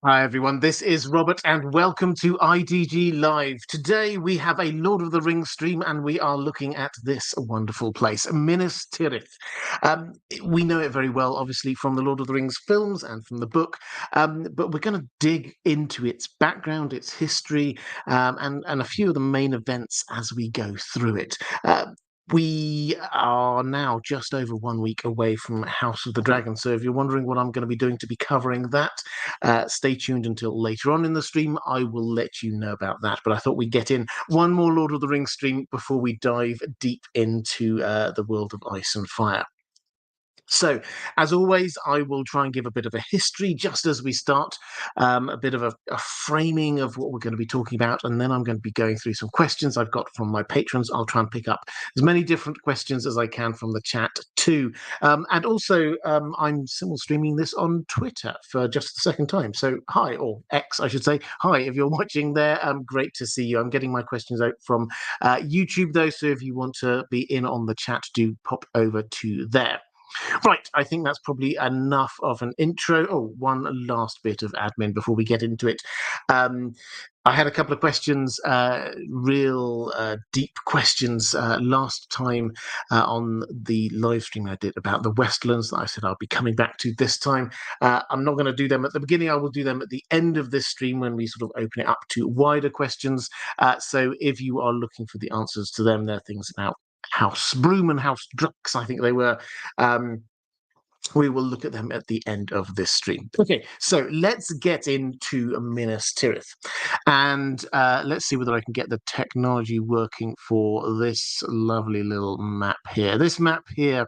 Hi everyone, this is Robert and welcome to IDG Live. Today we have a Lord of the Rings stream and we are looking at this wonderful place, Minas Tirith. We know it very well, obviously, from the Lord of the Rings films and from the book, but we're going to dig into its background, its history, and a few of the main events as we go through it. We are now just over 1 week away from House of the Dragon. So if you're wondering what I'm going to be doing to be covering that, stay tuned until later on in the stream. I will let you know about that. But I thought we'd get in one more Lord of the Rings stream before we dive deep into the world of Ice and Fire. So, as always, I will try and give a bit of a history just as we start, a bit of a framing of what we're going to be talking about, and then I'm going to be going through some questions I've got from my patrons. I'll try and pick up as many different questions as I can from the chat too. And also, I'm simul streaming this on Twitter for just the second time. So, hi, or X, I should say. Hi, if you're watching there, great to see you. I'm getting my questions out from YouTube, though, so if you want to be in on the chat, do pop over to there. Right, I think that's probably enough of an intro. Oh, one last bit of admin before we get into it. I had a couple of questions, real deep questions last time on the live stream I did about the Westlands that I said I'll be coming back to this time. I'm not going to do them at the beginning. I will do them at the end of this stream when we sort of open it up to wider questions. So if you are looking for the answers to them, there are things about House Broom and House Drux, I think they were. We will look at them at the end of this stream. Okay, so let's get into Minas Tirith. And let's see whether I can get the technology working for this lovely little map here. This map here,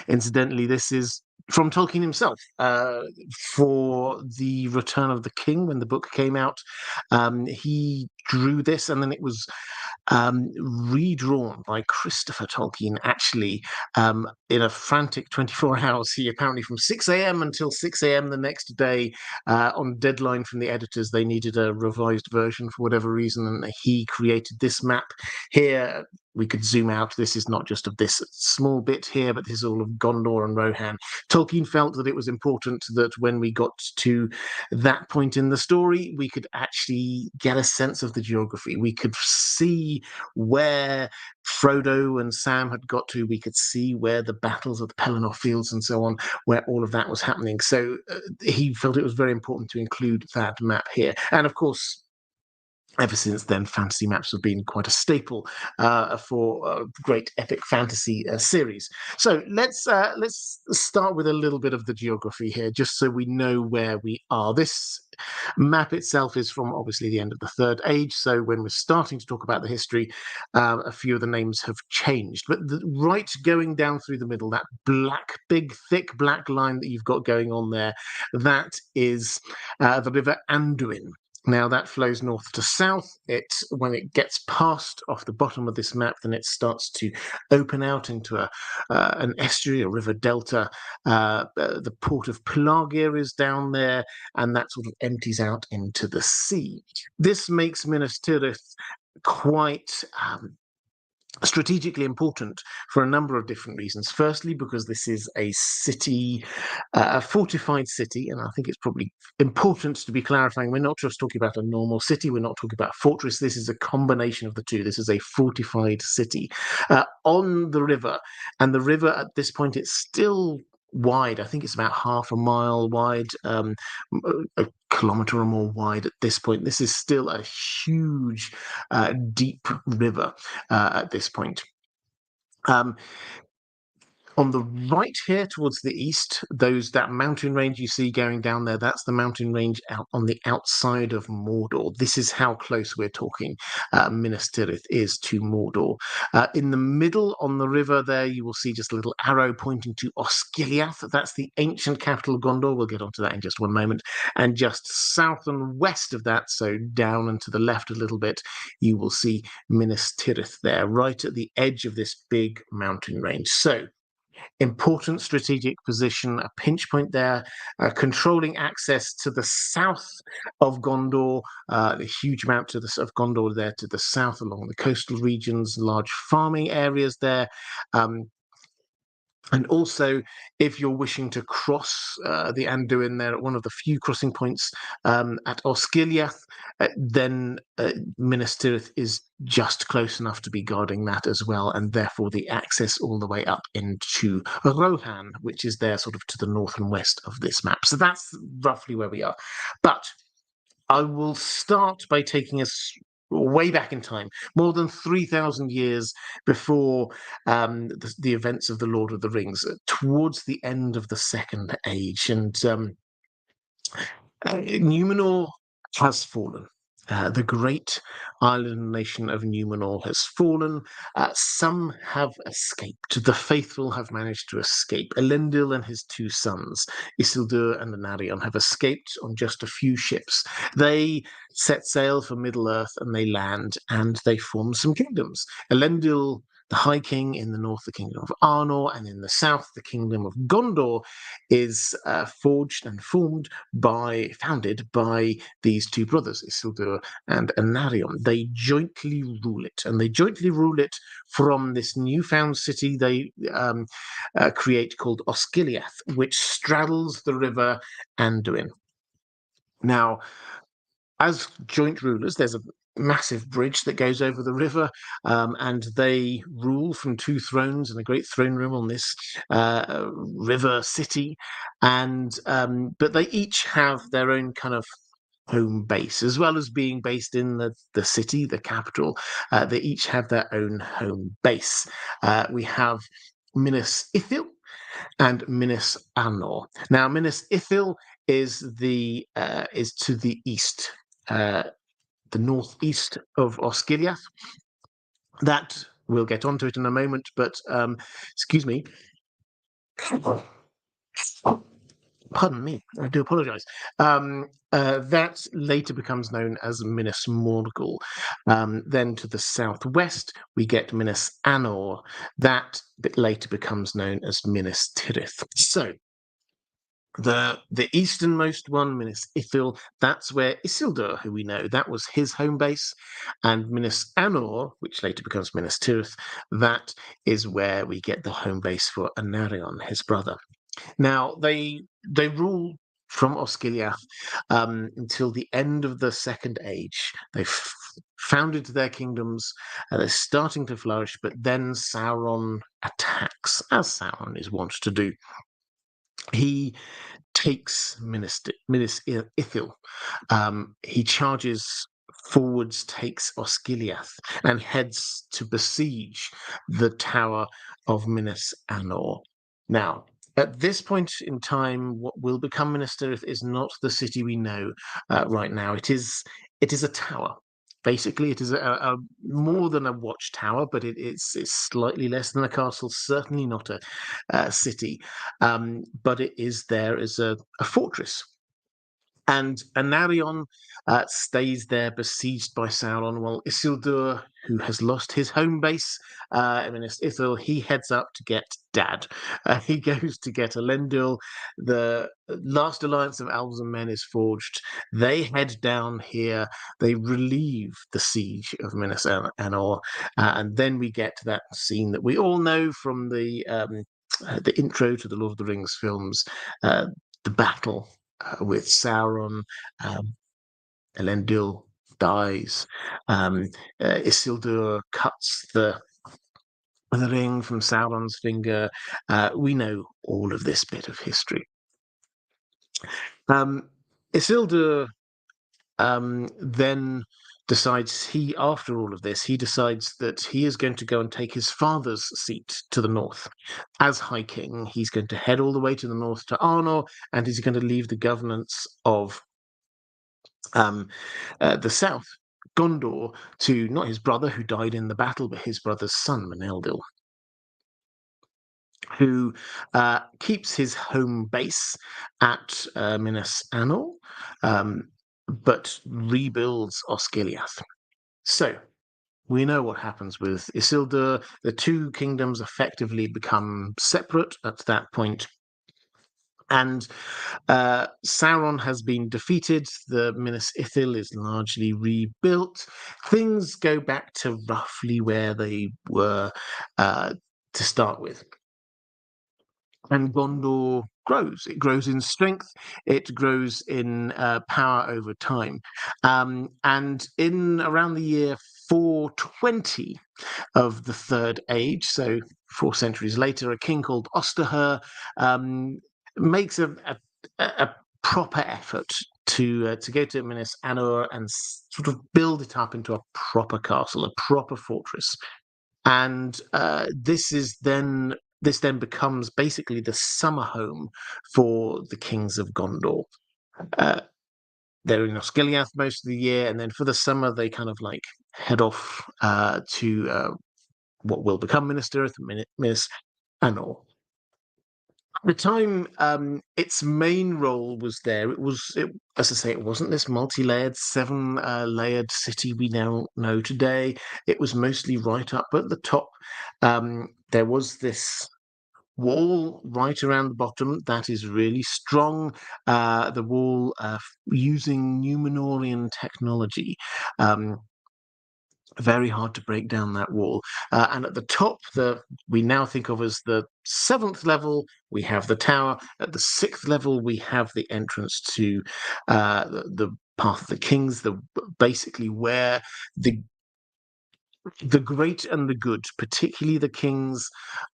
incidentally, this is from Tolkien himself for the Return of the King when the book came out. He drew this, and then it was redrawn by Christopher Tolkien, actually, in a frantic 24 hours. He apparently, from 6 a.m. until 6 a.m. the next day, on deadline from the editors, they needed a revised version for whatever reason, and he created this map here. We could zoom out. This is not just of this small bit here, but this is all of Gondor and Rohan. Tolkien felt that it was important that when we got to that point in the story, we could actually get a sense of the geography. We could see where Frodo and Sam had got to. We could see where the battles of the Pelennor Fields and so on, where all of that was happening. So he felt it was very important to include that map here. And of course, ever since then, fantasy maps have been quite a staple for great epic fantasy series. So let's start with a little bit of the geography here, just so we know where we are. This map itself is from obviously the end of the Third Age. So when we're starting to talk about the history, a few of the names have changed. But right going down through the middle, that black, big, thick black line that you've got going on there, that is the River Anduin. Now that flows north to south. When it gets past off the bottom of this map, then it starts to open out into an estuary, a river delta. The port of Pelagia is down there, and that sort of empties out into the sea. This makes Minas Tirith quite strategically important for a number of different reasons. Firstly, because this is a city, a fortified city, and I think it's probably important to be clarifying, we're not just talking about a normal city, we're not talking about a fortress, this is a combination of the two. This is a fortified city on the river, and the river at this point, it's still wide. I think it's about half a mile wide, a kilometre or more wide at this point. This is still a huge, deep river at this point. On the right here towards the east, that mountain range you see going down there, that's the mountain range out on the outside of Mordor. This is how close we're talking Minas Tirith is to Mordor. In the middle on the river there, you will see just a little arrow pointing to Osgiliath. That's the ancient capital of Gondor. We'll get onto that in just one moment. And just south and west of that, so down and to the left a little bit, you will see Minas Tirith there, right at the edge of this big mountain range. So, important strategic position, a pinch point there, controlling access to the south of Gondor, the huge amount of Gondor there to the south along the coastal regions, large farming areas there. And also, if you're wishing to cross the Anduin there at one of the few crossing points at Osgiliath, then Minas Tirith is just close enough to be guarding that as well, and therefore the access all the way up into Rohan, which is there sort of to the north and west of this map. So that's roughly where we are. But I will start by taking us way back in time, more than 3,000 years before the events of the Lord of the Rings, towards the end of the Second Age. And Numenor has fallen. The great island nation of Numenor has fallen. Some have escaped. The faithful have managed to escape. Elendil and his two sons, Isildur and Anarion, have escaped on just a few ships. They set sail for Middle-earth and they land and they form some kingdoms. Elendil, the High King, in the north, the Kingdom of Arnor, and in the south, the Kingdom of Gondor, is forged and founded by these two brothers, Isildur and Anarion. They jointly rule it, and they jointly rule it from this newfound city they create called Osgiliath, which straddles the river Anduin. Now, as joint rulers, there's a massive bridge that goes over the river, and they rule from two thrones in a great throne room on this river city. And but they each have their own kind of home base, as well as being based in the city, the capital. They each have their own home base. We have Minas Ithil and Minas Anor. Now, Minas Ithil is to the east, the northeast of Osgiliath. That we'll get onto it in a moment, but excuse me. Pardon me, I do apologise. That later becomes known as Minas Morgul. Then to the southwest, we get Minas Anor. That bit later becomes known as Minas Tirith. So the easternmost one, Minas Ithil, that's where Isildur, who we know, that was his home base, and Minas Anor, which later becomes Minas Tirith, that is where we get the home base for Anarion, his brother. Now they rule from Osgiliath until the end of the Second Age. They've founded their kingdoms, they're starting to flourish, but then Sauron attacks, as Sauron is wont to do. He takes Minas Ithil. He charges forwards, takes Osgiliath, and heads to besiege the Tower of Minas Anor. Now, at this point in time, what will become Minas Tirith is not the city we know right now. It is a tower. Basically, it is a more than a watchtower, but it's slightly less than a castle. Certainly not a city, but it is there as a fortress. And Anarion stays there, besieged by Sauron, while Isildur, who has lost his home base, Minas Ithil, he heads up to get Dad. He goes to get Elendil. The last alliance of elves and men is forged. They head down here. They relieve the siege of Minas Anor, and then we get to that scene that we all know from the intro to the Lord of the Rings films, the battle with Sauron. Elendil dies. Isildur cuts the ring from Sauron's finger. We know all of this bit of history. Isildur then decides after all of this, he decides that he is going to go and take his father's seat to the north. As High King, he's going to head all the way to the north to Arnor, and he's going to leave the governance of the south, Gondor, to not his brother who died in the battle, but his brother's son, Meneldil, who keeps his home base at Minas Anor, but rebuilds Osgiliath. So we know what happens with Isildur. The two kingdoms effectively become separate at that point. And Sauron has been defeated. The Minas Ithil is largely rebuilt. Things go back to roughly where they were to start with. And Gondor grows. It grows in strength. It grows in power over time. And in around the year 420 of the Third Age, so 4 centuries later, a king called Osterher makes a proper effort to go to Minas Anor and sort of build it up into a proper castle, a proper fortress. And this then becomes basically the summer home for the kings of Gondor. Uh, they're in Osgiliath most of the year, and then for the summer they kind of like head off to what will become Minas Tirith, Minas Anor. At the time, its main role was there. As I say, it wasn't this multi-layered, seven-layered city we now know today. It was mostly right up at the top. There was this wall right around the bottom that is really strong. The wall using Numenorian technology. Very hard to break down that wall. And at the top, we now think of as the seventh level, we have the tower. At the sixth level, we have the entrance to the Path of the Kings, basically where the great and the good, particularly the kings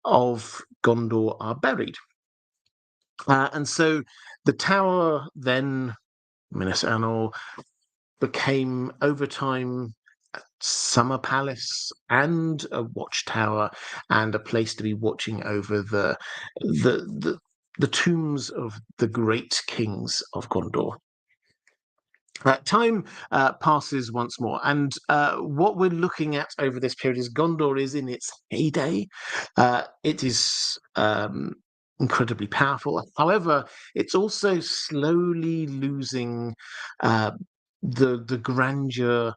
of Gondor, are buried. And so the tower then, Minas Anor, became over time a summer palace and a watchtower and a place to be watching over the tombs of the great kings of Gondor. Time passes once more, and what we're looking at over this period is Gondor is in its heyday. It is incredibly powerful. However, it's also slowly losing the grandeur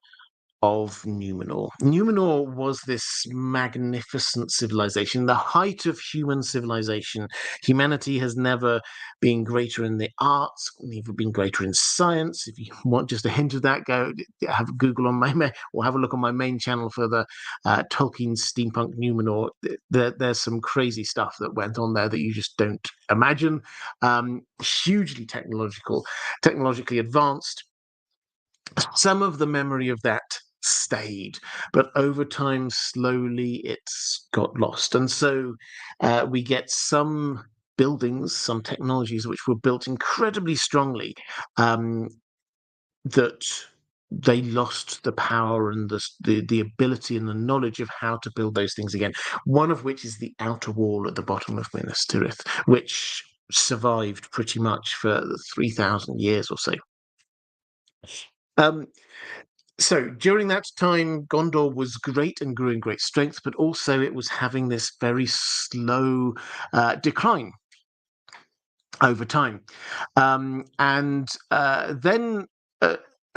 of Numenor. Numenor was this magnificent civilization, the height of human civilization. Humanity has never been greater in the arts, never been greater in science. If you want just a hint of that, go have a Google on or have a look on my main channel for the Tolkien steampunk Numenor. There's some crazy stuff that went on there that you just don't imagine. Hugely technologically advanced. Some of the memory of that stayed, but over time, slowly it's got lost. And so we get some buildings, some technologies which were built incredibly strongly that they lost the power and the ability and the knowledge of how to build those things again. One of which is the outer wall at the bottom of Minas Tirith, which survived pretty much for 3,000 years or so. So during that time, Gondor was great and grew in great strength, but also it was having this very slow decline over time. And then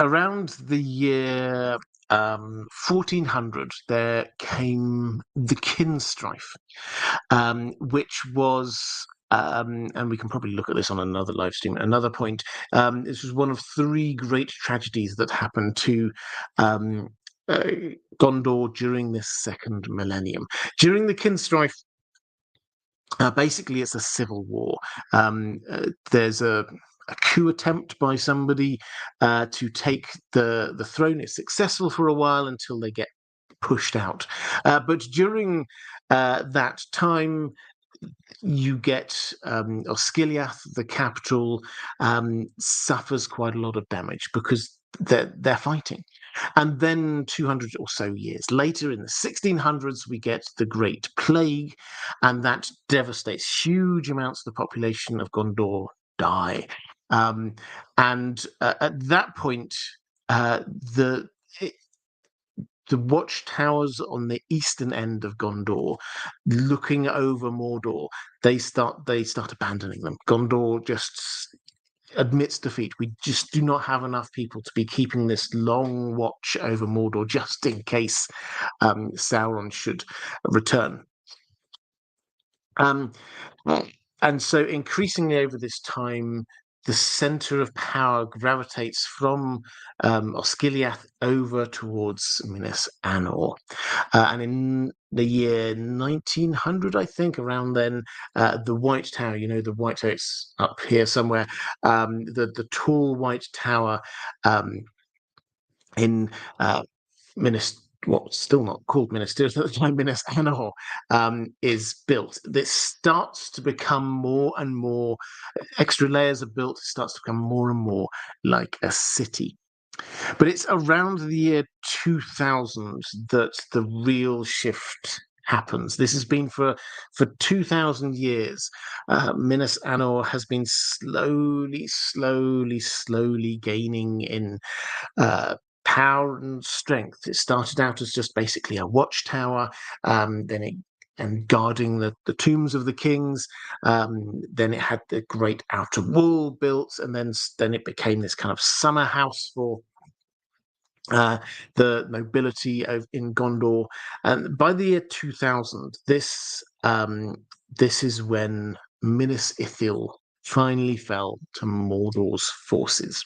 around the year 1400, there came the Kinstrife, which was and we can probably look at this on another live stream. Another point, this was one of three great tragedies that happened to Gondor during this second millennium. During the Kinstrife, basically it's a civil war. There's a coup attempt by somebody to take the throne. It's successful for a while until they get pushed out. But during that time, you get Osgiliath, the capital, suffers quite a lot of damage because they're fighting. And then 200 or so years later, in the 1600s, we get the Great Plague, and that devastates huge amounts of the population of Gondor die. And at that point, the watchtowers on the eastern end of Gondor, looking over Mordor, they start abandoning them. Gondor just admits defeat. We just do not have enough people to be keeping this long watch over Mordor, just in case Sauron should return. And so increasingly over this time, the center of power gravitates from Osgiliath over towards Minas Anor. And in the year 1900, I think, around then, the White Tower, the White Tower, it's up here somewhere, the tall White Tower in Minas, what's still not called Minas Tirith at the time, Minas Anor, is built. This starts to become more and more, extra layers are built, it starts to become more and more like a city. But it's around the year 2000 that the real shift happens. This has been for 2,000 years. Minas Anor has been slowly gaining in power and strength. It started out as just basically a watchtower, and guarding the tombs of the kings. Then it had the great outer wall built, and then it became this kind of summer house for the nobility in Gondor. And by the year 2000, this is when Minas Ithil finally fell to Mordor's forces.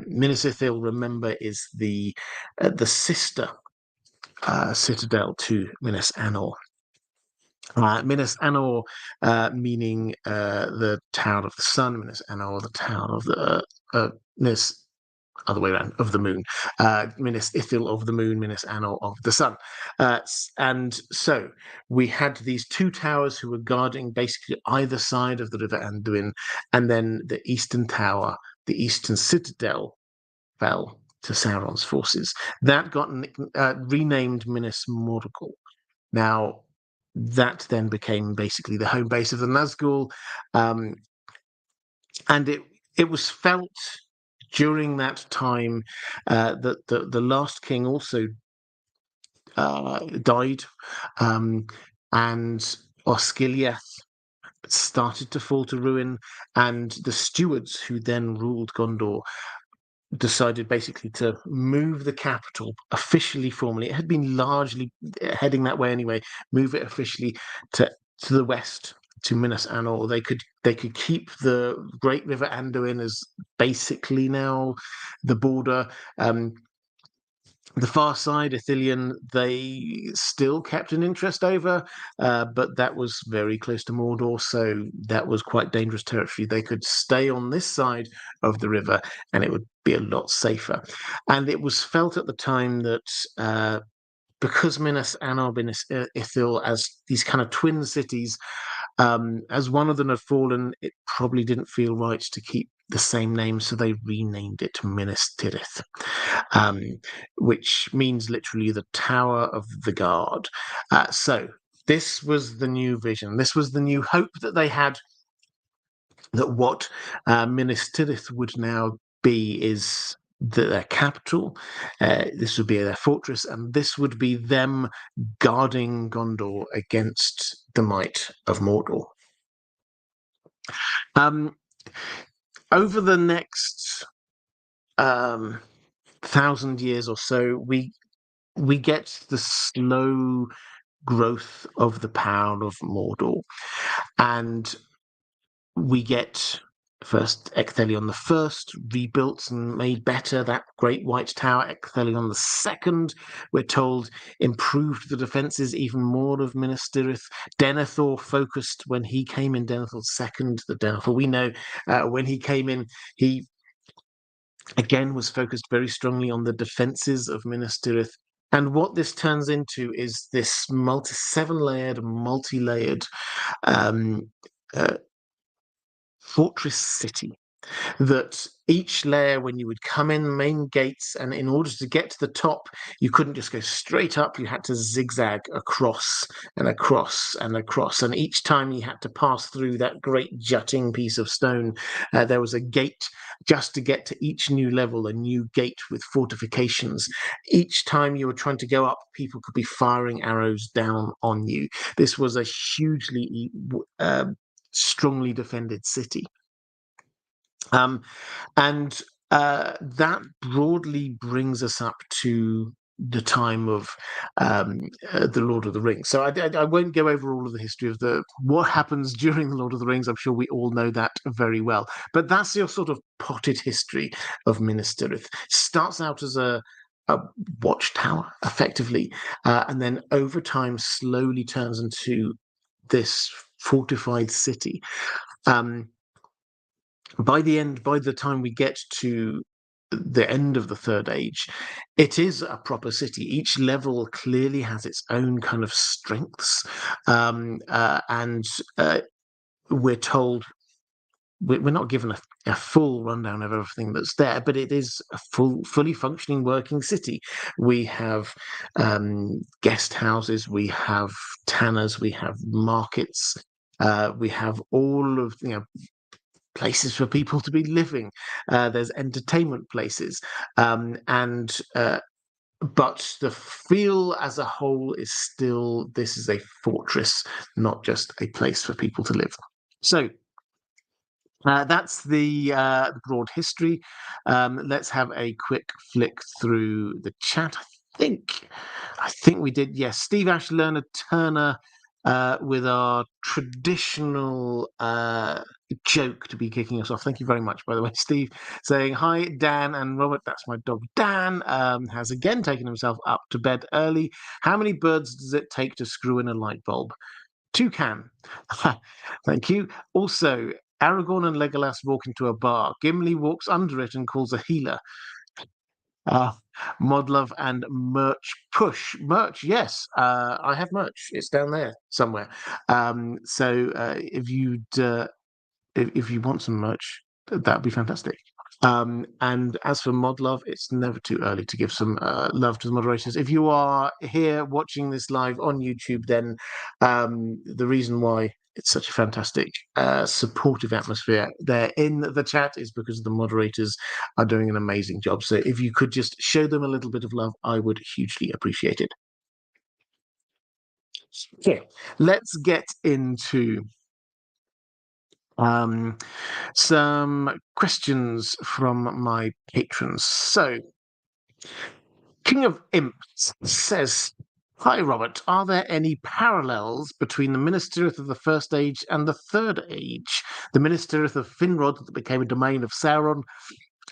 Minas Ithil, remember, is the sister citadel to Minas Anor. Minas Anor, meaning the Tower of the Sun, Minas Anor, the Tower of the Minas, other way around, of the moon. Minas Ithil of the moon, Minas Anor of the sun. And so we had these two towers who were guarding basically either side of the River Anduin, and then the eastern tower, the eastern citadel, fell to Sauron's forces. That got renamed Minas Morgul. Now, that then became basically the home base of the Nazgul, and it was felt during that time that the last king also died, and Osgiliath started to fall to ruin, and the stewards who then ruled Gondor decided basically to move the capital officially, formally. It had been largely heading that way anyway. Move it officially to the west, to Minas Anor. They could keep the Great River Anduin as basically now the border. The far side, Ithilien, they still kept an interest over, but that was very close to Mordor, so that was quite dangerous territory. They could stay on this side of the river, and it would be a lot safer. And it was felt at the time that because Minas Anor, Minas Ithil, as these kind of twin cities, as one of them had fallen, it probably didn't feel right to keep the same name, so they renamed it Minas Tirith, which means literally the Tower of the Guard. So this was the new vision. This was the new hope that they had, that what Minas Tirith would now be is their capital. This would be their fortress, and this would be them guarding Gondor against the might of Mordor. Over the next 1,000 years or so, we get the slow growth of the power of Mordor, and we get first Ecthelion the First rebuilt and made better, that great white tower. Ecthelion the Second, we're told, improved the defenses even more of Minas Tirith. Denethor focused when he came in. Denethor Second, the Denethor we know, when he came in, he again was focused very strongly on the defenses of Minas Tirith. And what this turns into is this multi-layered fortress city, that each layer, when you would come in main gates, and in order to get to the top, you couldn't just go straight up, you had to zigzag across and across and across, and each time you had to pass through that great jutting piece of stone. There was a gate just to get to each new level, a new gate with fortifications. Each time you were trying to go up, people could be firing arrows down on you. This was a hugely strongly defended city. And that broadly brings us up to the time of the Lord of the Rings. So I won't go over all of the history of what happens during the Lord of the Rings. I'm sure we all know that very well. But that's your sort of potted history of Minas Tirith. Starts out as a watchtower, effectively, and then over time slowly turns into this fortified city. By the time we get to the end of the Third Age, it is a proper city. Each level clearly has its own kind of strengths, and we're told we're not given a full rundown of everything that's there, but it is a fully functioning working city. We have guest houses, we have tanners, we have markets, we have all of places for people to be living. There's entertainment places, and but the feel as a whole is still this is a fortress, not just a place for people to live. So that's the broad history. Let's have a quick flick through the chat. I think we did. Yes, Steve Ash, Lerner Turner, with our traditional joke to be kicking us off. Thank you very much, by the way, Steve. Saying hi, Dan and Robert. That's my dog. Dan has again taken himself up to bed early. How many birds does it take to screw in a light bulb? 2 can. Thank you. Also, Aragorn and Legolas walk into a bar. Gimli walks under it and calls a healer. Modlove and merch push. Merch, yes. I have merch. It's down there somewhere. So if you want some merch, that'd be fantastic. And as for mod love, it's never too early to give some love to the moderators. If you are here watching this live on YouTube, then the reason why it's such a fantastic, supportive atmosphere there in the chat is because the moderators are doing an amazing job. So if you could just show them a little bit of love, I would hugely appreciate it. Okay, let's get into some questions from my patrons. So, King of Imps says, "Hi, Robert. Are there any parallels between the Minas Tirith of the First Age and the Third Age? The Minas Tirith of Finrod that became a domain of Sauron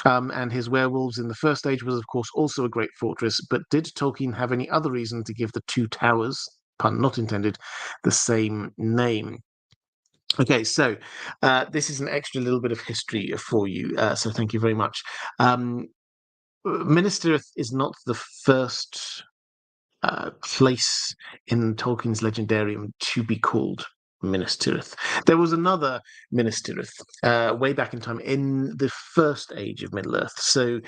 and his werewolves in the First Age was, of course, also a great fortress. But did Tolkien have any other reason to give the two towers, pun not intended, the same name?" Okay, so this is an extra little bit of history for you. So thank you very much. Minas Tirith is not the first place in Tolkien's legendarium to be called Minas Tirith. There was another Minas Tirith way back in time in the First Age of Middle-earth. So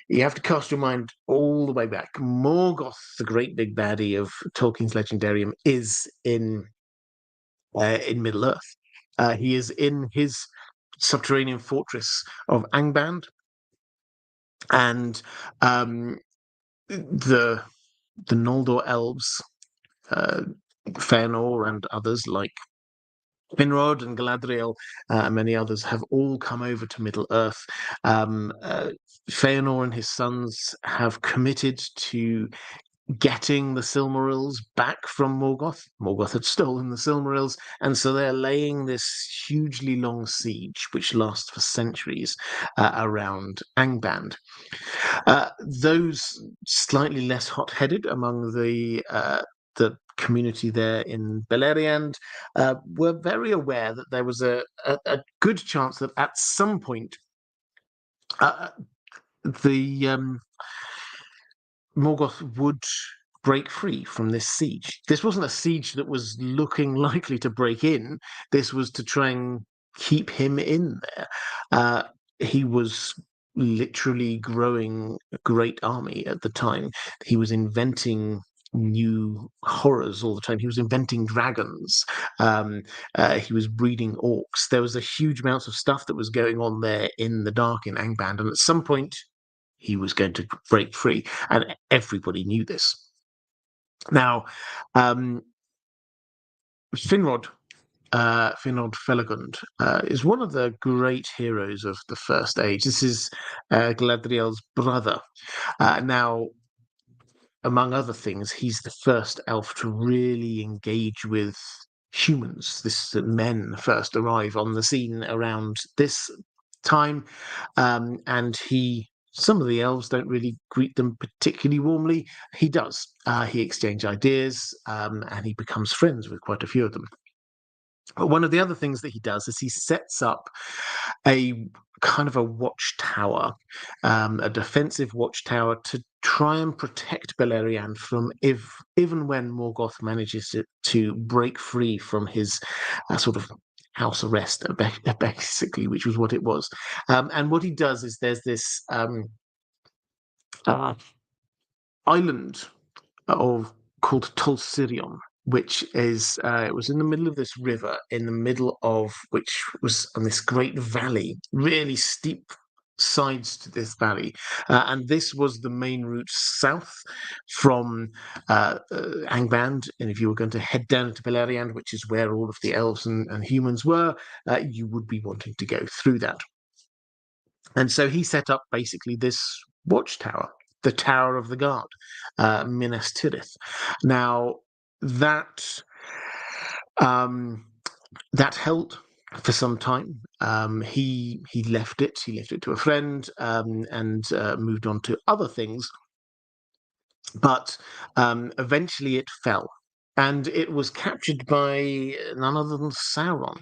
you have to cast your mind all the way back. Morgoth, the great big baddie of Tolkien's legendarium, is in Middle-earth. He is in his subterranean fortress of Angband, and the Noldor elves, Fëanor and others like Finrod and Galadriel, and many others have all come over to Middle-earth. Fëanor and his sons have committed to getting the Silmarils back from Morgoth. Morgoth had stolen the Silmarils, and so they're laying this hugely long siege, which lasts for centuries, around Angband. Those slightly less hot-headed among the community there in Beleriand were very aware that there was a good chance that at some point the Morgoth would break free from this siege. This wasn't a siege that was looking likely to break in. This was to try and keep him in there. He was literally growing a great army at the time. He was inventing new horrors all the time. He was inventing dragons. He was breeding orcs. There was a huge amount of stuff that was going on there in the dark in Angband, and at some point he was going to break free, and everybody knew this. Now, Finrod Felagund is one of the great heroes of the First Age. This is Galadriel's brother. Now, among other things, he's the first elf to really engage with humans. Men first arrive on the scene around this time, and some of the elves don't really greet them particularly warmly. He does. He exchanges ideas, and he becomes friends with quite a few of them. But one of the other things that he does is he sets up a kind of a watchtower, a defensive watchtower to try and protect Beleriand from even when Morgoth manages to break free from his sort of house arrest, basically, which was what it was. And what he does is there's this uh, island of called Tolsirion, which is it was in the middle of this river, in the middle of which was on this great valley, really steep sides to this valley, and this was the main route south from Angband. And if you were going to head down to Beleriand, which is where all of the elves and humans were, you would be wanting to go through that. And so he set up basically this watchtower, the Tower of the Guard, Minas Tirith. Now that that held for some time. He left it. He left it to a friend, and moved on to other things. But eventually it fell, and it was captured by none other than Sauron,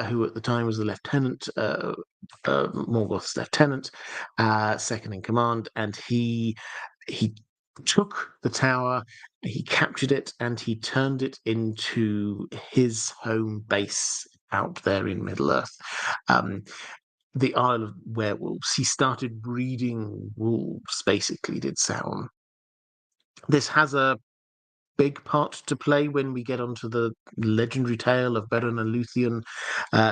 who at the time was the lieutenant, Morgoth's lieutenant, second in command, and he took the tower, he captured it, and he turned it into his home base out there in Middle Earth. The Isle of Werewolves. He started breeding wolves, basically, did Sauron. This has a big part to play when we get onto the legendary tale of Beren and Luthien.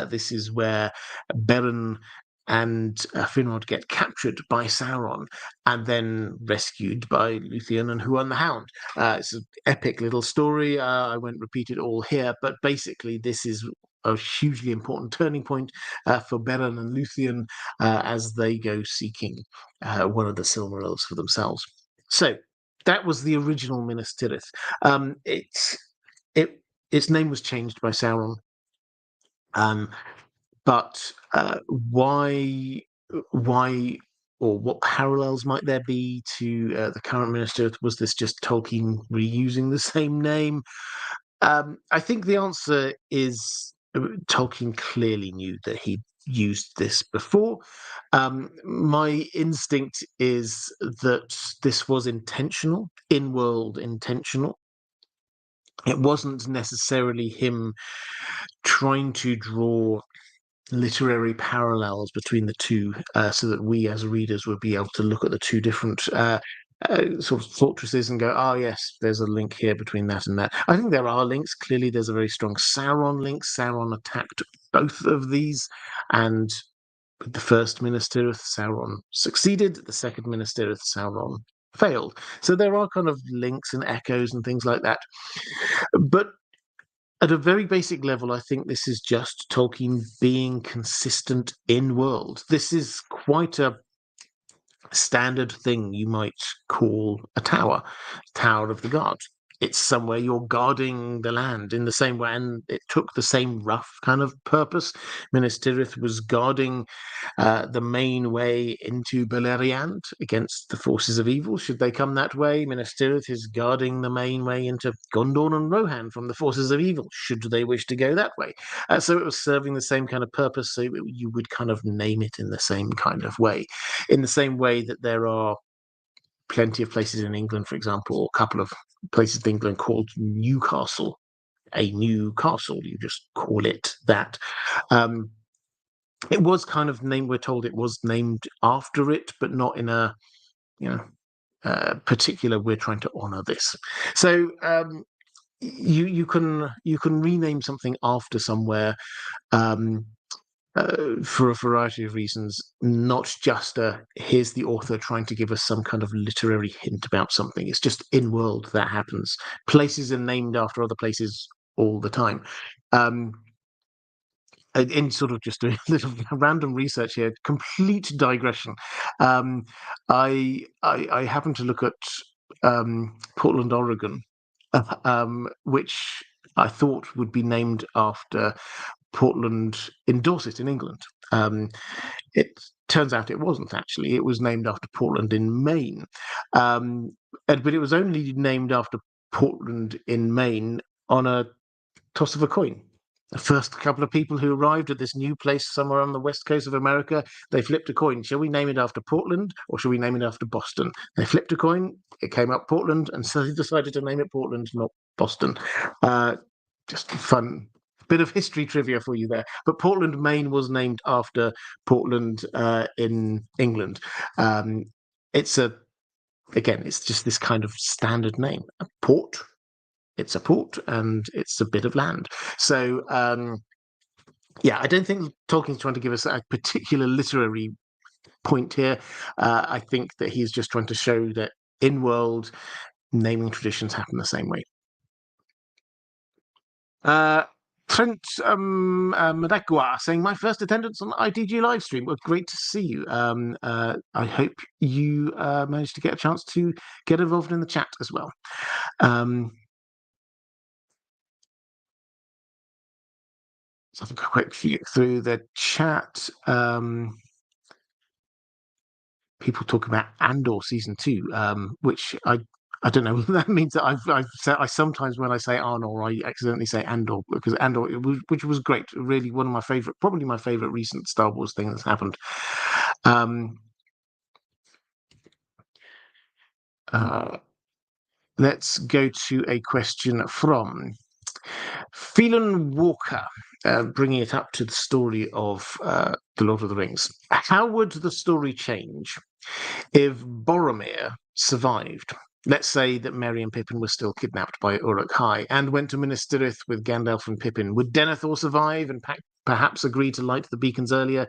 This is where Beren and Finrod get captured by Sauron and then rescued by Luthien and Huan the Hound. It's an epic little story. I won't repeat it all here, but basically this is a hugely important turning point for Beren and Luthien as they go seeking one of the Silver Elves for themselves. So that was the original Minas Tirith. Its name was changed by Sauron. But why, or what parallels might there be to the current Minas Tirith? Was this just Tolkien reusing the same name? I think the answer is Tolkien clearly knew that he used this before. My instinct is that this was intentional, in-world intentional. It wasn't necessarily him trying to draw literary parallels between the two, so that we as readers would be able to look at the two different sort of fortresses and go, oh yes, there's a link here between that and that. I think there are links. Clearly there's a very strong Sauron link. Sauron attacked both of these, and with the first Minas Tirith, Sauron succeeded. The second Minas Tirith, Sauron failed. So there are kind of links and echoes and things like that. But at a very basic level, I think this is just Tolkien being consistent in world. This is quite a standard thing you might call a Tower of the Guard. It's somewhere you're guarding the land in the same way, and it took the same rough kind of purpose. Minas Tirith was guarding the main way into Beleriand against the forces of evil. Should they come that way, Minas Tirith is guarding the main way into Gondor and Rohan from the forces of evil, should they wish to go that way. So it was serving the same kind of purpose, so you would kind of name it in the same kind of way. In the same way that there are plenty of places in England, for example, or a couple of places in England called Newcastle. A new castle, you just call it that. It was kind of named, we're told it was named after it, but not in a, particular, we're trying to honor this. So you can rename something after somewhere for a variety of reasons, not just here's the author trying to give us some kind of literary hint about something. It's just in world that happens. Places are named after other places all the time. In sort of just doing a little random research here, complete digression. I happened to look at Portland, Oregon, which I thought would be named after Portland in Dorset in England. It turns out it wasn't actually. It was named after Portland in Maine, but it was only named after Portland in Maine on a toss of a coin. The first couple of people who arrived at this new place somewhere on the west coast of America, they flipped a coin. Shall we name it after Portland or shall we name it after Boston? They flipped a coin. It came up Portland, and so they decided to name it Portland, not Boston. Just fun bit of history trivia for you there. But Portland, Maine was named after Portland in England. It's just this kind of standard name. A port. It's a port and it's a bit of land. So I don't think Tolkien's trying to give us a particular literary point here. I think that he's just trying to show that in world naming traditions happen the same way. Trent Madekwa saying, my first attendance on the ITG live stream. Well, great to see you. I hope you managed to get a chance to get involved in the chat as well. So I'll go quick through the chat. People talk about Andor season 2, which I don't know. That means that I've said, I sometimes when I say Arnor, I accidentally say Andor, because Andor, which was great, really one of my favorite, probably my favorite recent Star Wars thing that's happened. Let's go to a question from Phelan Walker, bringing it up to the story of The Lord of the Rings. How would the story change if Boromir survived? Let's say that Merry and Pippin were still kidnapped by Uruk-hai and went to Minas Tirith with Gandalf and Pippin. Would Denethor survive and perhaps agree to light the beacons earlier?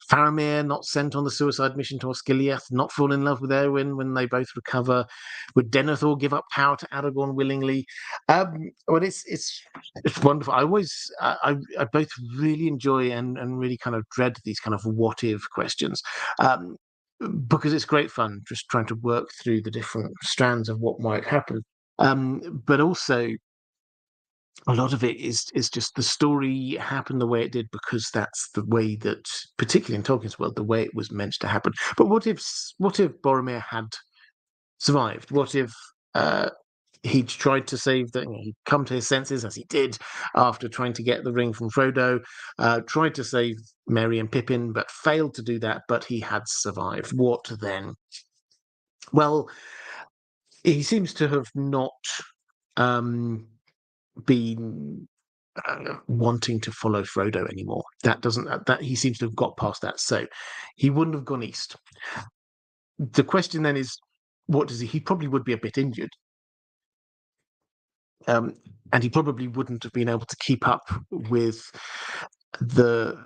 Faramir not sent on the suicide mission to Osgiliath, not fall in love with Eowyn when they both recover? Would Denethor give up power to Aragorn willingly? Well, it's wonderful. I both really enjoy and really kind of dread these kind of what if questions. Because it's great fun just trying to work through the different strands of what might happen. But also a lot of it is just the story happened the way it did because that's the way that, particularly in Tolkien's world, the way it was meant to happen. But what if Boromir had survived? What if he'd tried to save he'd come to his senses, as he did after trying to get the ring from Frodo, tried to save Merry and Pippin, but failed to do that, but he had survived. What then? Well, he seems to have not been wanting to follow Frodo anymore. That he seems to have got past that, so he wouldn't have gone east. The question then is, what does he probably would be a bit injured. And he probably wouldn't have been able to keep up with the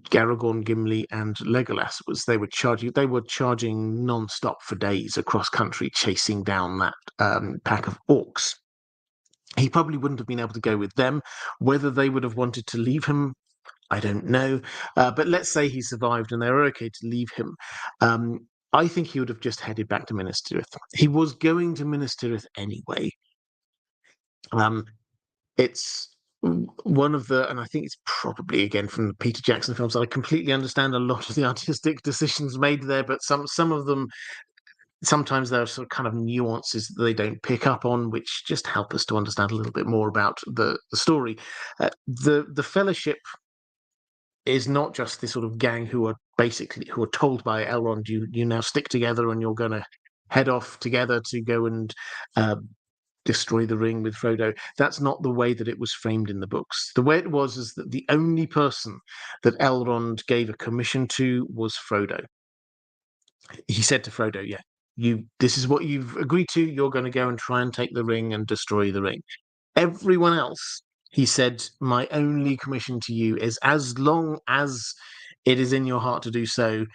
Aragorn, Gimli, and Legolas. They were charging non-stop for days across country, chasing down that pack of orcs. He probably wouldn't have been able to go with them. Whether they would have wanted to leave him, I don't know. But let's say he survived and they were okay to leave him. I think he would have just headed back to Minas Tirith. He was going to Minas Tirith anyway. It's one of the, and I think it's probably again from the Peter Jackson films. I completely understand a lot of the artistic decisions made there, but some of them, sometimes there are sort of kind of nuances that they don't pick up on, which just help us to understand a little bit more about the story. The Fellowship is not just this sort of gang who are told by Elrond, you now stick together and you're going to head off together to go and destroy the ring with Frodo. That's not the way that it was framed in the books. The way it was is that the only person that Elrond gave a commission to was Frodo. He said to Frodo, this is what you've agreed to. You're going to go and try and take the ring and destroy the ring. Everyone else, he said, my only commission to you is, as long as it is in your heart to do so,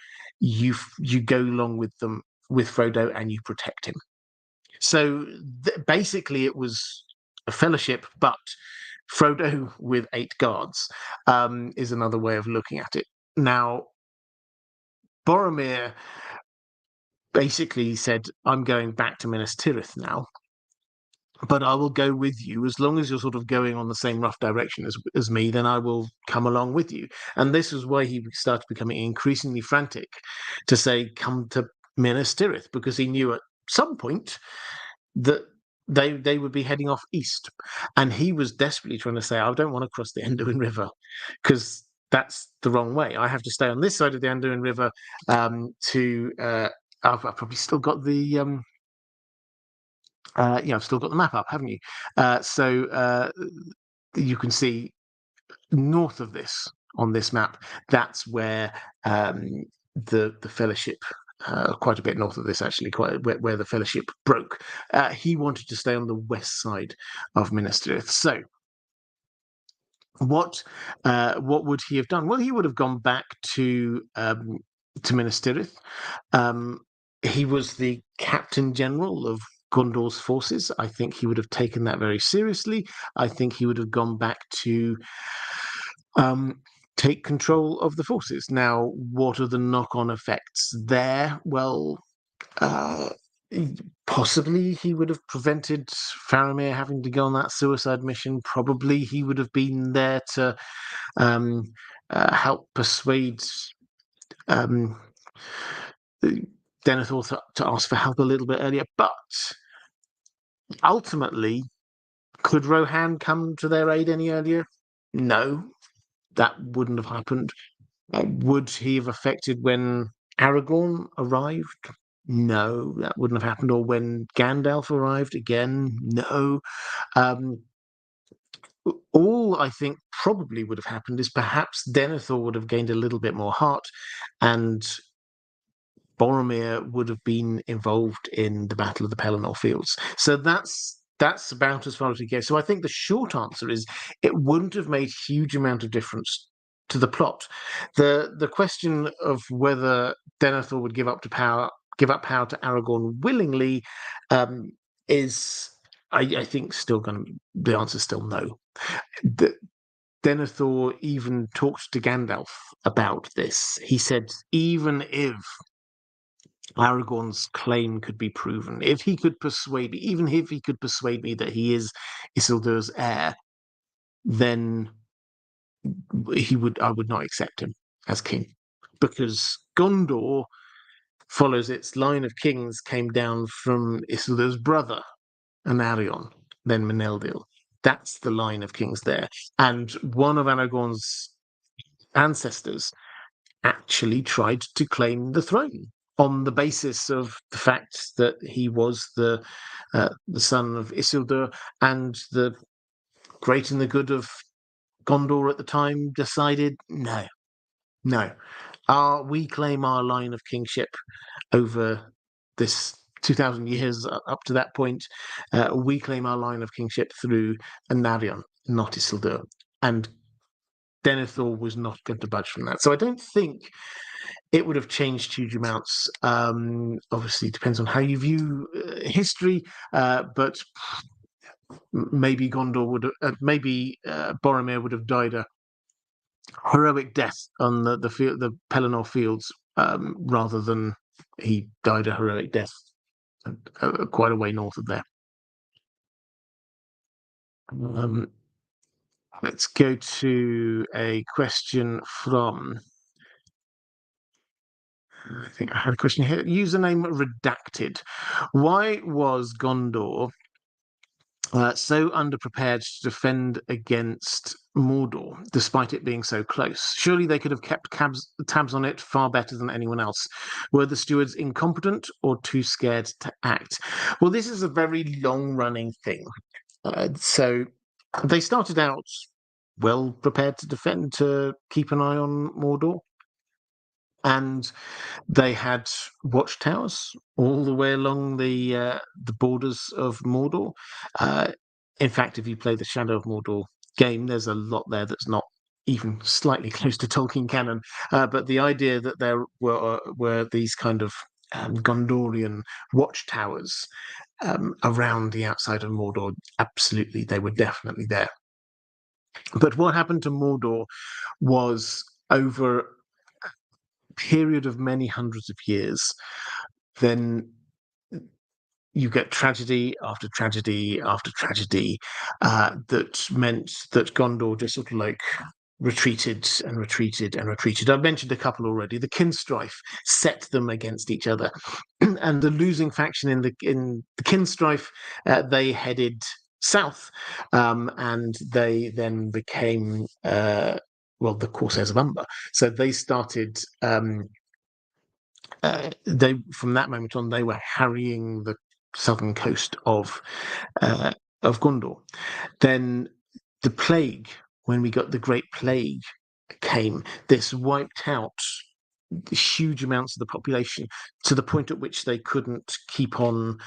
you go along with Frodo and you protect him. So basically, it was a fellowship, but Frodo with 8 guards is another way of looking at it. Now, Boromir basically said, I'm going back to Minas Tirith now, but I will go with you as long as you're sort of going on the same rough direction as me, then I will come along with you. And this was why he started becoming increasingly frantic to say, come to Minas Tirith, because he knew at some point that they would be heading off east. And he was desperately trying to say, I don't want to cross the Anduin River because that's the wrong way. I have to stay on this side of the Anduin River I've probably still got the I've still got the map up, haven't you? So you can see north of this on this map, that's where the Fellowship, quite a bit north of this actually, quite where the Fellowship broke. He wanted to stay on the west side of Minas Tirith. So what would he have done? Well, he would have gone back to Minas Tirith. He was the Captain General of Gondor's forces. I think he would have taken that very seriously. I think he would have gone back to take control of the forces. Now, what are the knock-on effects there? Well, possibly he would have prevented Faramir having to go on that suicide mission. Probably he would have been there to help persuade Denethor to ask for help a little bit earlier. But ultimately, could Rohan come to their aid any earlier? No, that wouldn't have happened. Would he have affected when Aragorn arrived? No, that wouldn't have happened. Or when Gandalf arrived? Again, no. All I think probably would have happened is perhaps Denethor would have gained a little bit more heart, and Boromir would have been involved in the Battle of the Pelennor Fields. So that's about as far as we go. So I think the short answer is it wouldn't have made a huge amount of difference to the plot. The question of whether Denethor would give up power to Aragorn willingly is, I think, still going to. The answer is still no. Denethor even talked to Gandalf about this. He said, even if Aragorn's claim could be proven, if he could persuade me, even if he could persuade me that he is Isildur's heir, then I would not accept him as king, because Gondor follows its line of kings came down from Isildur's brother, Anarion, then Meneldir. That's the line of kings there, and one of Aragorn's ancestors actually tried to claim the throne on the basis of the fact that he was the son of Isildur, and the great and the good of Gondor at the time decided, no. We claim our line of kingship over this 2,000 years up to that point. We claim our line of kingship through Anarion, not Isildur. And Denethor was not going to budge from that. So I don't think it would have changed huge amounts. Obviously, it depends on how you view history, but maybe Boromir would have died a heroic death on the Pelennor Fields, rather than he died a heroic death quite a way north of there. Let's go to a question from. I think I had a question here. Username redacted. Why was Gondor so underprepared to defend against Mordor, despite it being so close? Surely they could have kept tabs on it far better than anyone else. Were the stewards incompetent or too scared to act? Well, this is a very long-running thing. So they started out well prepared to keep an eye on Mordor. And they had watchtowers all the way along the borders of Mordor. In fact, if you play the Shadow of Mordor game, there's a lot there that's not even slightly close to Tolkien canon. But the idea that there were these kind of Gondorian watchtowers around the outside of Mordor, absolutely, they were definitely there. But what happened to Mordor was, over period of many hundreds of years, then you get tragedy after tragedy after tragedy that meant that Gondor just sort of like retreated and retreated and retreated. I've mentioned a couple already. The Kinstrife set them against each other, and the losing faction in the Kinstrife, they headed south, and they then became the Corsairs of Umber. So they started. They from that moment on, they were harrying the southern coast of Gondor. Then the plague, when we got the Great Plague, came. This wiped out huge amounts of the population to the point at which they couldn't keep on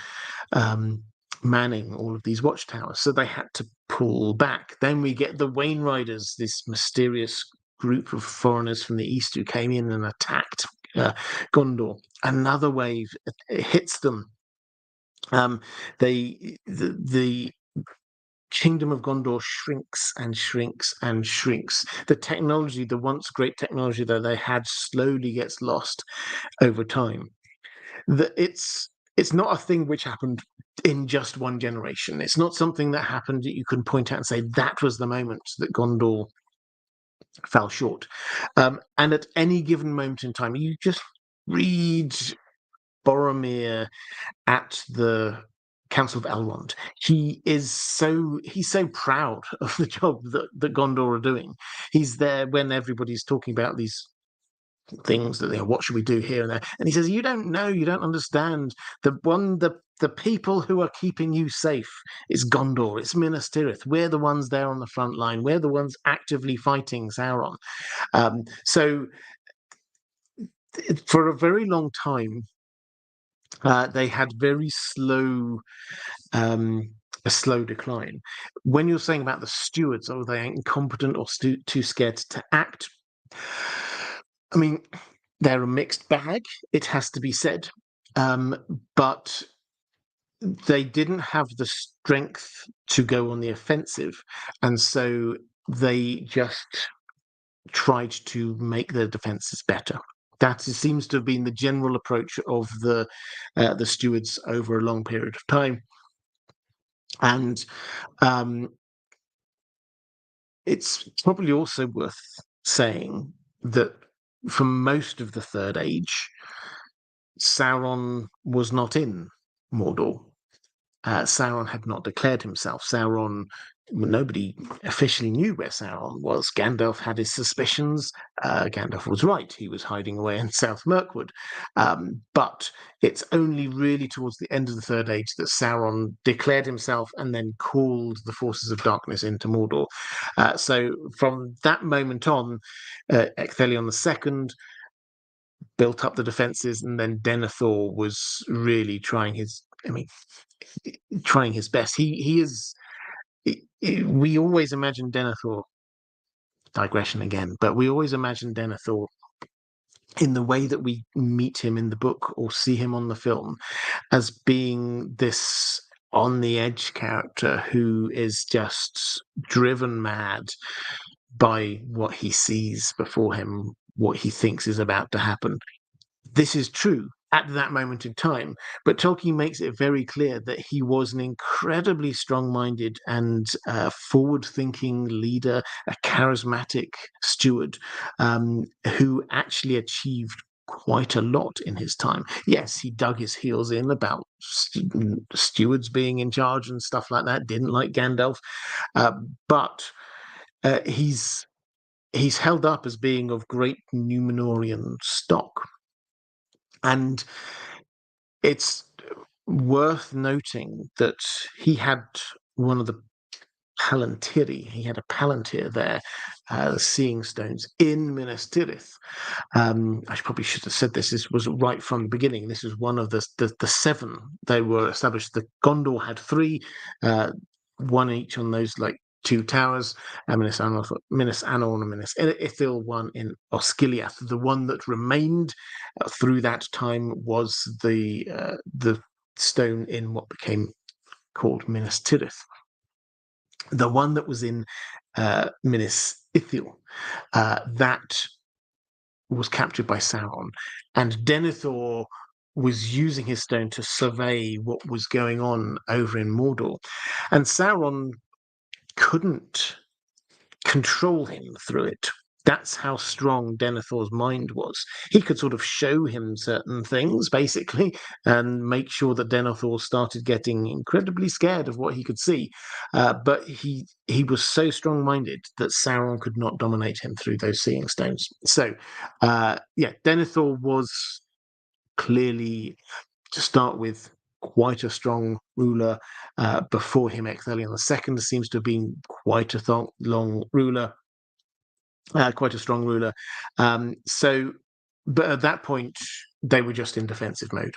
manning all of these watchtowers, so they had to pull back. Then we get the Wain Riders, this mysterious group of foreigners from the east who came in and attacked Gondor. Another wave hits them. The Kingdom of Gondor shrinks and shrinks and shrinks. The technology, the once great technology that they had, slowly gets lost over time. It's not a thing which happened in just one generation. It's not something that happened that you can point out and say that was the moment that Gondor fell short. And at any given moment in time, you just read Boromir at the Council of Elrond. He's so proud of the job that Gondor are doing. He's there when everybody's talking about these things that what should we do here and there, and he says, you don't know, you don't understand. The people who are keeping you safe is Gondor, it's Minas Tirith. We're the ones there on the front line, we're the ones actively fighting Sauron. So for a very long time they had very slow a slow decline. When you're saying about the stewards, they incompetent or too scared to act, I mean, they're a mixed bag, it has to be said, but they didn't have the strength to go on the offensive, and so they just tried to make their defenses better. That seems to have been the general approach of the stewards over a long period of time. And it's probably also worth saying that for most of the Third Age, Sauron was not in Mordor. Sauron had not declared himself. Nobody officially knew where Sauron was. Gandalf had his suspicions. Gandalf was right. He was hiding away in South Mirkwood. But it's only really towards the end of the Third Age that Sauron declared himself and then called the forces of darkness into Mordor. So from that moment on, Ecthelion II built up the defenses, and then Denethor was really trying his best. He is. We always imagine Denethor. Digression again, but we always imagine Denethor in the way that we meet him in the book or see him on the film as being this on the edge character who is just driven mad by what he sees before him, what he thinks is about to happen. This is true at that moment in time, but Tolkien makes it very clear that he was an incredibly strong-minded and forward-thinking leader, a charismatic steward who actually achieved quite a lot in his time. Yes, he dug his heels in about stewards being in charge and stuff like that, didn't like Gandalf, but he's held up as being of great Númenórean stock. And it's worth noting that he had one of the Palantiri. He had a Palantir there, seeing stones in Minas Tirith. I probably should have said this. This was right from the beginning. This is one of the seven they were established. The Gondor had three, one each on those two towers, Minas Anor and Minas Ithil, one in Osgiliath. The one that remained through that time was the stone in what became called Minas Tirith. The one that was in Minas Ithil, that was captured by Sauron, and Denethor was using his stone to survey what was going on over in Mordor, and Sauron couldn't control him through it. That's how strong Denethor's mind was. He could sort of show him certain things, basically, and make sure that Denethor started getting incredibly scared of what he could see. But he was so strong-minded that Sauron could not dominate him through those seeing stones. So, yeah, Denethor was clearly, to start with, quite a strong ruler. Before him, Ecthelion II seems to have been quite a long ruler. Quite a strong ruler. But at that point, they were just in defensive mode.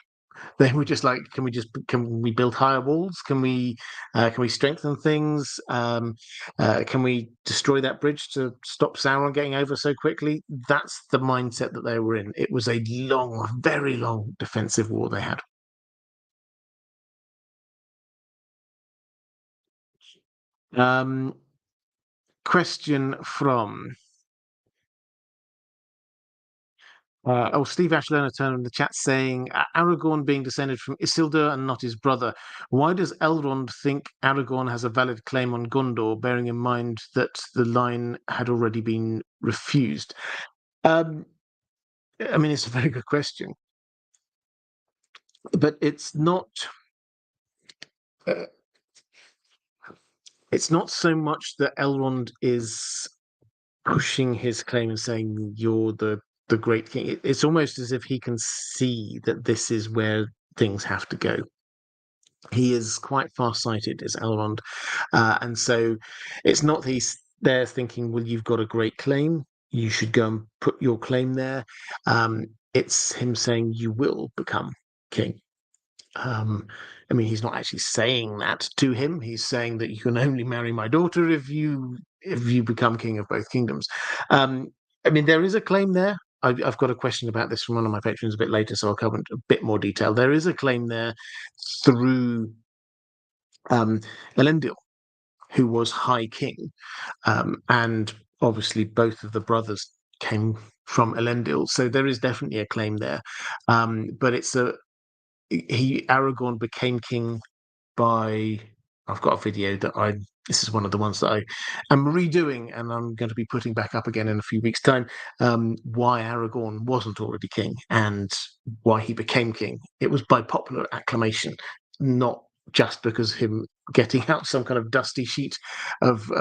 They were just like, can we build higher walls? Can we strengthen things? Can we destroy that bridge to stop Sauron getting over so quickly? That's the mindset that they were in. It was a long, very long defensive war they had. Question from Steve Ashlerner turned in the chat saying, Aragorn being descended from Isildur and not his brother. Why does Elrond think Aragorn has a valid claim on Gondor, bearing in mind that the line had already been refused? I mean, it's a very good question. But it's not so much that Elrond is pushing his claim and saying you're the great king. It's almost as if he can see that this is where things have to go. He is quite far-sighted, is Elrond, and so it's not that he's there thinking, well, you've got a great claim, you should go and put your claim there. It's him saying you will become king. I mean, he's not actually saying that to him. He's saying that you can only marry my daughter if you become king of both kingdoms. I mean, there is a claim there. I've got a question about this from one of my patrons a bit later, so I'll cover it a bit more detail. There is a claim there through Elendil, who was High King, and obviously both of the brothers came from Elendil, so there is definitely a claim there. But Aragorn became king by, I've got a video that this is one of the ones that I am redoing and I'm going to be putting back up again in a few weeks' time, why Aragorn wasn't already king and why he became king. It was by popular acclamation, not just because him getting out some kind of dusty sheet of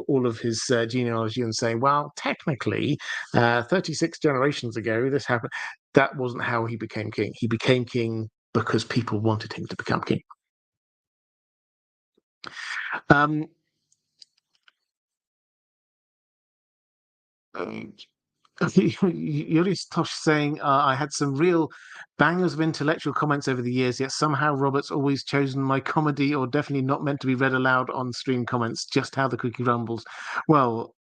all of his genealogy and saying, well, technically, 36 generations ago, this happened. That wasn't how he became king. He became king because people wanted him to become king. Yuri's Tosh saying, I had some real bangers of intellectual comments over the years, yet somehow Robert's always chosen my comedy or definitely not meant to be read aloud on stream comments. Just how the cookie rumbles. Well,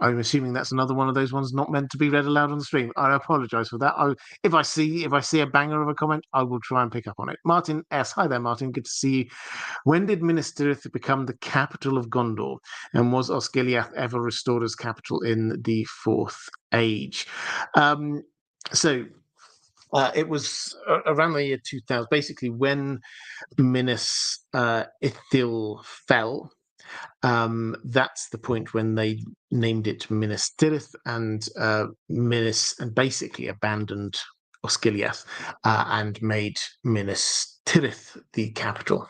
I'm assuming that's another one of those ones not meant to be read aloud on the stream. I apologise for that. If I see a banger of a comment, I will try and pick up on it. Martin S. Hi there, Martin. Good to see you. When did Minas Tirith become the capital of Gondor? And was Osgiliath ever restored as capital in the Fourth Age? It was around the year 2000, basically when Minas Ithil fell. That's the point when they named it Minas Tirith and basically abandoned Osgiliath and made Minas Tirith the capital.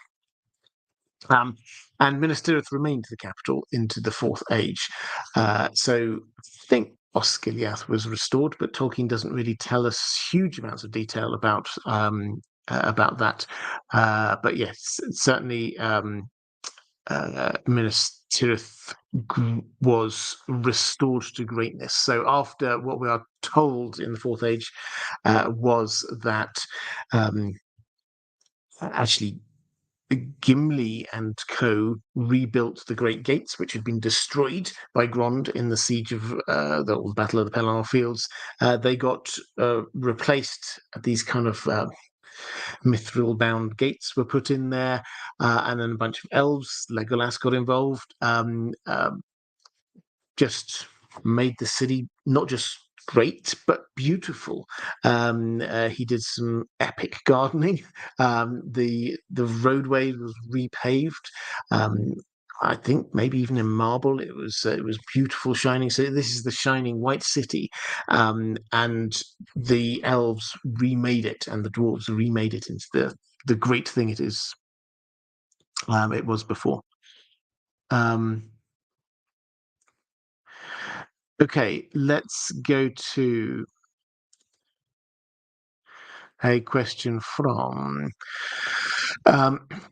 And Minas Tirith remained the capital into the Fourth Age. So I think Osgiliath was restored, but Tolkien doesn't really tell us huge amounts of detail about that. But yes, certainly Minas Tirith was restored to greatness. So after what we are told in the Fourth Age was that actually Gimli and co. rebuilt the Great Gates, which had been destroyed by Grond in the siege of the Battle of the Pelennor Fields. They got replaced. These kind of mithril-bound gates were put in there, and then a bunch of elves. Legolas got involved. Just made the city not just great but beautiful. He did some epic gardening. The roadway was repaved. Um, I think maybe even in marble. It was beautiful, shining. So this is the shining white city, and the elves remade it, and the dwarves remade it into the great thing it is. It was before. Um, okay, let's go to a question from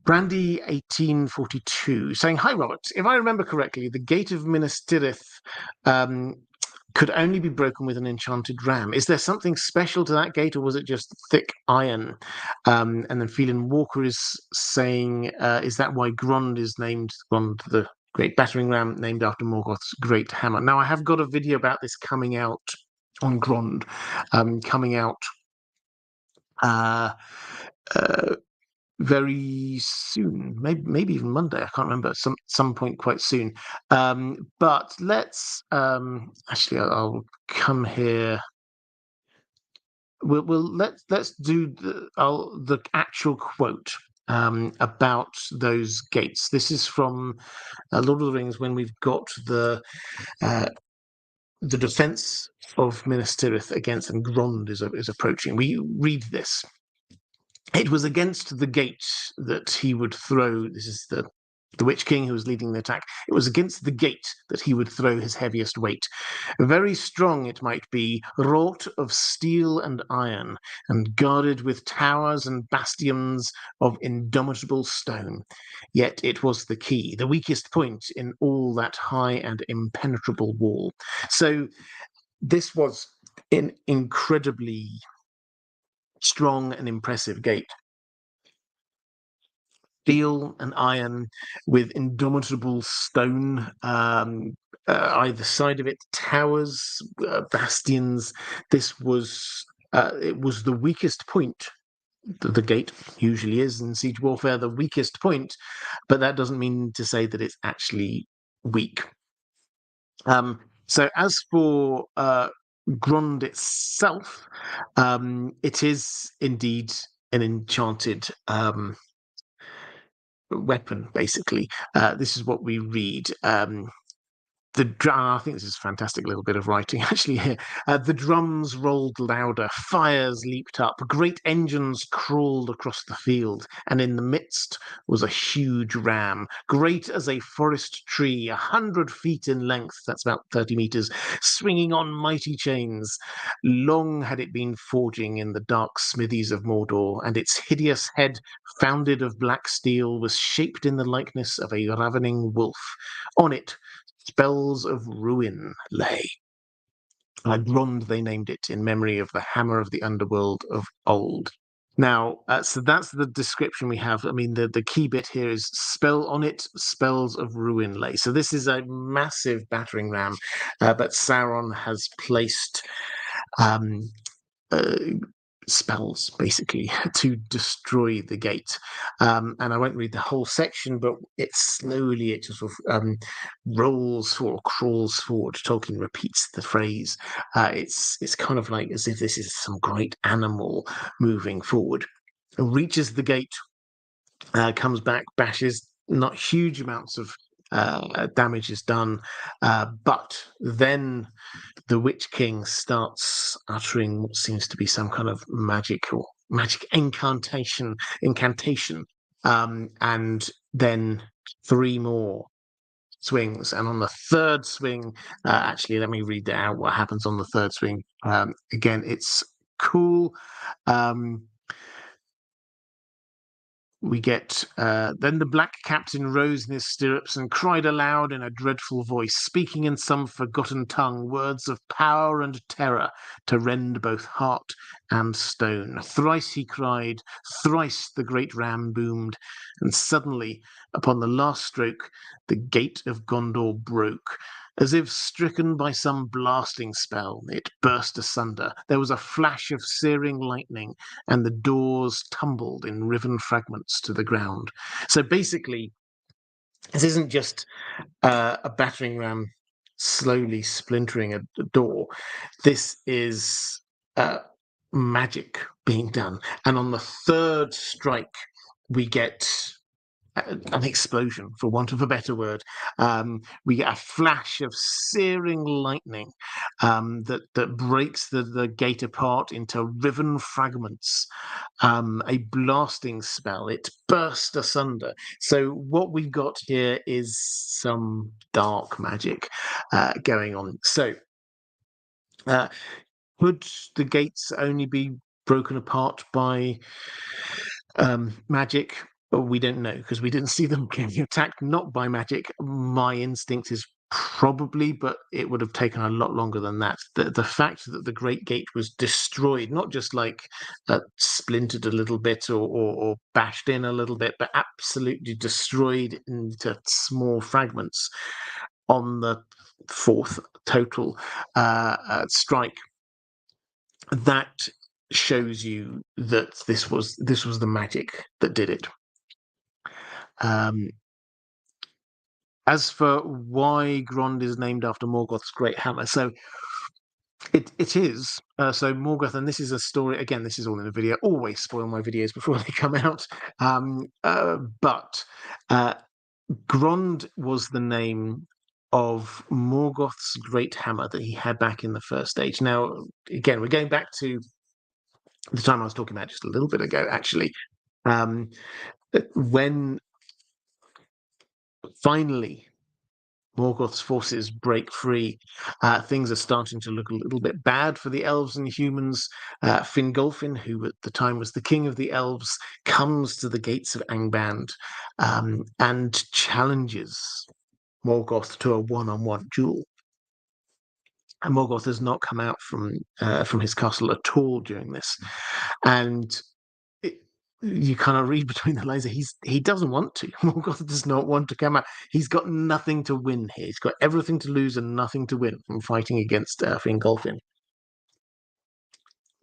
Brandy 1842 saying, "Hi Robert, if I remember correctly, the gate of Minas Tirith um, could only be broken with an enchanted ram. Is there something special to that gate, or was it just thick iron?" And then Phelan Walker is saying, "Is that why Grond is named Grond, the great battering ram, named after Morgoth's great hammer?" Now, I have got a video about this coming out on Grond, coming out uh, uh, very soon, maybe even Monday. I can't remember. Some point quite soon. But let's actually, I'll come here. Let's do the actual quote about those gates. This is from Lord of the Rings when we've got uh, the defense of Minas Tirith against, and Grond is approaching. We read this. It was against the gate that he would throw. This is the Witch King who was leading the attack. It was against the gate that he would throw his heaviest weight. Very strong it might be, wrought of steel and iron, and guarded with towers and bastions of indomitable stone. Yet it was the key, the weakest point in all that high and impenetrable wall. So this was an incredibly strong and impressive gate. Steel and iron with indomitable stone either side of it, towers, bastions. This was it was the weakest point. The gate usually is in siege warfare the weakest point, but that doesn't mean to say that it's actually weak. So as for Grond itself, it is indeed an enchanted weapon, basically. This is what we read. I think this is a fantastic little bit of writing actually here. The drums rolled louder, fires leaped up, great engines crawled across the field, and in the midst was a huge ram, great as a forest tree, 100 feet in length, that's about 30 meters, swinging on mighty chains. Long had it been forging in the dark smithies of Mordor, and its hideous head, founded of black steel, was shaped in the likeness of a ravening wolf. On it, spells of ruin lay. Grond, they named it in memory of the hammer of the underworld of old. Now, so that's the description we have. I mean, the key bit here is spell on it, spells of ruin lay. So this is a massive battering ram, but Sauron has placed um, uh, spells basically to destroy the gate. And I won't read the whole section, but it just sort of rolls forward, crawls forward. Tolkien repeats the phrase. It's kind of like as if this is some great animal moving forward. It reaches the gate, comes back, bashes. Not huge amounts of damage is done, but then the Witch King starts uttering what seems to be some kind of magic incantation, and then three more swings, and on the third swing, actually, let me read out what happens on the third swing. Again, it's cool. We get then the black captain rose in his stirrups and cried aloud in a dreadful voice, speaking in some forgotten tongue words of power and terror to rend both heart and stone. Thrice he cried, thrice the great ram boomed, and suddenly, upon the last stroke, the gate of Gondor broke. As if stricken by some blasting spell, it burst asunder. There was a flash of searing lightning, and the doors tumbled in riven fragments to the ground. So basically, this isn't just a battering ram slowly splintering a door. This is magic being done. And on the third strike, we get an explosion, for want of a better word. We get a flash of searing lightning that breaks the gate apart into riven fragments. A blasting spell. It burst asunder. So what we've got here is some dark magic going on. So could the gates only be broken apart by magic? Well, we don't know because we didn't see them getting attacked not by magic. My instinct is probably, but it would have taken a lot longer than that. The fact that the Great Gate was destroyed, not just like splintered a little bit or bashed in a little bit, but absolutely destroyed into small fragments on the fourth total strike, that shows you that this was the magic that did it. As for why Grond is named after Morgoth's great hammer, so it is so Morgoth, and this is a story. Again, this is all in the video. Always spoil my videos before they come out. But Grond was the name of Morgoth's great hammer that he had back in the First Age. Now, again, we're going back to the time I was talking about just a little bit ago, actually. When finally Morgoth's forces break free, things are starting to look a little bit bad for the elves and humans. Fingolfin, who at the time was the king of the elves, comes to the gates of Angband and challenges Morgoth to a one-on-one duel. And Morgoth has not come out from his castle at all during this, and you kind of read between the lines that he doesn't want to. Morgoth does not want to come out. He's got nothing to win here. He's got everything to lose and nothing to win from fighting against Fingolfin.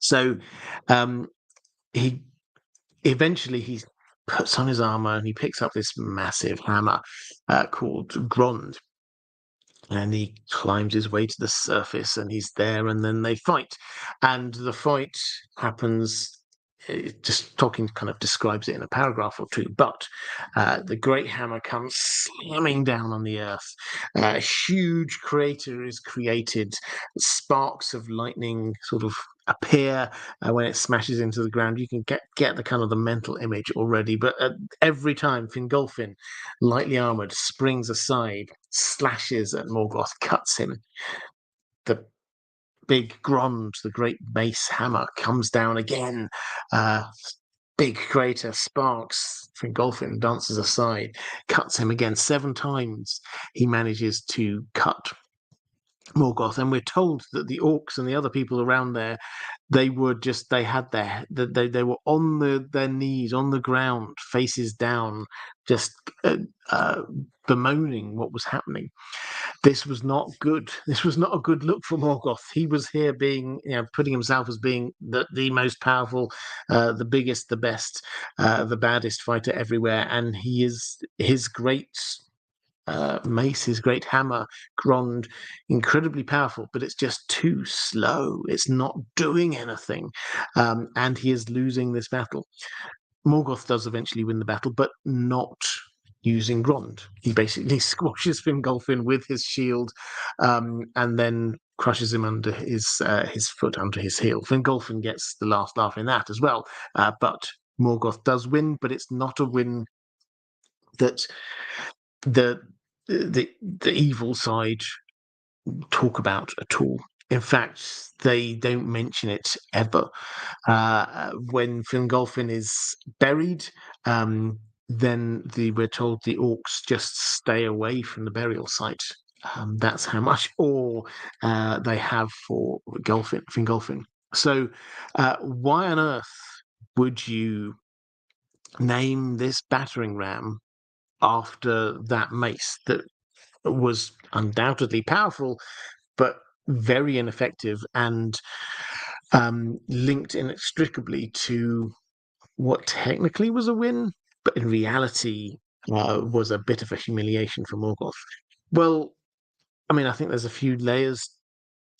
So he puts on his armor and he picks up this massive hammer called Grond. And he climbs his way to the surface and he's there, and then they fight. And the fight happens, just talking kind of describes it in a paragraph or two, but the great hammer comes slamming down on the earth. A huge crater is created. Sparks of lightning sort of appear when it smashes into the ground. You can get the kind of the mental image already, but every time Fingolfin, lightly armored, springs aside, slashes at Morgoth, cuts him, the big Grond, the great mace hammer, comes down again. Big crater, sparks. Fingolfin dances aside, cuts him again 7 times. He manages to cut Morgoth, and we're told that the orcs and the other people around there, they were on their knees on the ground, faces down, just bemoaning what was happening. This was not good. This was not a good look for Morgoth. He was here being, putting himself as being the most powerful, the biggest, the best, the baddest fighter everywhere, and he is his great mace, his great hammer, Grond, incredibly powerful, but it's just too slow. It's not doing anything, and he is losing this battle. Morgoth does eventually win the battle, but not using Grond. He basically squashes Fingolfin with his shield, and then crushes him under his foot, under his heel. Fingolfin gets the last laugh in that as well, but Morgoth does win, but it's not a win that the evil side talk about at all. In fact, they don't mention it ever. When Fingolfin is buried, then we're told the orcs just stay away from the burial site. That's how much awe they have for Fingolfin. So, why on earth would you name this battering ram after that mace that was undoubtedly powerful, but very ineffective and linked inextricably to what technically was a win, but in reality was a bit of a humiliation for Morgoth? Well, I mean, I think there's a few layers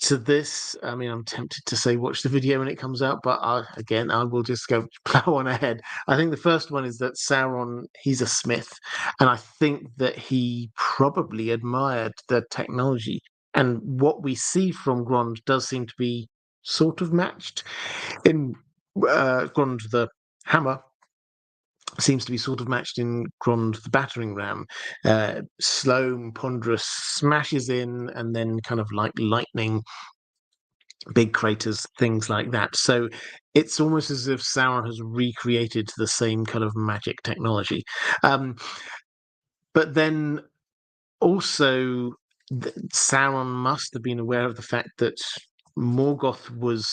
to this. I mean, I'm tempted to say watch the video when it comes out, but again, I will just go plow on ahead. I think the first one is that Sauron, he's a smith, and I think that he probably admired the technology. And what we see from Grond does seem to be sort of matched. In Grond the hammer seems to be sort of matched in Grond the battering ram. Slow and ponderous, smashes in, and then kind of like lightning, big craters, things like that. So it's almost as if Sauron has recreated the same kind of magic technology. But then also, Sauron must have been aware of the fact that Morgoth was,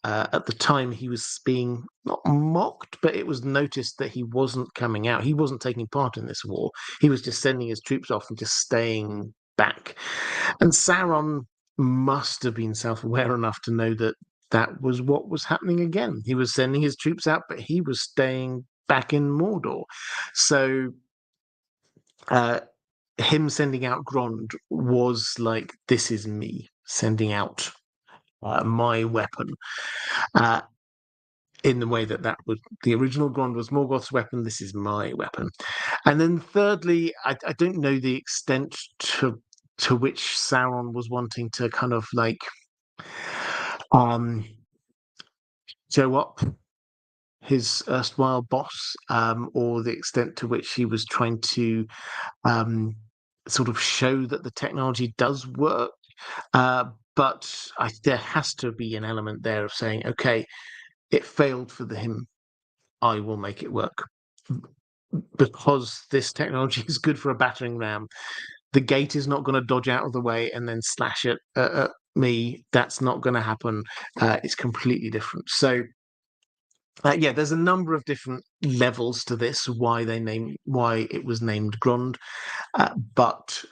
at the time, he was being not mocked, but it was noticed that he wasn't coming out. He wasn't taking part in this war. He was just sending his troops off and just staying back. And Sauron must have been self-aware enough to know that that was what was happening again. He was sending his troops out, but he was staying back in Mordor. So him sending out Grond was like, this is me sending out my weapon. In the way that was the original Grond was Morgoth's weapon, this is my weapon. And then thirdly, I don't know the extent to which Sauron was wanting to kind of like show up his erstwhile boss, or the extent to which he was trying to sort of show that the technology does work. But there has to be an element there of saying, okay, it failed for him, I will make it work. Because this technology is good for a battering ram, the gate is not going to dodge out of the way and then slash it at me. That's not going to happen. It's completely different. So yeah, there's a number of different levels to this. Why it was named Grond, but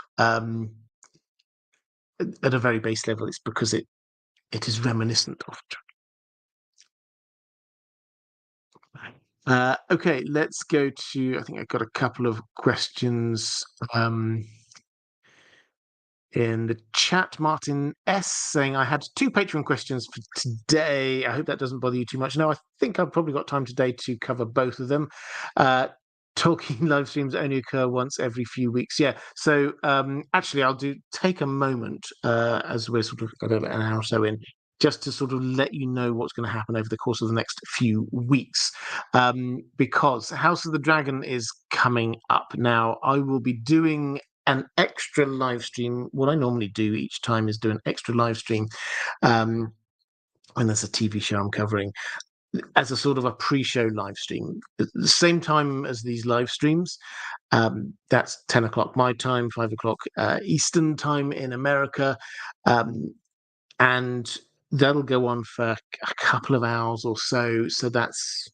at a very base level, it's because it is reminiscent of. Okay, let's go to. I think I've got a couple of questions in the chat. Martin S saying, I had 2 Patreon questions for today. I hope that doesn't bother you too much. No, I think I've probably got time today to cover both of them. Talking live streams only occur once every few weeks. Yeah. So actually, I'll take a moment as we're sort of an hour or so in, just to sort of let you know what's going to happen over the course of the next few weeks. Because House of the Dragon is coming up now. I will be doing an extra live stream. What I normally do each time is do an extra live stream when there's a TV show I'm covering, as a sort of a pre-show live stream at the same time as these live streams. That's 10 o'clock my time, 5 o'clock Eastern time in America, and that'll go on for a couple of hours or so. So that's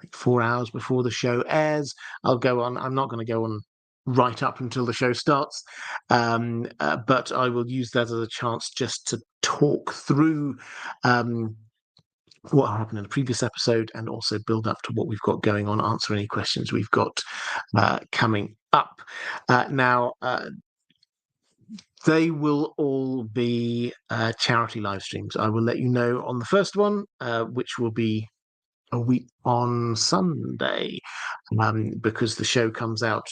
like 4 hours before the show airs. I'll go on. I'm not going to go on right up until the show starts, but I will use that as a chance just to talk through what happened in the previous episode, and also build up to what we've got going on, answer any questions we've got coming up. Now, they will all be charity live streams. I will let you know on the first one, which will be a week on Sunday, because the show comes out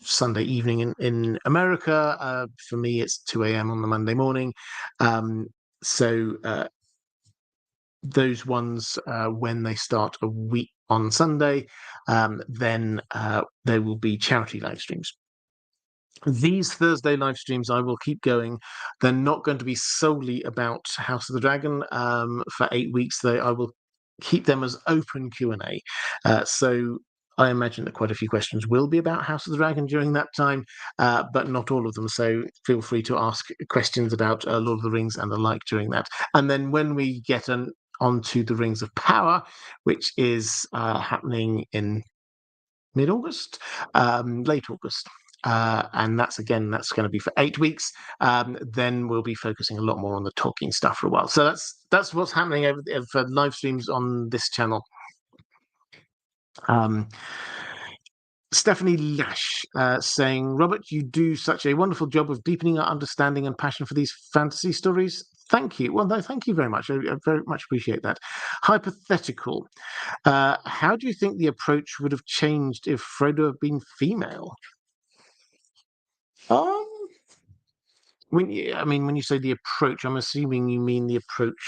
Sunday evening in America. For me, it's 2 a.m. on the Monday morning. So those ones, when they start a week on Sunday, then there will be charity live streams. These Thursday live streams I will keep going. They're not going to be solely about House of the Dragon for 8 weeks. I will keep them as open Q&A. So I imagine that quite a few questions will be about House of the Dragon during that time, but not all of them. So feel free to ask questions about Lord of the Rings and the like during that. And then when we get onto the Rings of Power, which is happening in mid-August, late August. And that's going to be for 8 weeks. Then we'll be focusing a lot more on the talking stuff for a while. So that's what's happening for live streams on this channel. Stephanie Lash saying, Robert, you do such a wonderful job of deepening our understanding and passion for these fantasy stories. Thank you. Well, no, thank you very much. I very much appreciate that. Hypothetical. How do you think the approach would have changed if Frodo had been female? Um, when you say the approach, I'm assuming you mean the approach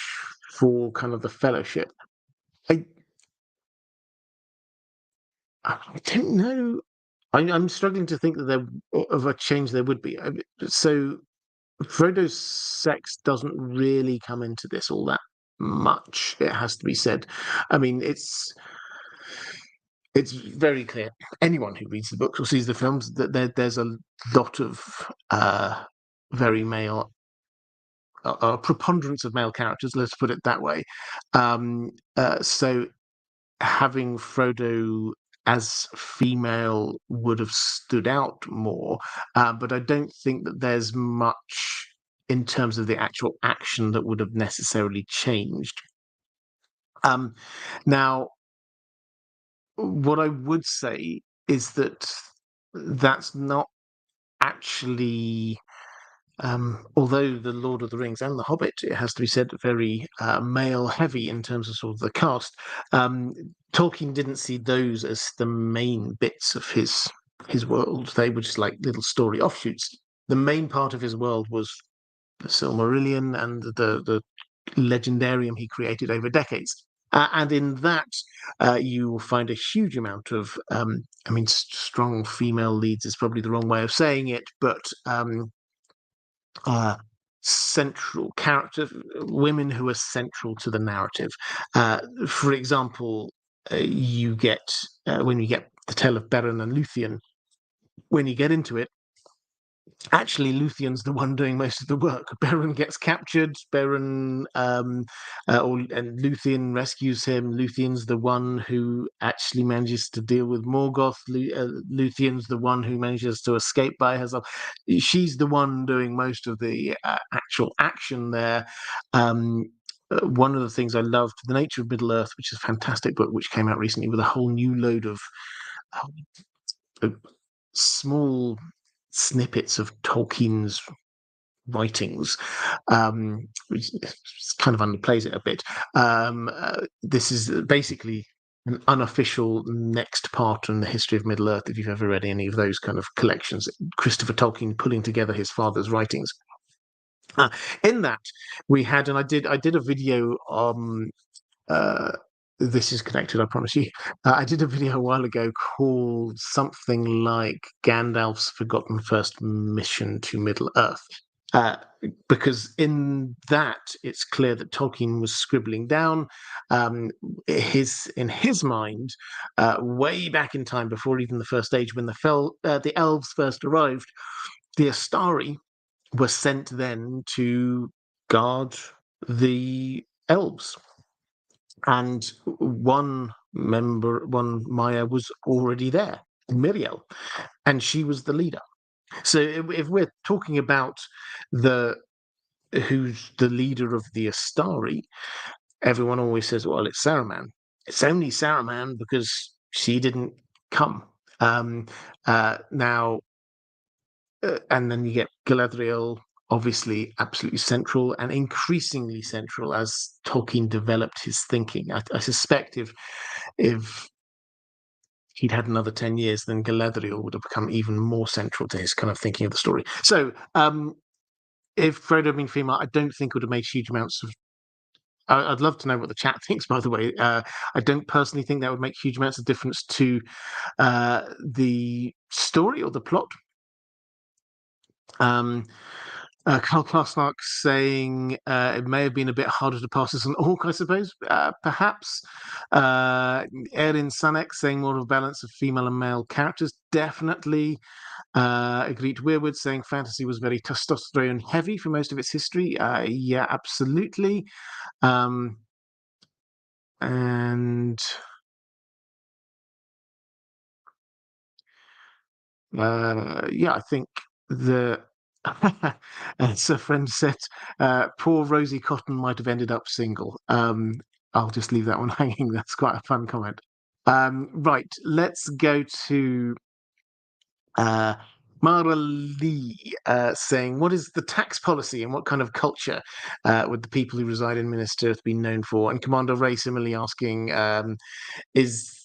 for kind of the Fellowship. I, I don't know. I'm struggling to think that of a change there would be. So Frodo's sex doesn't really come into this all that much. It has to be said. I mean, it's very clear. Anyone who reads the books or sees the films that there's a lot of very male, a preponderance of male characters. Let's put it that way. So having Frodo as female would have stood out more, but I don't think that there's much in terms of the actual action that would have necessarily changed. Now, what I would say is that that's not actually although the Lord of the Rings and the Hobbit, it has to be said, very male heavy in terms of sort of the cast. Tolkien didn't see those as the main bits of his world. They were just like little story offshoots. The main part of his world was the Silmarillion and the legendarium he created over decades. And in that, you will find a huge amount of, strong female leads is probably the wrong way of saying it, but central characters, women who are central to the narrative. For example, you get when you get the tale of Beren and Luthien. When you get into it, actually Luthien's the one doing most of the work. Beren gets captured. And Luthien rescues him. Luthien's the one who actually manages to deal with Morgoth. Luthien's the one who manages to escape by herself. She's the one doing most of the actual action there. One of the things I loved, The Nature of Middle Earth, which is a fantastic book which came out recently with a whole new load of small snippets of Tolkien's writings, which kind of underplays it a bit. This is basically an unofficial next part in the history of Middle Earth, if you've ever read any of those kind of collections. Christopher Tolkien pulling together his father's writings. In that, we had, and I did a video on. This is connected, I promise you. I did a video a while ago called something like Gandalf's Forgotten First Mission to Middle Earth. Because in that, it's clear that Tolkien was scribbling down in his mind, way back in time, before even the First Age, when the elves first arrived. The Astari were sent then to guard the elves. And one Maya was already there, Miriel, and she was the leader. So if we're talking about who's the leader of the Astari, everyone always says, well, it's Saruman. It's only Saruman because she didn't come. Now, and then you get Galadriel, obviously absolutely central and increasingly central as Tolkien developed his thinking. I suspect if he'd had another 10 years, then Galadriel would have become even more central to his kind of thinking of the story. So if Frodo had been female, I don't think it would have made huge amounts of. I'd love to know what the chat thinks, by the way. I don't personally think that would make huge amounts of difference to the story or the plot. Carl Klasnark saying it may have been a bit harder to pass as an orc, I suppose. Perhaps. Erin Sanek saying more of a balance of female and male characters. Definitely. Agreed. Weirwood saying fantasy was very testosterone heavy for most of its history. Yeah, absolutely. And yeah, I think as a friend said, poor Rosie Cotton might have ended up single. I'll just leave that one hanging. That's quite a fun comment. Right, let's go to Maura Lee saying, "What is the tax policy and what kind of culture would the people who reside in Minas Tirith be known for?" And Commander Ray similarly asking, "Is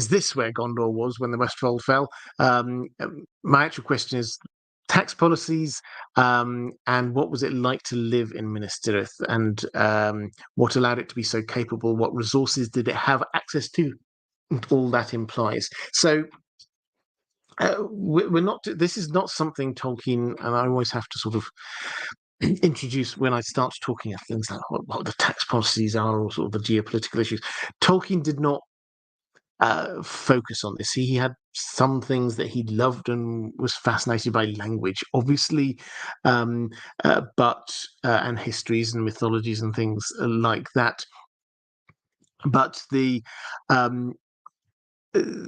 this where Gondor was when the Westfold fell?" My actual question is tax policies, and what was it like to live in Minas Tirith, and what allowed it to be so capable? What resources did it have access to? And all that implies. So we're not. This is not something Tolkien, and I always have to sort of introduce when I start talking of things like what the tax policies are, or sort of the geopolitical issues. Tolkien did not focus on this. He had some things that he loved and was fascinated by language, obviously, but and histories and mythologies and things like that. But the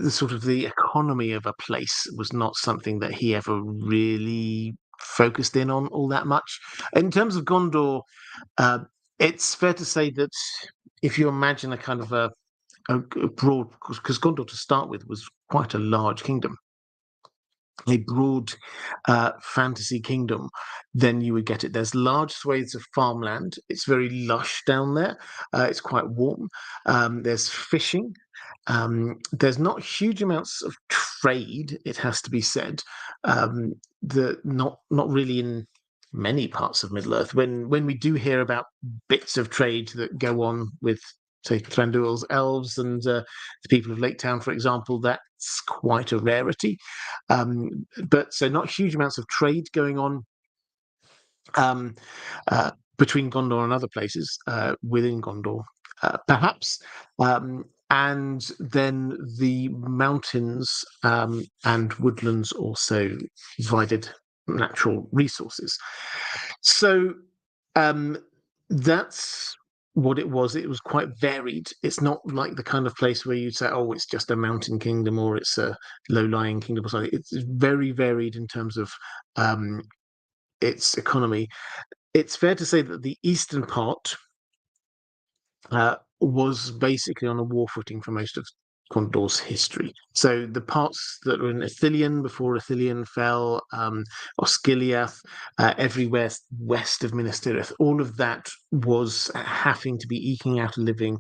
sort of the economy of a place was not something that he ever really focused in on all that much. In terms of Gondor, uh, it's fair to say that if you imagine a kind of a broad, because Gondor to start with was quite a large kingdom, a broad fantasy kingdom, then you would get it. There's large swathes of farmland. It's very lush down there. It's quite warm. There's fishing. There's not huge amounts of trade, it has to be said. Not really in many parts of Middle Earth. When we do hear about bits of trade that go on with, say, Thranduil's elves and the people of Lake Town, for example, that's quite a rarity. But so not huge amounts of trade going on um, between Gondor and other places within Gondor, perhaps. And then the mountains and woodlands also provided natural resources. So that's what it was. It was quite varied. It's not like the kind of place where you'd say, oh, it's just a mountain kingdom or it's a low-lying kingdom or something. It's very varied in terms of its economy. It's fair to say that the eastern part was basically on a war footing for most of Gondor's history. So the parts that were in Ithilien before Ithilien fell, Osgiliath, everywhere west of Minas Tirith, all of that was having to be eking out a living,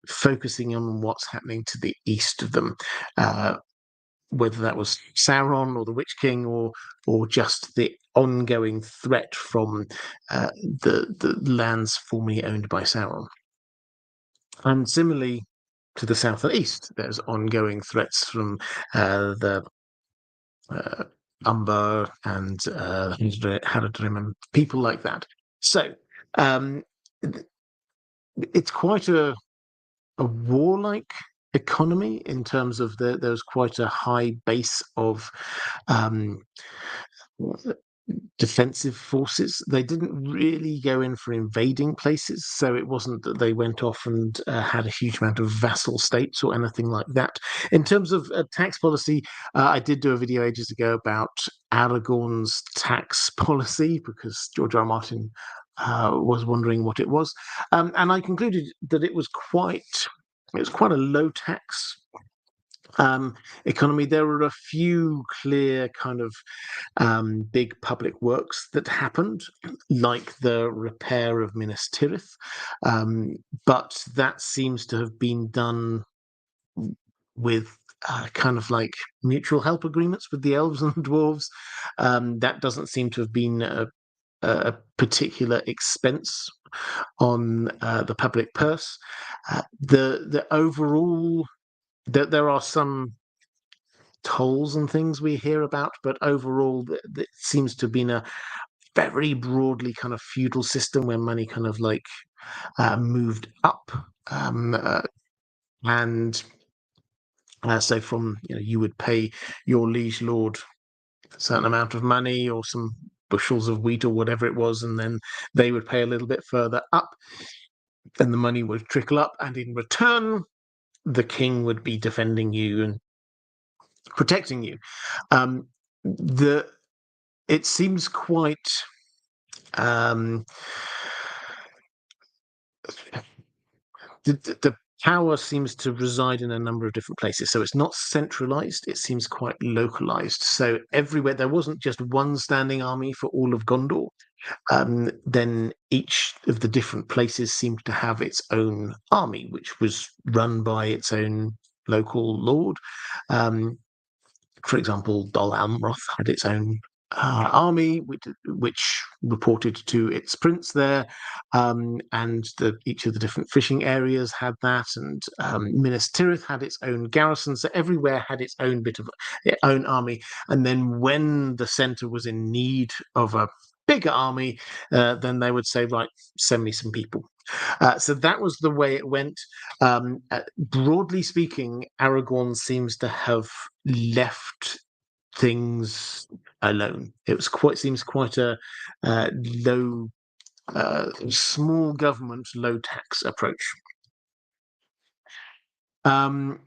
focusing on what's happening to the east of them. Whether that was Sauron or the Witch King, or just the ongoing threat from the lands formerly owned by Sauron. And similarly to the south and east, there's ongoing threats from the Umber and Haradrim and people like that. So it's quite a warlike economy in terms of there's quite a high base of defensive forces. They didn't really go in for invading places, so it wasn't that they went off and had a huge amount of vassal states or anything like that. In terms of tax policy, I did do a video ages ago about Aragorn's tax policy because George R. R. Martin was wondering what it was, and I concluded that it was quite a low tax economy. There were a few clear kind of big public works that happened, like the repair of Minas Tirith, but that seems to have been done with kind of like mutual help agreements with the elves and the dwarves. That doesn't seem to have been a particular expense on the public purse. The overall, there are some tolls and things we hear about, but overall, it seems to have been a very broadly kind of feudal system where money kind of like moved up, and so from you would pay your liege lord a certain amount of money or some bushels of wheat or whatever it was, and then they would pay a little bit further up, and the money would trickle up, and in return, the king would be defending you and protecting you. The It seems quite um, the power seems to reside in a number of different places. So it's not centralized, it seems quite localized. So everywhere, there wasn't just one standing army for all of Gondor. Then each of the different places seemed to have its own army, which was run by its own local lord. Um, for example, Dol Amroth had its own army, which reported to its prince there, and each of the different fishing areas had that, and Minas Tirith had its own garrison. So everywhere had its own bit of its own army. And then when the centre was in need of a bigger army, then they would say, right, send me some people. So that was the way it went. Broadly speaking, Aragorn seems to have left things alone. Seems quite a low, small government, low tax approach. In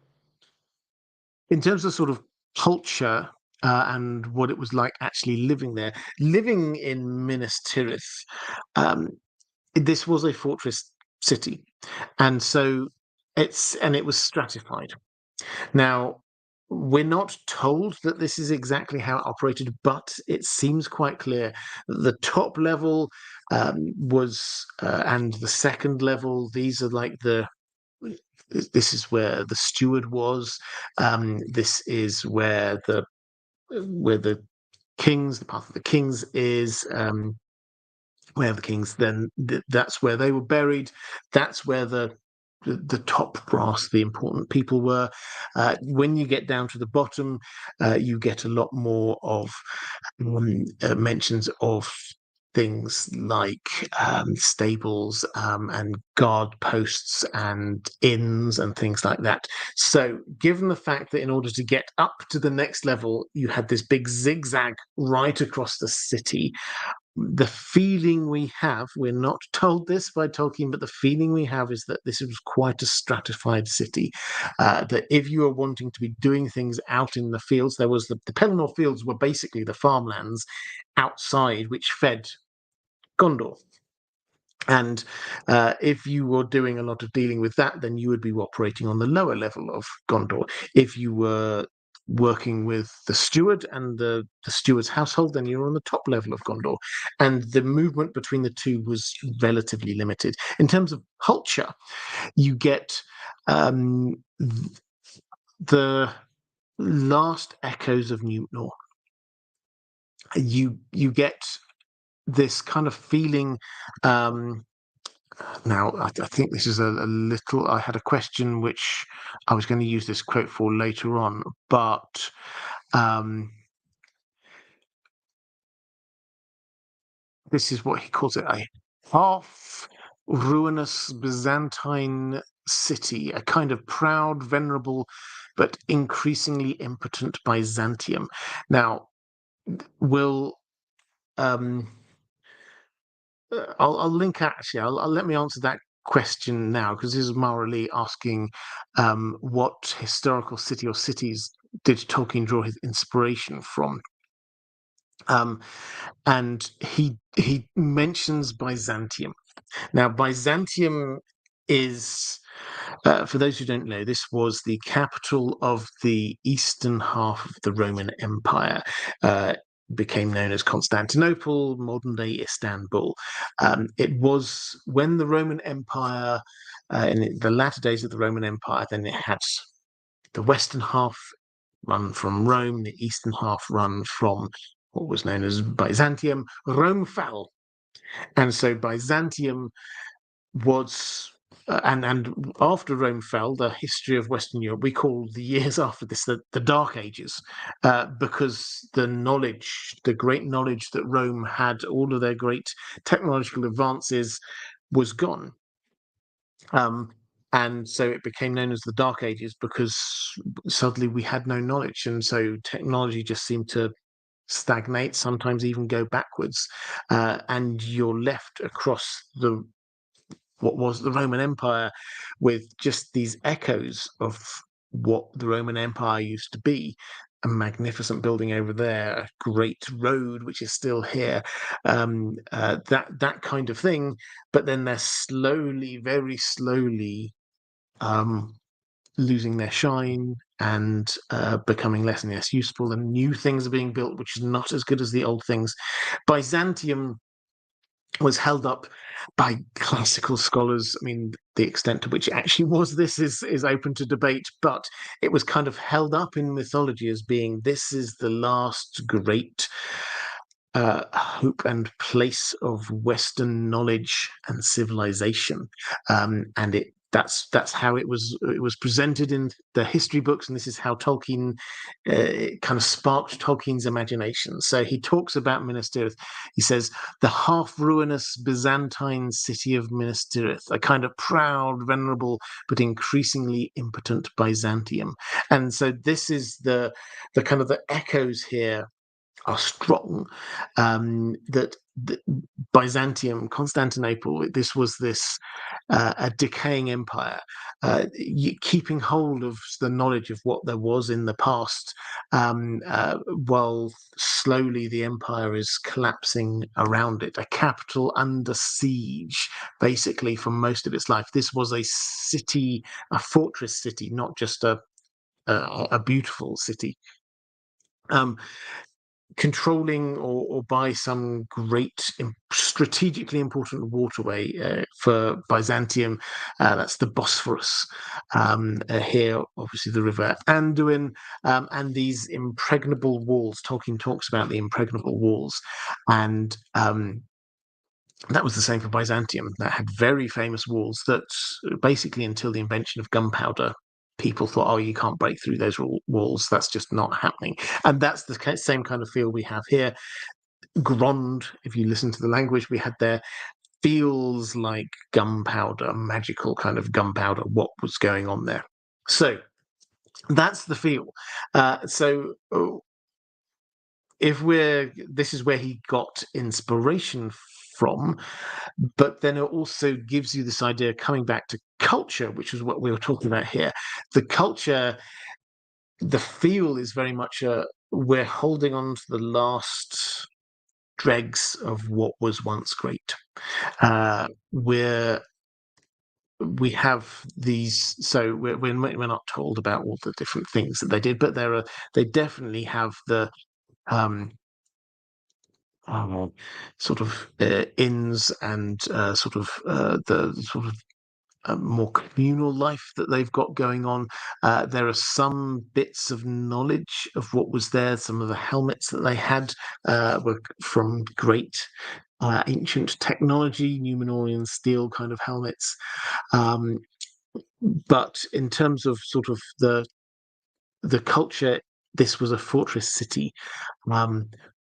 terms of sort of culture and what it was like actually living there, living in Minas Tirith, this was a fortress city, and so it was stratified. Now, we're not told that this is exactly how it operated, but it seems quite clear that the top level and the second level, these are like this is where the steward was. This is where the kings, the path of the kings is. Where the kings then that's where they were buried. That's where the top brass, the important people were. When you get down to the bottom, you get a lot more of mentions of things like stables and guard posts and inns and things like that. So, given the fact that in order to get up to the next level, you had this big zigzag right across the city, the feeling we have, we're not told this by Tolkien, but the feeling we have is that this was quite a stratified city. That if you were wanting to be doing things out in the fields, there was the Pelennor fields were basically the farmlands outside which fed Gondor. And if you were doing a lot of dealing with that, then you would be operating on the lower level of Gondor. If you were working with the steward and the steward's household, then you're on the top level of Gondor. And the movement between the two was relatively limited. In terms of culture, you get the last echoes of Newtnor. You get this kind of feeling. Now, I think this is a little. I had a question which I was going to use this quote for later on, but this is what he calls it: a half ruinous Byzantine city, a kind of proud, venerable, but increasingly impotent Byzantium. Now, will I'll link actually. I'll let me answer that question now because this is Maura Lee asking what historical city or cities did Tolkien draw his inspiration from? And he mentions Byzantium. Now, Byzantium is, for those who don't know, this was the capital of the eastern half of the Roman Empire. Became known as Constantinople, modern day Istanbul. It was when the Roman Empire, in the latter days of the Roman Empire, then it had the western half run from Rome, the eastern half run from what was known as Byzantium. Rome fell. And so Byzantium was and after Rome fell, the history of Western Europe, we call the years after this the Dark Ages, because the great knowledge that Rome had, all of their great technological advances, was gone. And so it became known as the Dark Ages because suddenly we had no knowledge, and so technology just seemed to stagnate, sometimes even go backwards, and you're left across what was the Roman Empire with just these echoes of what the Roman Empire used to be. A magnificent building over there, a great road which is still here, that kind of thing. But then they're slowly, very slowly, losing their shine and becoming less and less useful, and new things are being built which is not as good as the old things. Byzantium was held up by classical scholars. I mean, the extent to which it actually was this is open to debate, but it was kind of held up in mythology as being this is the last great hope and place of Western knowledge and civilization, and that's how it was presented in the history books, and this is how Tolkien it kind of sparked Tolkien's imagination. So he talks about Minas Tirith. He says the half-ruinous Byzantine city of Minas Tirith, a kind of proud, venerable, but increasingly impotent Byzantium. And so this is the kind of the echoes here are strong. That Byzantium, Constantinople, this was a decaying empire, keeping hold of the knowledge of what there was in the past, while slowly the empire is collapsing around it. A capital under siege, basically, for most of its life. This was a city, a fortress city, not just a beautiful city. Controlling or by some great strategically important waterway for Byzantium. That's the Bosphorus. Here, obviously, the river Anduin, and these impregnable walls. Tolkien talks about the impregnable walls, and that was the same for Byzantium. That had very famous walls that basically, until the invention of gunpowder, people thought, oh, you can't break through those walls. That's just not happening. And that's the same kind of feel we have here. Grond, if you listen to the language we had there, feels like gunpowder, magical kind of gunpowder, what was going on there. So that's the feel. This is where he got inspiration from, but then it also gives you this idea, coming back to culture, which is what we were talking about here. The culture, the feel is very much we're holding on to the last dregs of what was once great. We have these, so we're not told about all the different things that they did, but they definitely have the sort of inns and the sort of more communal life that they've got going on. There are some bits of knowledge of what was there. Some of the helmets that they had were from great ancient technology, Numenorian steel kind of helmets. But in terms of sort of the culture, this was a fortress city,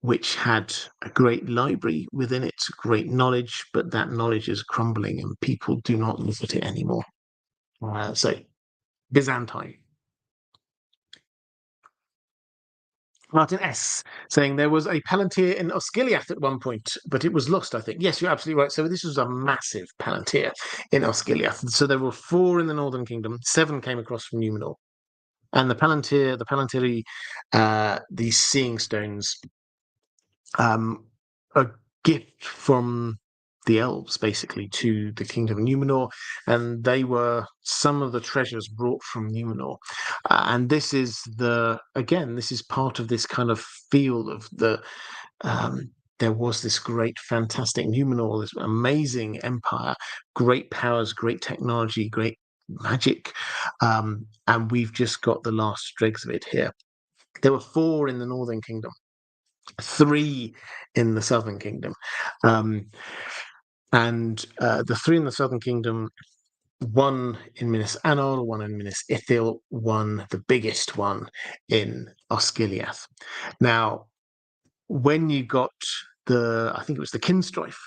which had a great library within it, great knowledge, but that knowledge is crumbling and people do not look at it anymore. So, Byzantine. Martin S. saying there was a Palantir in Osgiliath at one point, but it was lost, I think. Yes, you're absolutely right. So this was a massive Palantir in Osgiliath. So there were 4 in the Northern Kingdom, 7 came across from Numenor. And the Palantiri, these seeing stones, a gift from the elves, basically, to the Kingdom of Numenor, and they were some of the treasures brought from Numenor. And this is this is part of this kind of feel of there was this great, fantastic Numenor, this amazing empire, great powers, great technology, great magic, and we've just got the last dregs of it here. There were 4 in the Northern Kingdom, 3 in the Southern Kingdom, and the 3 in the Southern Kingdom, 1 in Minas Anor, 1 in Minas Ithil, 1, the biggest one, in Osgiliath. Now, when you got I think it was the Kinstrife,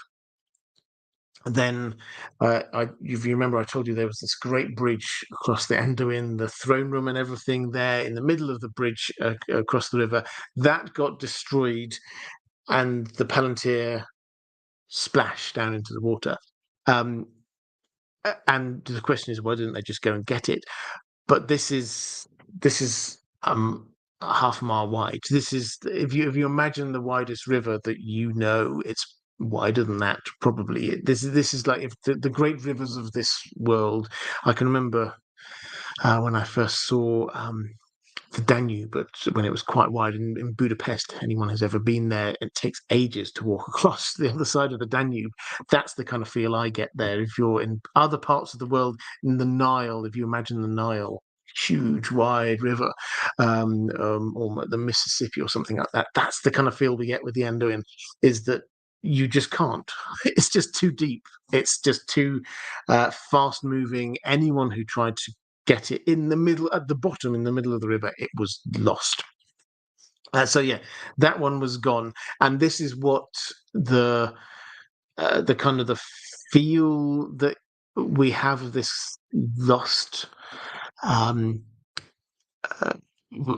then if you remember, I told you there was this great bridge across the Anduin, the throne room and everything there in the middle of the bridge across the river. That got destroyed and the Palantir splashed down into the water. And the question is, why didn't they just go and get it? But this is half a mile wide. This is, if you imagine the widest river that you know, it's wider than that probably. This is like if the great rivers of this world. I can remember when I first saw the Danube, but when it was quite wide in Budapest. Anyone who's ever been there, it takes ages to walk across the other side of the Danube. That's the kind of feel I get there. If you're in other parts of the world, in the Nile, if you imagine the Nile, huge wide river, or the Mississippi or something like that, that's the kind of feel we get with the Anduin, is that you just can't. It's just too deep. It's just too fast moving. Anyone who tried to get it in the middle, at the bottom, in the middle of the river, it was lost. So yeah, that one was gone, and this is what the kind of the feel that we have of this lost. Um, uh,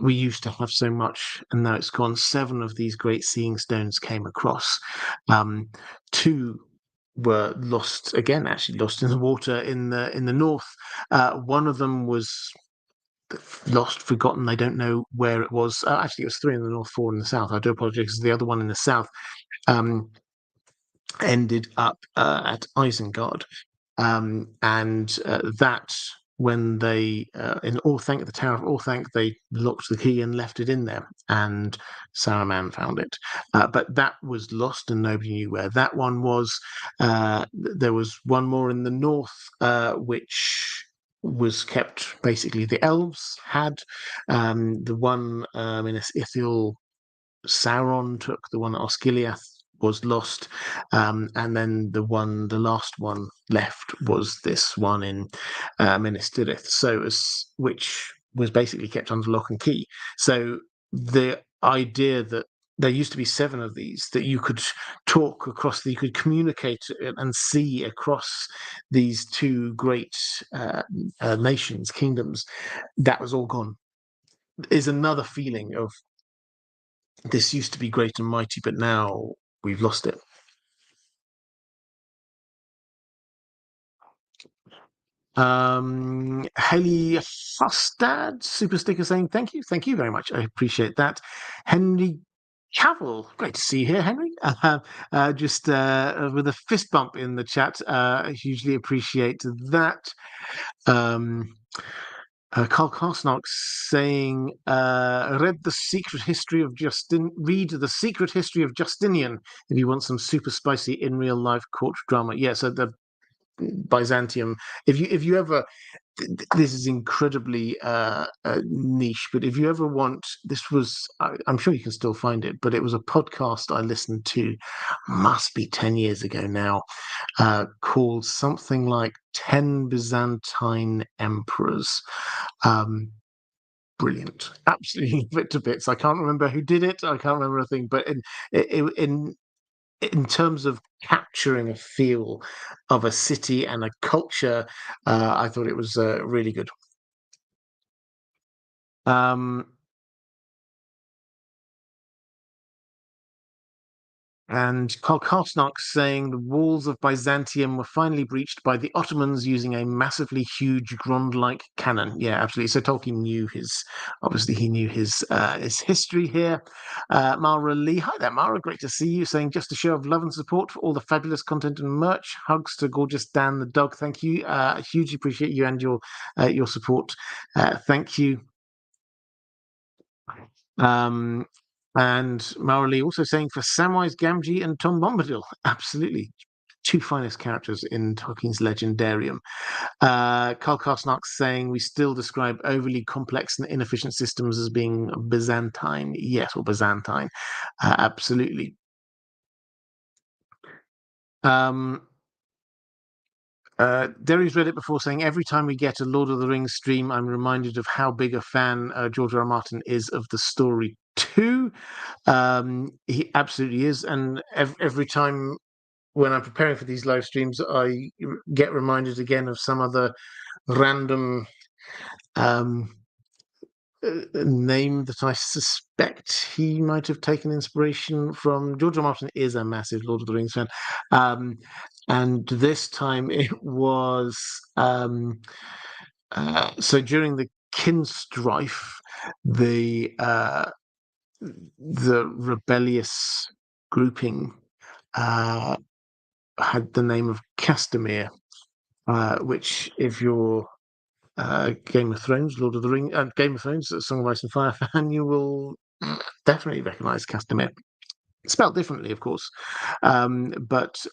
we used to have so much, and now it's gone. 7 of these great seeing stones came across. 2 were lost again, actually lost in the water in the north. One of them was lost, forgotten. They don't know where it was. Actually, it was 3 in the north, 4 in the south. I do apologize. The other one in the south um, ended up at Isengard, and that when they in Orthanc, the Tower of Orthanc, they locked the key and left it in there, and Saruman found it. But that was lost, and nobody knew where that one was. There was one more in the north, which was kept. Basically, the elves had the one in Minas Ithil. Sauron took the one at Osgiliath, was lost, and then the last one left was this one in Minas Tirith. Which was basically kept under lock and key. So the idea that there used to be 7 of these that you could talk across, that you could communicate and see across these 2 great nations, kingdoms, that was all gone. Is another feeling of this used to be great and mighty, but now we've lost it. Haley Hustad, super sticker, saying thank you very much. I appreciate that. Henry Cavill, great to see you here, Henry. Just with a fist bump in the chat. I hugely appreciate that. Carl Karsnark saying, read the secret history of read the secret history of Justinian if you want some super spicy in real life court drama. Yeah, so the Byzantium. If you ever, this is incredibly niche, but if you ever want, this was, I'm sure you can still find it, but it was a podcast I listened to, must be 10 years ago now, called something like 10 Byzantine Emperors. Brilliant, absolutely bit to bits. I can't remember who did it. I can't remember a thing, but in terms of capturing a feel of a city and a culture, I thought it was really good. And Karl Karsnark saying the walls of Byzantium were finally breached by the Ottomans using a massively huge Grond-like cannon. Yeah, absolutely. So Tolkien knew obviously he knew his history here. Maura Lee, hi there, Maura. Great to see you. Saying just a show of love and support for all the fabulous content and merch. Hugs to gorgeous Dan the dog. Thank you. Hugely appreciate you and your support. Thank you. And Maura Lee also saying for Samwise Gamgee and Tom Bombadil. Absolutely. 2 finest characters in Tolkien's Legendarium. Karl Karsnark saying we still describe overly complex and inefficient systems as being Byzantine. Yes, or Byzantine. Absolutely. Derry's read it before, saying every time we get a Lord of the Rings stream, I'm reminded of how big a fan George R. R. Martin is of the story too. He absolutely is, and every time when I'm preparing for these live streams, I get reminded again of some other random name that I suspect he might have taken inspiration from. George R. R. Martin is a massive Lord of the Rings fan. And this time it was so during the Kinstrife, the rebellious grouping had the name of Castamere, which, if you're Game of Thrones, Lord of the Ring, Game of Thrones, Song of Ice and Fire fan, you will definitely recognise Castamere. Spelled differently, of course, but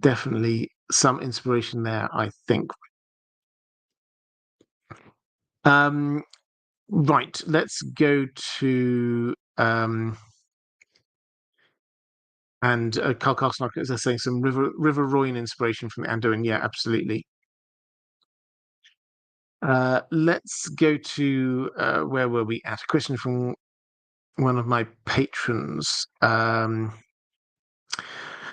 definitely some inspiration there, I think. Right, let's go to and Carl Carlsnock, as I say, some River Royne inspiration from Anduin. Yeah, absolutely. Let's go to where were we at? A question from one of my patrons.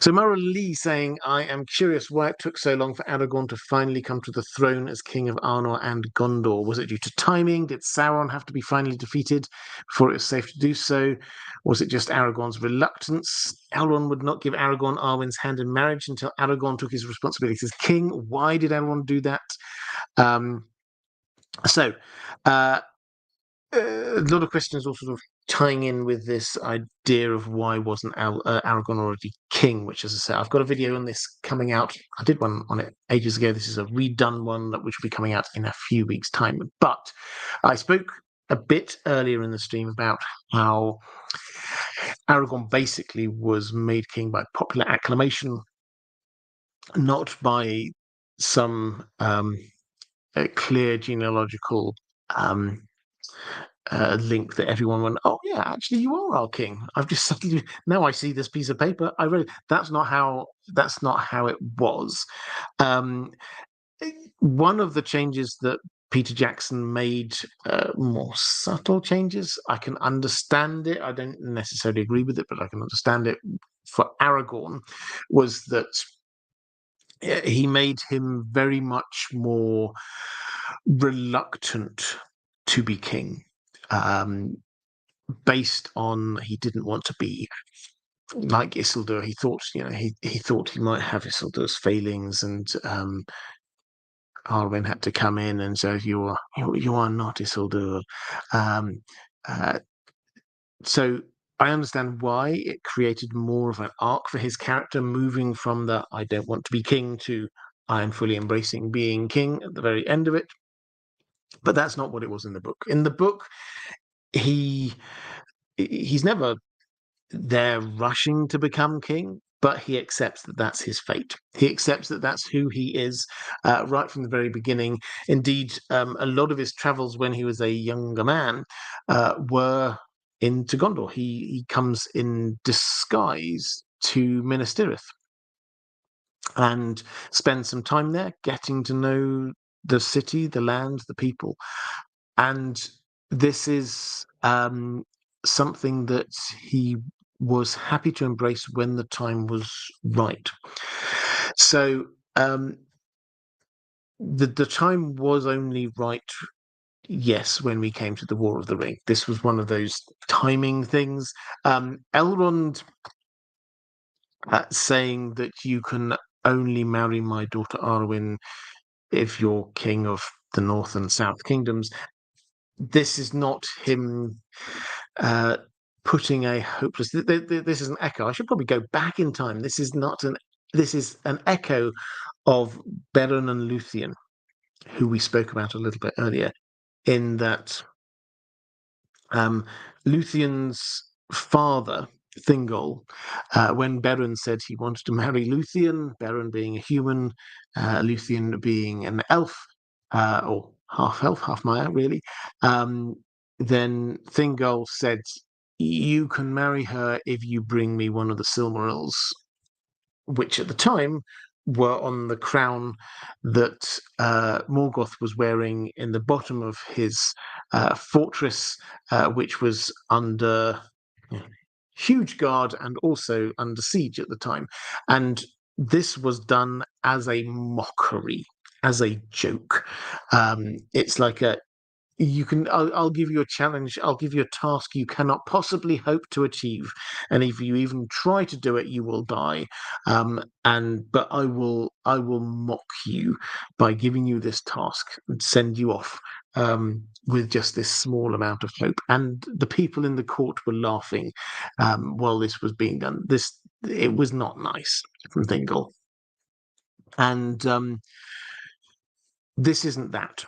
So Maura Lee saying, I am curious why it took so long for Aragorn to finally come to the throne as King of Arnor and Gondor. Was it due to timing? Did Sauron have to be finally defeated before it was safe to do so? Was it just Aragorn's reluctance? Elrond would not give Aragorn Arwen's hand in marriage until Aragorn took his responsibilities as king. Why did Elrond do that? So, a lot of questions all sort of tying in with this idea of why wasn't Aragorn already king, which, as I said, I've got a video on this coming out. I did one on it ages ago. This is a redone one which will be coming out in a few weeks' time. But I spoke a bit earlier in the stream about how Aragorn basically was made king by popular acclamation, not by some clear genealogical link that everyone went, oh yeah, actually you are our king. I've just suddenly now I see this piece of paper. I read it. That's not how it was. One of the changes that Peter Jackson made, more subtle changes. I can understand it. I don't necessarily agree with it, but I can understand it. For Aragorn, was that he made him very much more reluctant to be king, based on he didn't want to be like Isildur. He thought, he thought he might have Isildur's failings, and Arwen had to come in and say, you are not Isildur. So I understand why it created more of an arc for his character, moving from the I don't want to be king to I am fully embracing being king at the very end of it. But that's not what it was in the book. In the book, he's never there rushing to become king, but he accepts that that's his fate. He accepts that that's who he is, right from the very beginning. Indeed, a lot of his travels when he was a younger man were into Gondor. He comes in disguise to Minas Tirith and spends some time there, getting to know the city, the land, the people. And this is something that he was happy to embrace when the time was right. So the time was only right, yes, when we came to the War of the Ring. This was one of those timing things. Elrond saying that you can only marry my daughter Arwen if you're king of the North and South Kingdoms. This is not him putting a hopeless. This is an echo. I should probably go back in time. This is not an. This is an echo of Beren and Luthien, who we spoke about a little bit earlier. In that, Luthien's father, Thingol, when Beren said he wanted to marry Luthien, Beren being a human, Luthien being an elf, or half elf, half Maya, really. Then Thingol said, you can marry her if you bring me one of the Silmarils, which at the time were on the crown that Morgoth was wearing in the bottom of his fortress, which was under huge guard and also under siege at the time. And this was done as a mockery, as a joke. It's like I'll give you a challenge, I'll give you a task you cannot possibly hope to achieve, and if you even try to do it you will die, but I will mock you by giving you this task and send you off with just this small amount of hope. And the people in the court were laughing while this was being done. It was not nice from Thingol, and this isn't that.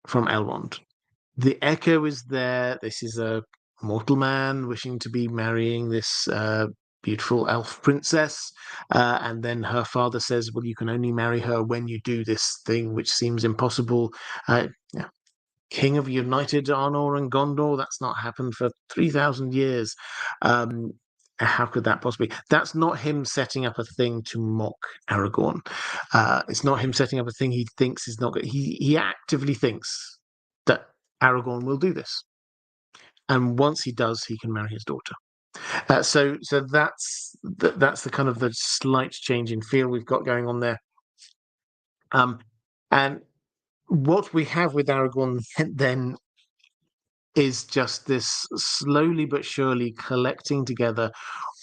from Elrond. The echo is there. This is a mortal man wishing to be marrying this beautiful elf princess. And then her father says, well, you can only marry her when you do this thing, which seems impossible. Yeah. King of United Arnor and Gondor, that's not happened for 3,000 years. How could that possibly? That's not him setting up a thing to mock Aragorn. It's not him setting up a thing he thinks is not good. He actively thinks that Aragorn will do this, and once he does, he can marry his daughter. So that's the kind of the slight change in feel we've got going on there. And what we have with Aragorn then is just this slowly but surely collecting together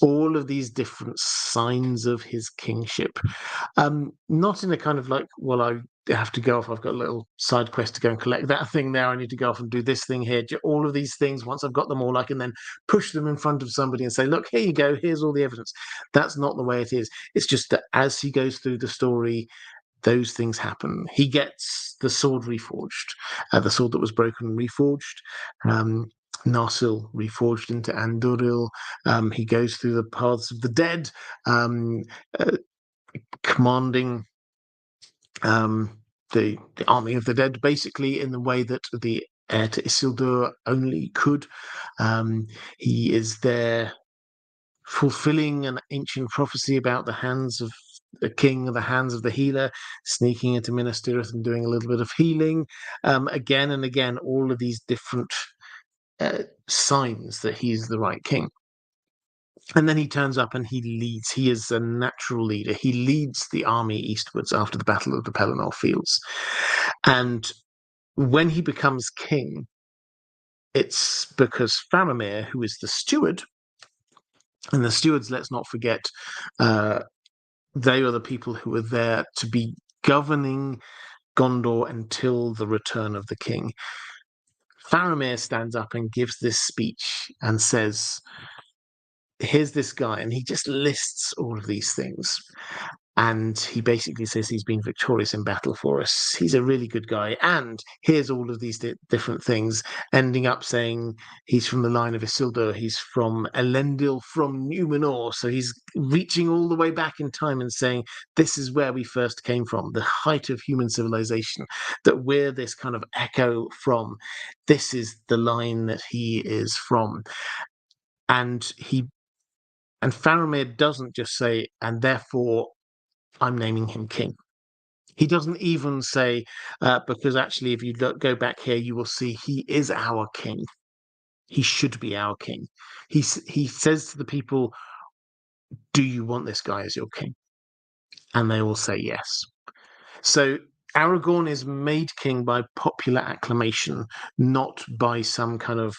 all of these different signs of his kingship. Not in a kind of like, well, I have to go off, I've got a little side quest to go and collect that thing there, I need to go off and do this thing here. All of these things, once I've got them all, I can then push them in front of somebody and say, look, here you go, here's all the evidence. That's not the way it is. It's just that as he goes through the story, those things happen. He gets the sword reforged, the sword that was broken reforged. Narsil reforged into Anduril. He goes through the paths of the dead, commanding the army of the dead, basically in the way that the heir to Isildur only could. He is there fulfilling an ancient prophecy about the hands of the king, the hands of the healer, sneaking into Minas Tirith and doing a little bit of healing. Again and again, all of these different signs that he's the right king. And then he turns up and he leads. He is a natural leader. He leads the army eastwards after the Battle of the Pelennor Fields. And when he becomes king, it's because Faramir, who is the steward, and the stewards, let's not forget, they are the people who are there to be governing Gondor until the return of the king. Faramir stands up and gives this speech and says, here's this guy, and he just lists all of these things. And he basically says he's been victorious in battle for us. He's a really good guy. And here's all of these different things, ending up saying he's from the line of Isildur. He's from Elendil, from Numenor. So he's reaching all the way back in time and saying, this is where we first came from, the height of human civilization, that we're this kind of echo from. This is the line that he is from. And Faramir doesn't just say, and therefore I'm naming him king. He doesn't even say, because actually, if you go back here, you will see he is our king. He should be our king. He says to the people, do you want this guy as your king? And they all say yes. So Aragorn is made king by popular acclamation, not by some kind of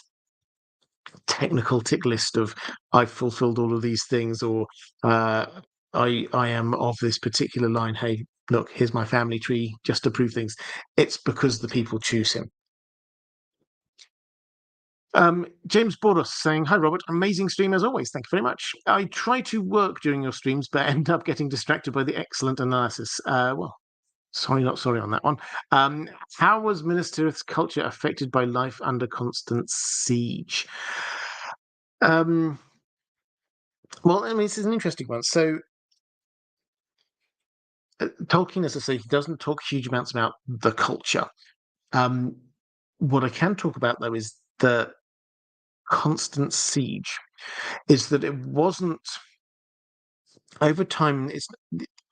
technical tick list of I've fulfilled all of these things, or I am of this particular line. Hey, look, here's my family tree, just to prove things. It's because the people choose him. James Boros saying, hi, Robert. Amazing stream as always. Thank you very much. I try to work during your streams, but end up getting distracted by the excellent analysis. Well, sorry, not sorry on that one. How was Minas Tirith's culture affected by life under constant siege? Well, I mean, this is an interesting one. So, Tolkien, as I say, he doesn't talk huge amounts about the culture. What I can talk about, though, is the constant siege. Is that it wasn't over time. It's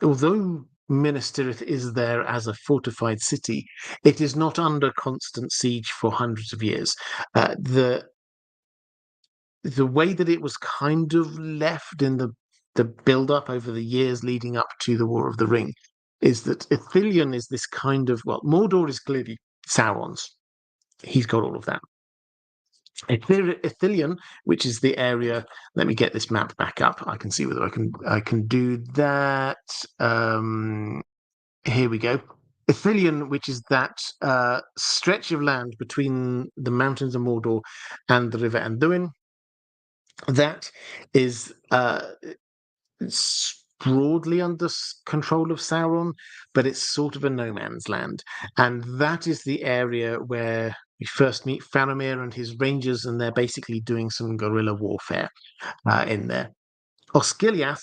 although Minas Tirith is there as a fortified city, it is not under constant siege for hundreds of years. The way that it was kind of left in the build up over the years leading up to the War of the Ring is that Ithilien is this kind of, well, Mordor is clearly Sauron's. He's got all of that. Ithilien, which is the area, let me get this map back up. I can see whether I can do that. Here we go. Ithilien, which is that stretch of land between the mountains of Mordor and the river Anduin. That is broadly under control of Sauron, but it's sort of a no man's land. And that is the area where we first meet Faramir and his rangers, and they're basically doing some guerrilla warfare in there. Osgiliath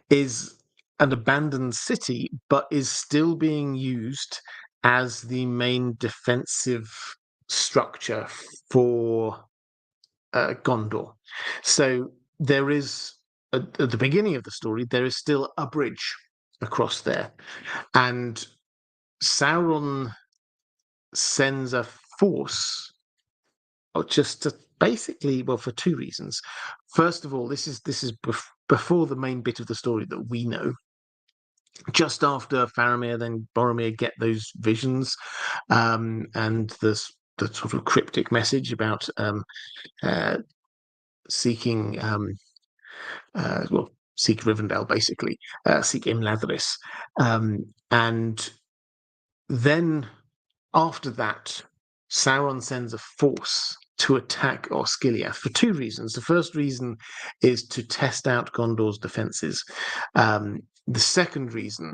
is an abandoned city, but is still being used as the main defensive structure for Gondor. So there is, at the beginning of the story, there is still a bridge across there. And Sauron sends a force, or just to basically, well, for two reasons. First of all, this is before the main bit of the story that we know. Just after Faramir, then Boromir get those visions, and the sort of cryptic message about seeking well, seek Rivendell, basically, seek Imladris. And then after that, Sauron sends a force to attack Osgiliath for two reasons. The first reason is to test out Gondor's defenses. The second reason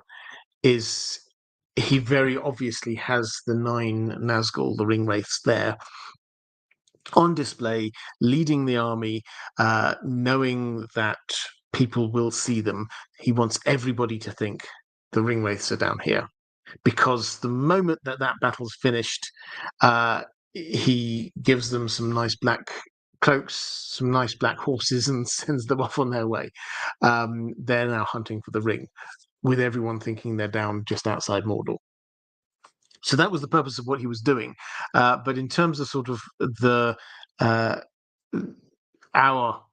is he very obviously has the 9 Nazgul, the Ringwraiths, there on display, leading the army, knowing that people will see them. He wants everybody to think the Ringwraiths are down here, because the moment that battle's finished, he gives them some nice black cloaks, some nice black horses, and sends them off on their way. They're now hunting for the ring, with everyone thinking they're down just outside Mordor. So that was the purpose of what he was doing. But in terms of sort of the our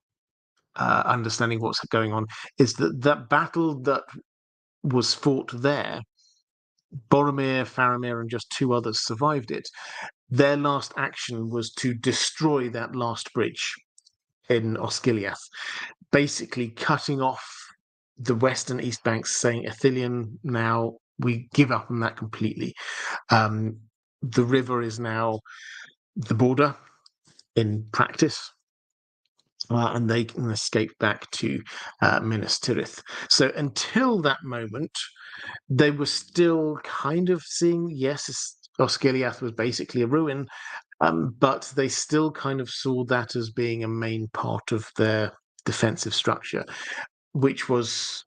understanding of what's going on, is that battle that was fought there, Boromir, Faramir, and just 2 others survived it. Their last action was to destroy that last bridge in Osgiliath, basically cutting off the west and east banks, saying Ithilien, now we give up on that completely. The river is now the border in practice, and they can escape back to Minas Tirith. So until that moment, they were still kind of seeing, yes, Osgiliath was basically a ruin, but they still kind of saw that as being a main part of their defensive structure, which was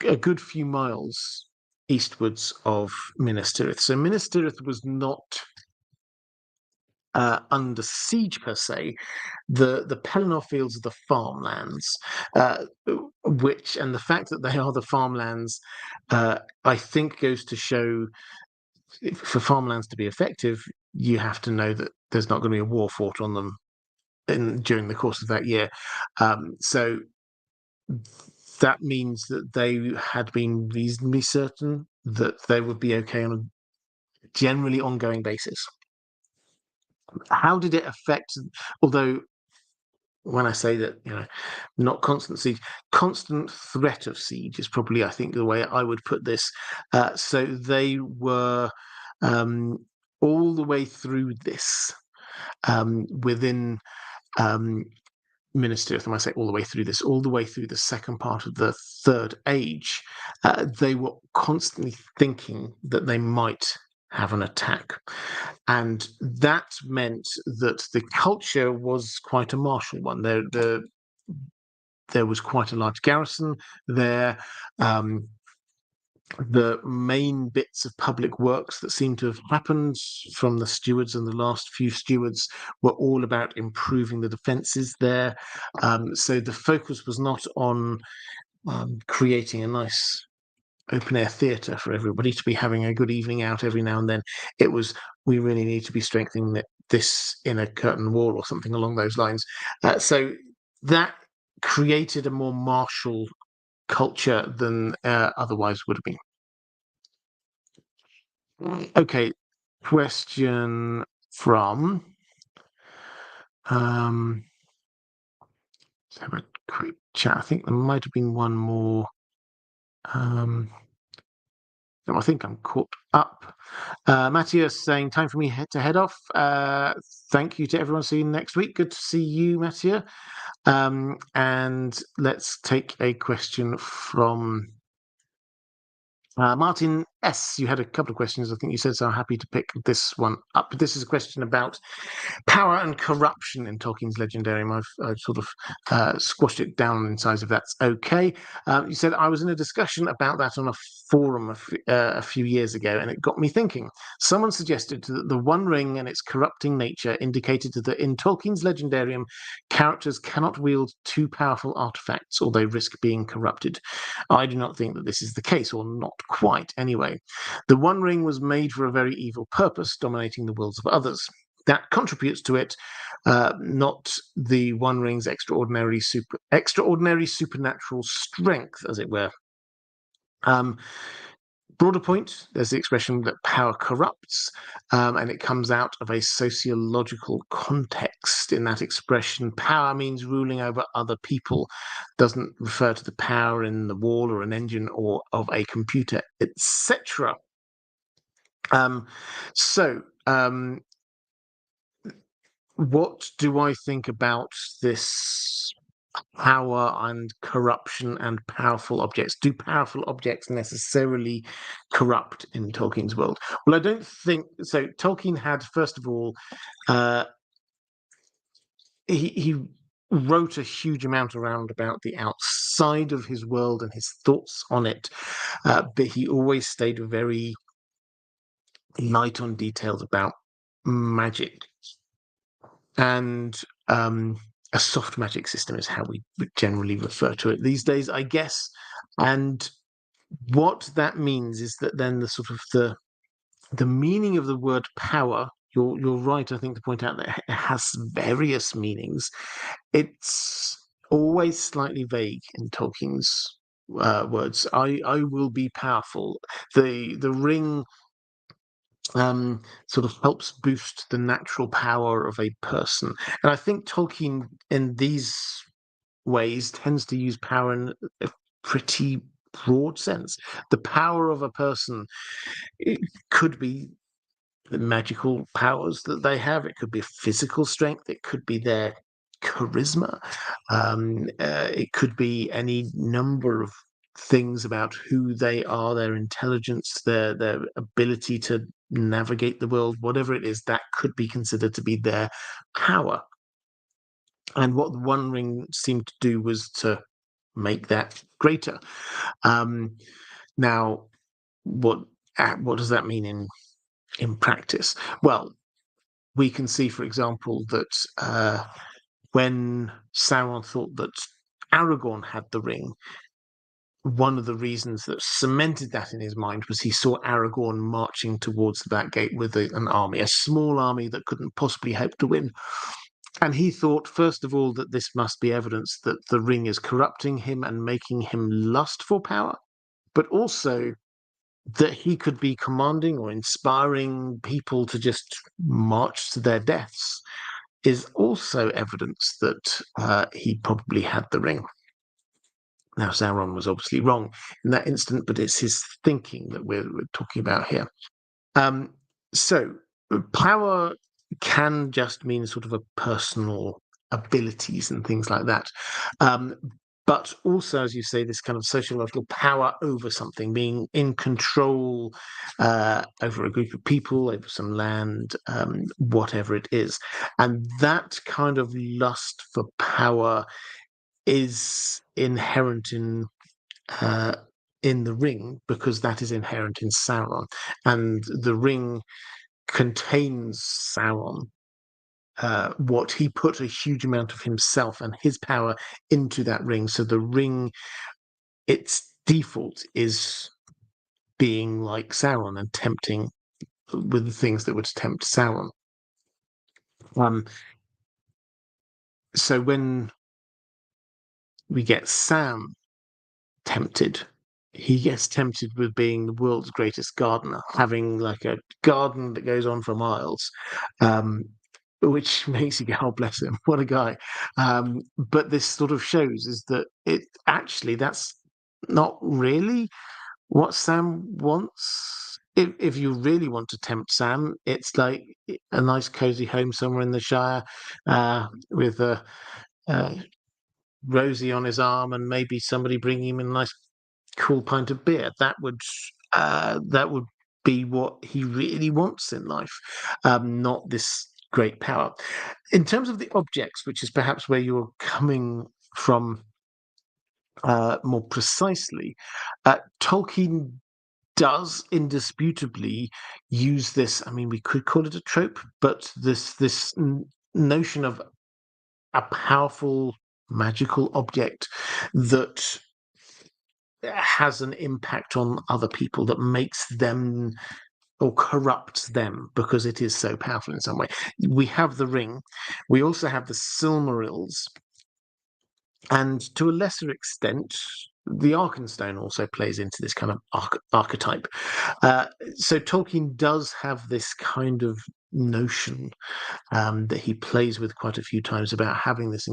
a good few miles eastwards of Minas Tirith. So Minas Tirith was not under siege per se. The Pelennor fields are the farmlands, which, and the fact that they are the farmlands, I think goes to show, for farmlands to be effective, you have to know that there's not going to be a war fought on them during the course of that year. So that means that they had been reasonably certain that they would be okay on a generally ongoing basis. How did it affect? Although, when I say that, not constant siege, constant threat of siege is probably, I think, the way I would put this. So they were all the way through this, within Minas Tirith, and I say all the way through this, all the way through the second part of the Third Age, they were constantly thinking that they might have an attack. And that meant that the culture was quite a martial one. There was quite a large garrison there. The main bits of public works that seem to have happened from the stewards and the last few stewards were all about improving the defences there. So the focus was not on creating a nice open-air theatre for everybody to be having a good evening out every now and then. It was, we really need to be strengthening this in a curtain wall or something along those lines. So that created a more martial culture than otherwise would have been. Okay, question from let's have a quick chat. I think there might have been one more. I think I'm caught up. Matthias saying, time for me to head off. Thank you to everyone. See you next week. Good to see you, Matthias. And let's take a question from Martin S. You had a couple of questions, I think you said, so I'm happy to pick this one up. This is a question about power and corruption in Tolkien's Legendarium. I've sort of squashed it down in size, if that's okay. You said, I was in a discussion about that on a forum a few years ago, and it got me thinking. Someone suggested that the One Ring and its corrupting nature indicated that in Tolkien's Legendarium, characters cannot wield too powerful artifacts or they risk being corrupted. I do not think that this is the case, or not quite anyway. The One Ring was made for a very evil purpose, dominating the wills of others. That contributes to it, not the One Ring's extraordinary supernatural strength, as it were. Broader point, there's the expression that power corrupts, and it comes out of a sociological context. In that expression, power means ruling over other people, doesn't refer to the power in the wall or an engine or of a computer, etc. What do I think about this power and corruption and powerful objects? Do powerful objects necessarily corrupt in Tolkien's world? Well, I don't think so. Tolkien had, first of all, he wrote a huge amount around about the outside of his world and his thoughts on it, but he always stayed very light on details about magic. And a soft magic system is how we would generally refer to it these days, I guess. And what that means is that then the meaning of the word power, you're right, I think, to point out that it has various meanings. It's always slightly vague in Tolkien's words. I will be powerful. The ring sort of helps boost the natural power of a person. And I think Tolkien, in these ways, tends to use power in a pretty broad sense. The power of a person, it could be the magical powers that they have, it could be physical strength, it could be their charisma, it could be any number of things about who they are, their intelligence, their ability to navigate the world, whatever it is, that could be considered to be their power. And what the One Ring seemed to do was to make that greater. Now, what does that mean in practice? Well, we can see, for example, that when Sauron thought that Aragorn had the ring, one of the reasons that cemented that in his mind was he saw Aragorn marching towards the back gate with an army, a small army that couldn't possibly hope to win. And he thought, first of all, that this must be evidence that the ring is corrupting him and making him lust for power, but also that he could be commanding or inspiring people to just march to their deaths is also evidence that he probably had the ring. Now, Sauron was obviously wrong in that instant, but it's his thinking that we're talking about here. So power can just mean sort of a personal abilities and things like that. But also, as you say, this kind of sociological power over something, being in control over a group of people, over some land, whatever it is. And that kind of lust for power is inherent in the ring, because that is inherent in Sauron, and the ring contains Sauron. What he put a huge amount of himself and his power into that ring, so the ring, its default is being like Sauron and tempting with the things that would tempt Sauron. So when we get Sam tempted, he gets tempted with being the world's greatest gardener, having like a garden that goes on for miles, which makes you go, oh, bless him, what a guy. But this sort of shows is that it actually, that's not really what Sam wants. If you really want to tempt Sam, it's like a nice cozy home somewhere in the Shire, with a Rosie on his arm, and maybe somebody bringing him a nice cool pint of beer. That would be what he really wants in life, not this great power. In terms of the objects, which is perhaps where you're coming from more precisely, Tolkien does indisputably use this. I mean, we could call it a trope, but this notion of a powerful magical object that has an impact on other people, that makes them or corrupts them because it is so powerful in some way. We have the ring. We also have the Silmarils, and to a lesser extent, the Arkenstone also plays into this kind of archetype. So Tolkien does have this kind of notion that he plays with quite a few times about having this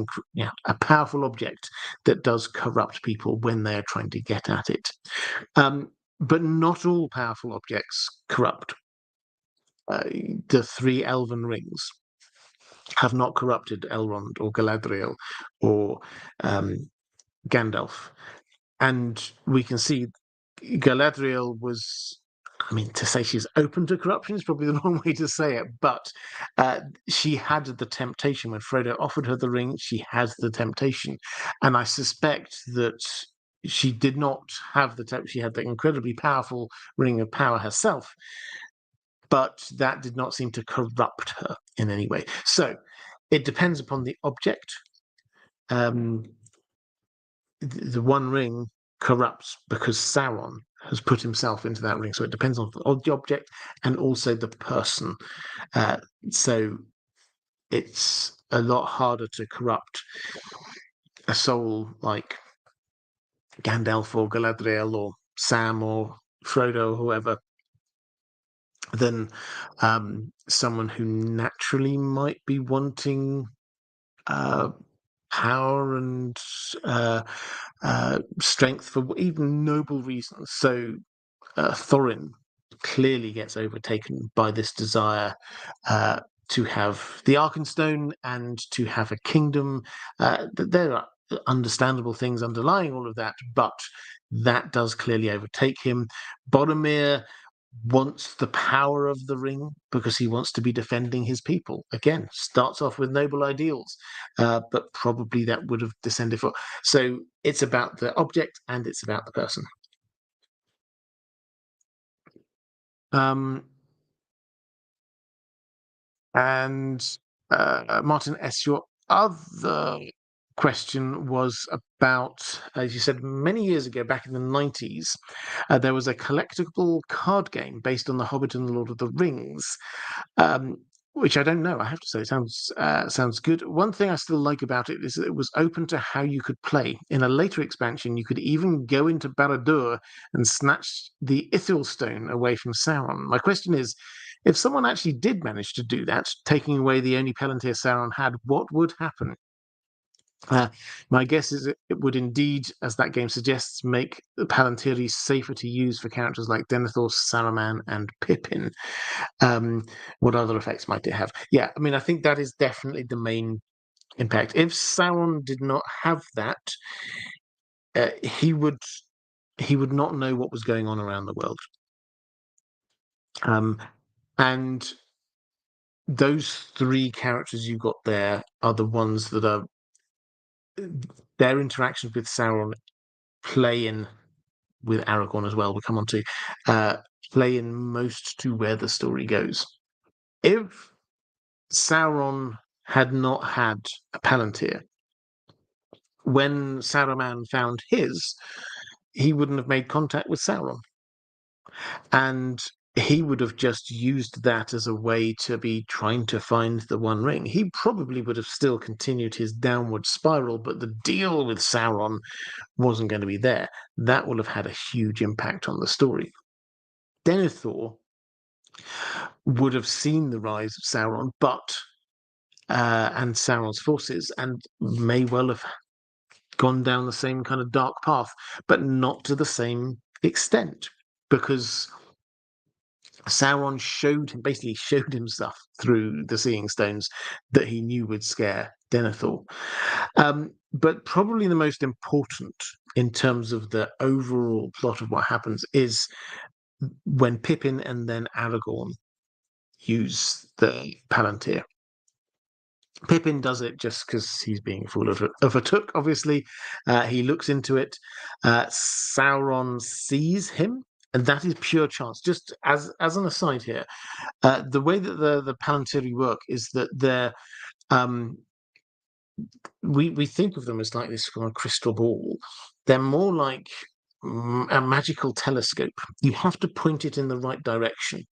a powerful object that does corrupt people when they're trying to get at it. But not all powerful objects corrupt. The three elven rings have not corrupted Elrond or Galadriel or Gandalf. And we can see Galadriel was, I mean, to say she's open to corruption is probably the wrong way to say it, but she had the temptation. When Frodo offered her the ring, she has the temptation. And I suspect that she did not have the temptation. She had the incredibly powerful ring of power herself, but that did not seem to corrupt her in any way. So it depends upon the object. The One Ring corrupts because Sauron has put himself into that ring. So it depends on the object and also the person. So it's a lot harder to corrupt a soul like Gandalf or Galadriel or Sam or Frodo or whoever than someone who naturally might be wanting power and strength for even noble reasons. So Thorin clearly gets overtaken by this desire to have the Arkenstone and to have a kingdom. There are understandable things underlying all of that, but that does clearly overtake him. Boromir wants the power of the ring because he wants to be defending his people. Again, starts off with noble ideals, but probably that would have descended for. So it's about the object and it's about the person. And Martin S., your other question was about, as you said, many years ago, back in the 90s, there was a collectible card game based on The Hobbit and the Lord of the Rings, which I don't know. I have to say, it sounds good. One thing I still like about it is that it was open to how you could play. In a later expansion, you could even go into Barad-dûr and snatch the Ithil stone away from Sauron. My question is, if someone actually did manage to do that, taking away the only Palantir Sauron had, what would happen? My guess is it would indeed, as that game suggests, make the Palantiri safer to use for characters like Denethor, Saruman, and Pippin. What other effects might it have? Yeah, I mean, I think that is definitely the main impact. If Sauron did not have that, he would not know what was going on around the world. And those three characters you got there are the ones that are their interactions with Sauron play in, with Aragorn as well, we'll come on to, play in most to where the story goes. If Sauron had not had a Palantir, when Saruman found his, he wouldn't have made contact with Sauron. And he would have just used that as a way to be trying to find the One Ring. He probably would have still continued his downward spiral, but the deal with Sauron wasn't going to be there. That will have had a huge impact on the story. Denethor would have seen the rise of Sauron, and Sauron's forces, and may well have gone down the same kind of dark path, but not to the same extent, because Sauron basically showed him stuff through the Seeing Stones that he knew would scare Denethor. But probably the most important in terms of the overall plot of what happens is when Pippin and then Aragorn use the Palantir. Pippin does it just because he's being a fool of a took, obviously. He looks into it. Sauron sees him, and that is pure chance. Just as an aside here, the way that the Palantiri work is that they're we think of them as like this kind of crystal ball. They're more like a magical telescope. You have to point it in the right direction.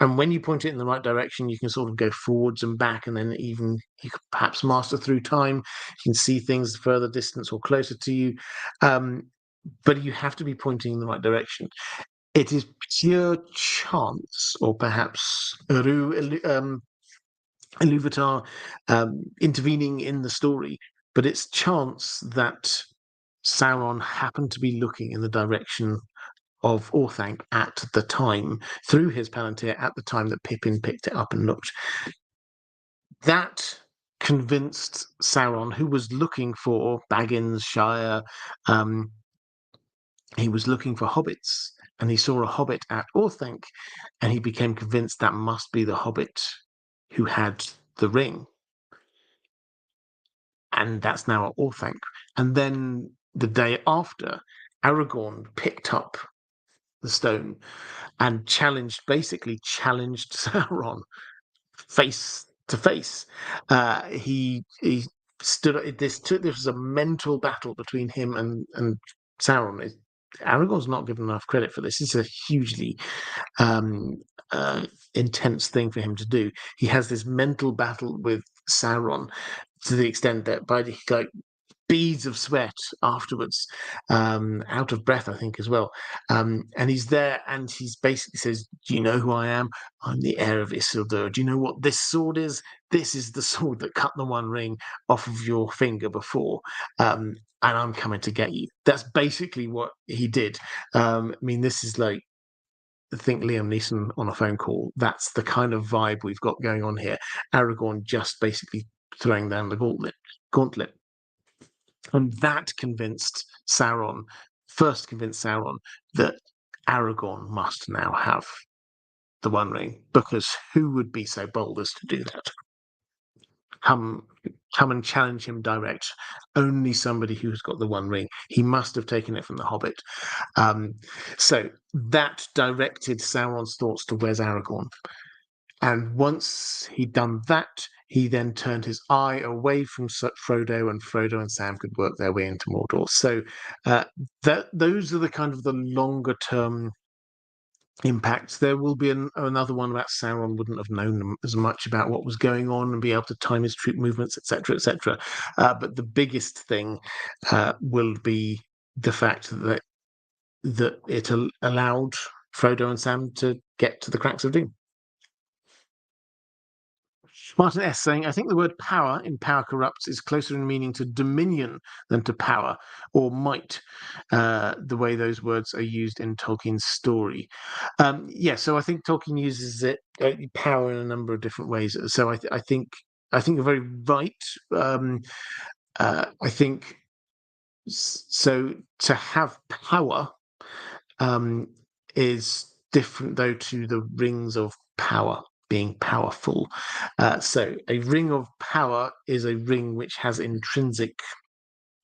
And when you point it in the right direction, you can sort of go forwards and back, and then even you could perhaps master through time. You can see things further distance or closer to you. But you have to be pointing in the right direction. It is pure chance, or perhaps Iluvatar intervening in the story, but it's chance that Sauron happened to be looking in the direction of Orthanc at the time, through his Palantir at the time that Pippin picked it up and looked. That convinced Sauron, who was looking for Baggins, Shire, he was looking for hobbits, and he saw a hobbit at Orthanc, and he became convinced that must be the hobbit who had the ring. And that's now at Orthanc. And then the day after, Aragorn picked up the stone and basically challenged Sauron face to face. He stood. This was a mental battle between him and Sauron. Aragorn's not given enough credit for this. It's a hugely intense thing for him to do. He has this mental battle with Sauron to the extent that by like beads of sweat afterwards, out of breath, I think, as well. And he's there and he's basically says, "Do you know who I am? I'm the heir of Isildur. Do you know what this sword is? This is the sword that cut the One Ring off of your finger before. And I'm coming to get you." That's basically what he did. I mean, this is like, think Liam Neeson on a phone call. That's the kind of vibe we've got going on here. Aragorn just basically throwing down the gauntlet. And that first convinced Sauron that Aragorn must now have the One Ring, because who would be so bold as to do that? Come and challenge him direct. Only somebody who's got the One Ring. He must have taken it from the Hobbit. So that directed Sauron's thoughts to where's Aragorn. And once he'd done that, he then turned his eye away from Frodo, and Frodo and Sam could work their way into Mordor. So those are the kind of the longer term impacts. There will be another one about Sauron wouldn't have known as much about what was going on and be able to time his troop movements, etc., etc. But the biggest thing will be the fact that it allowed Frodo and Sam to get to the Cracks of Doom. Martin S. saying, "I think the word power in Power Corrupts is closer in meaning to dominion than to power or might, the way those words are used in Tolkien's story." So I think Tolkien uses power in a number of different ways. So I think you're very right. I think so. To have power is different, though, to the rings of power being powerful. So a ring of power is a ring which has intrinsic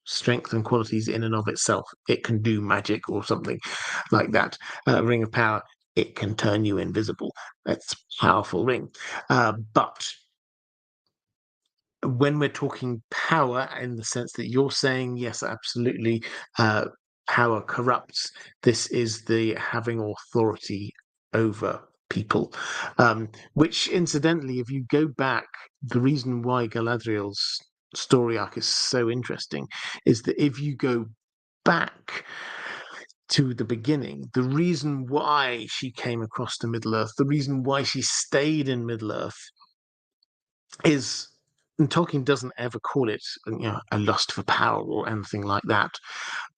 strength and qualities in and of itself. It can do magic or something like that. Ring of power, it can turn you invisible. That's a powerful ring. But when we're talking power in the sense that you're saying, yes, absolutely, power corrupts. This is the having authority over people, which incidentally, if you go back, the reason why Galadriel's story arc is so interesting is that if you go back to the beginning, the reason why she came across to Middle-earth, the reason why she stayed in Middle-earth is, and Tolkien doesn't ever call it a lust for power or anything like that,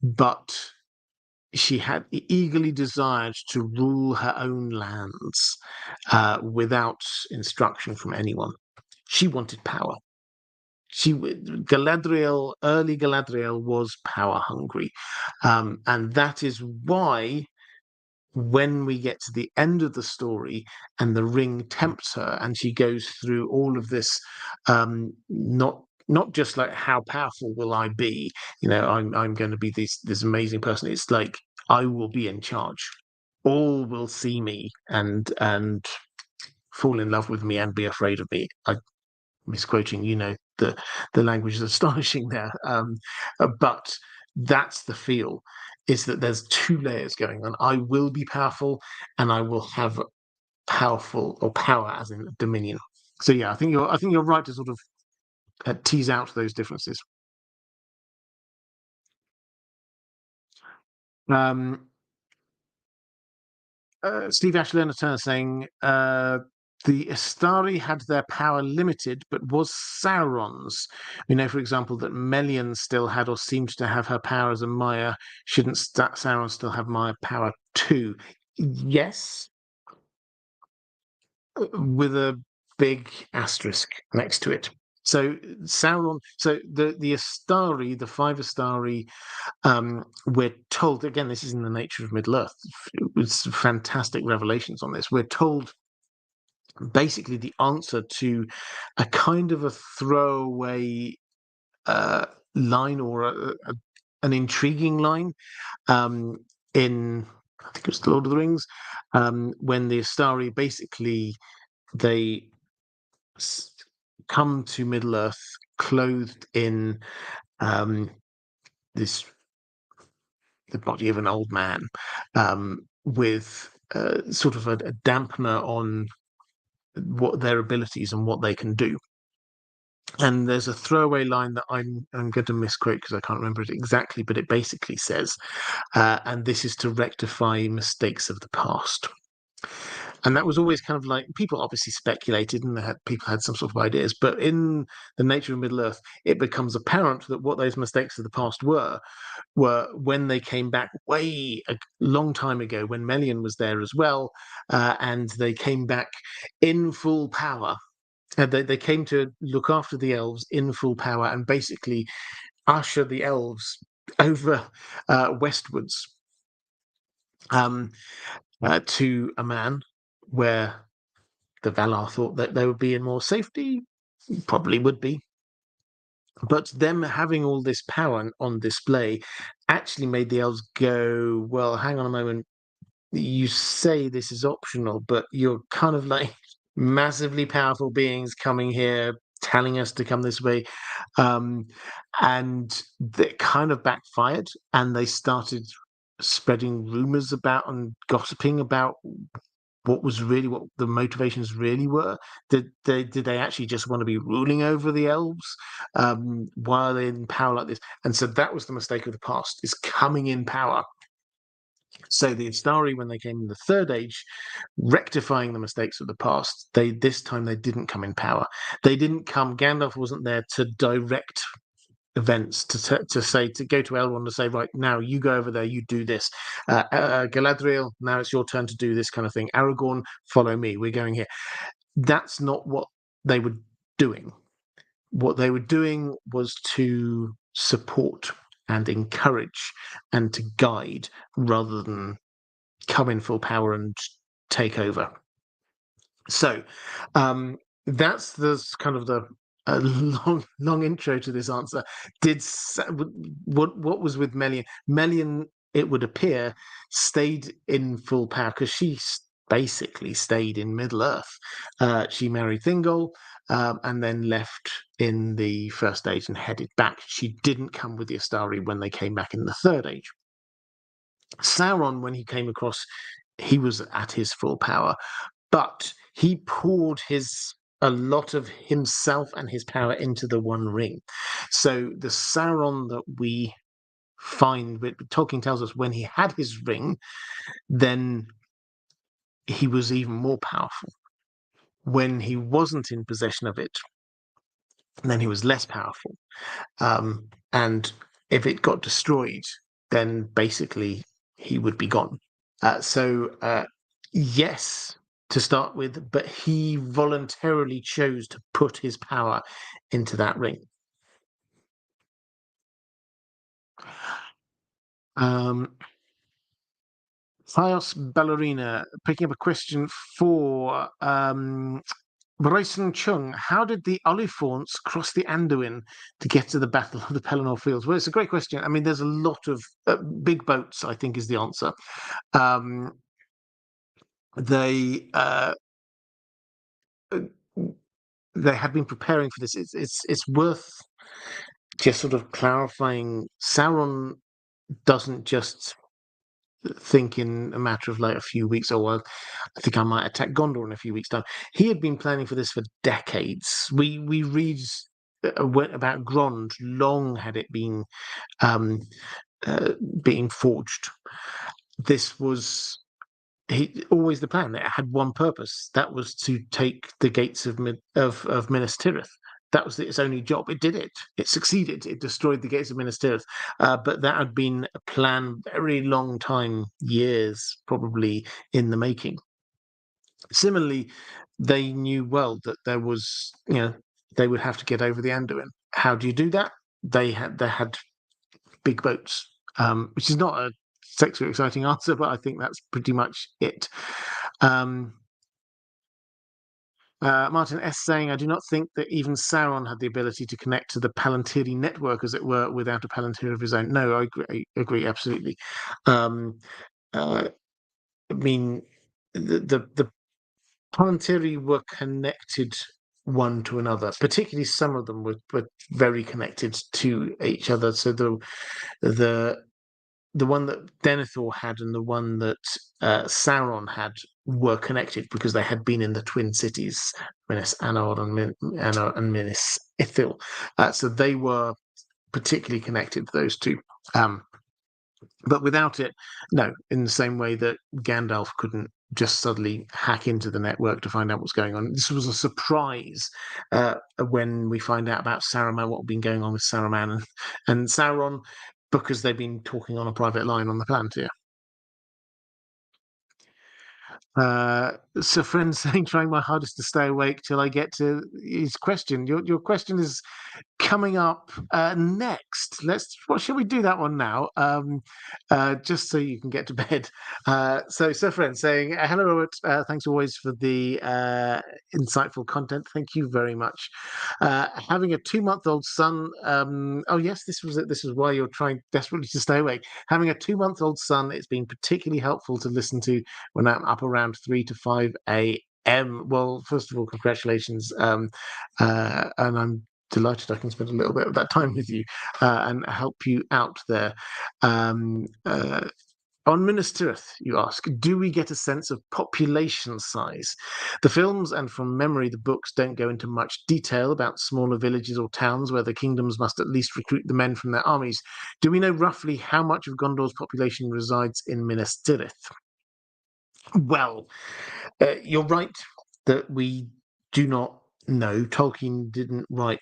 but she had eagerly desired to rule her own lands without instruction from anyone. She wanted power. Galadriel, early Galadriel was power hungry, and that is why when we get to the end of the story and the ring tempts her and she goes through all of this, not just like how powerful will I be, I'm going to be this amazing person. It's like I will be in charge. All will see me and fall in love with me and be afraid of me. I misquoting, the language is astonishing there. But that's the feel, is that there's two layers going on. I will be powerful and I will have powerful, or power as in dominion. So yeah, I think you're right to sort of tease out those differences. Um, Steve Ashley and Turner saying the Istari had their power limited, but was Sauron's. We know, for example, that Melian still had or seemed to have her power as a Maya. Shouldn't Sauron still have Maya power too? Yes, with a big asterisk next to it. So Sauron, so the Astari, the five Astari, we're told again, this is in the nature of Middle Earth. It was fantastic revelations on this. We're told basically the answer to a kind of a throwaway line, or an intriguing line, in I think it was the Lord of the Rings, when the Astari basically they come to Middle Earth clothed in um, this the body of an old man, with sort of a dampener on what their abilities and what they can do. And there's a throwaway line that I'm going to misquote because I can't remember it exactly, but it basically says, and this is to rectify mistakes of the past. And that was always kind of like, people obviously speculated and people had some sort of ideas, but in the nature of Middle Earth, it becomes apparent that what those mistakes of the past were when they came back way a long time ago, when Melian was there as well, and they came back in full power. They came to look after the elves in full power and basically usher the elves over westwards, um, to a man where the Valar thought that they would be in more safety, probably would be. But them having all this power on display actually made the elves go, well, hang on a moment. You say this is optional, but you're kind of like massively powerful beings coming here telling us to come this way. Um, and that kind of backfired, and they started spreading rumors about and gossiping about what the motivations really were. Did they actually just want to be ruling over the elves? Why are they in power like this? And so that was the mistake of the past, is coming in power. So the Istari, when they came in the Third Age, rectifying the mistakes of the past, this time they didn't come in power. They didn't come. Gandalf wasn't there to direct events, to say, to go to Elrond to say, right now you go over there, you do this. Galadriel, now it's your turn to do this kind of thing. Aragorn, follow me. We're going here. That's not what they were doing. What they were doing was to support and encourage and to guide, rather than come in full power and take over. So that's the kind of the long intro to this answer. What was with Melian? Melian, it would appear, stayed in full power because she basically stayed in Middle Earth. She married Thingol, and then left in the First Age and headed back. She didn't come with the Astari when they came back in the Third Age. Sauron, when he came across, he was at his full power, but he poured a lot of himself and his power into the One Ring. So the Sauron that we find, Tolkien tells us, when he had his ring, then he was even more powerful. When he wasn't in possession of it, then he was less powerful. And if it got destroyed, then basically he would be gone. Yes, to start with, but he voluntarily chose to put his power into that ring. Thios Ballerina picking up a question for Bryson Chung. How did the Oliphants cross the Anduin to get to the Battle of the Pelennor Fields? Well, it's a great question. I mean, there's a lot of big boats, I think, is the answer. They they had been preparing for this. It's worth just sort of clarifying. Sauron doesn't just think in a matter of like a few weeks, or well, I think I might attack Gondor in a few weeks' time. He had been planning for this for decades. We read about Grond. Long had it been being forged. This was always the plan. It had one purpose. That was to take the gates of Minas Tirith. That was its only job. It did it. It succeeded. It destroyed the gates of Minas Tirith. But that had been a plan very long time, years probably in the making. Similarly, they knew well that there was, they would have to get over the Anduin. How do you do that? They had big boats, which is not a sexually exciting answer, but I think that's pretty much it. Martin S. saying, I do not think that even Sauron had the ability to connect to the Palantiri network, as it were, without a Palantir of his own. No, I agree absolutely. I mean, the Palantiri were connected one to another, particularly some of them were very connected to each other. So the one that Denethor had and the one that Sauron had were connected because they had been in the twin cities, Minas Anor and Minas Ithil. So they were particularly connected, those two. But without it, no, in the same way that Gandalf couldn't just suddenly hack into the network to find out what's going on. This was a surprise when we find out about Saruman, what had been going on with Saruman and Sauron, because they've been talking on a private line on the Palantir. So friends saying, trying my hardest to stay awake till I get to his question. Your question is coming up next. What shall we do that one now? Just so you can get to bed. So friends saying, hello Robert, thanks always for the insightful content. Thank you very much. Having a 2-month-old son. Oh yes, this is why you're trying desperately to stay awake. Having a 2-month-old son, it's been particularly helpful to listen to when I'm up around 3 to 5 a.m. Well, first of all, congratulations, and I'm delighted I can spend a little bit of that time with you and help you out there. On Minas Tirith, you ask, do we get a sense of population size? The films and from memory, the books don't go into much detail about smaller villages or towns where the kingdoms must at least recruit the men from their armies. Do we know roughly how much of Gondor's population resides in Minas Tirith? Well, you're right that we do not know. Tolkien didn't write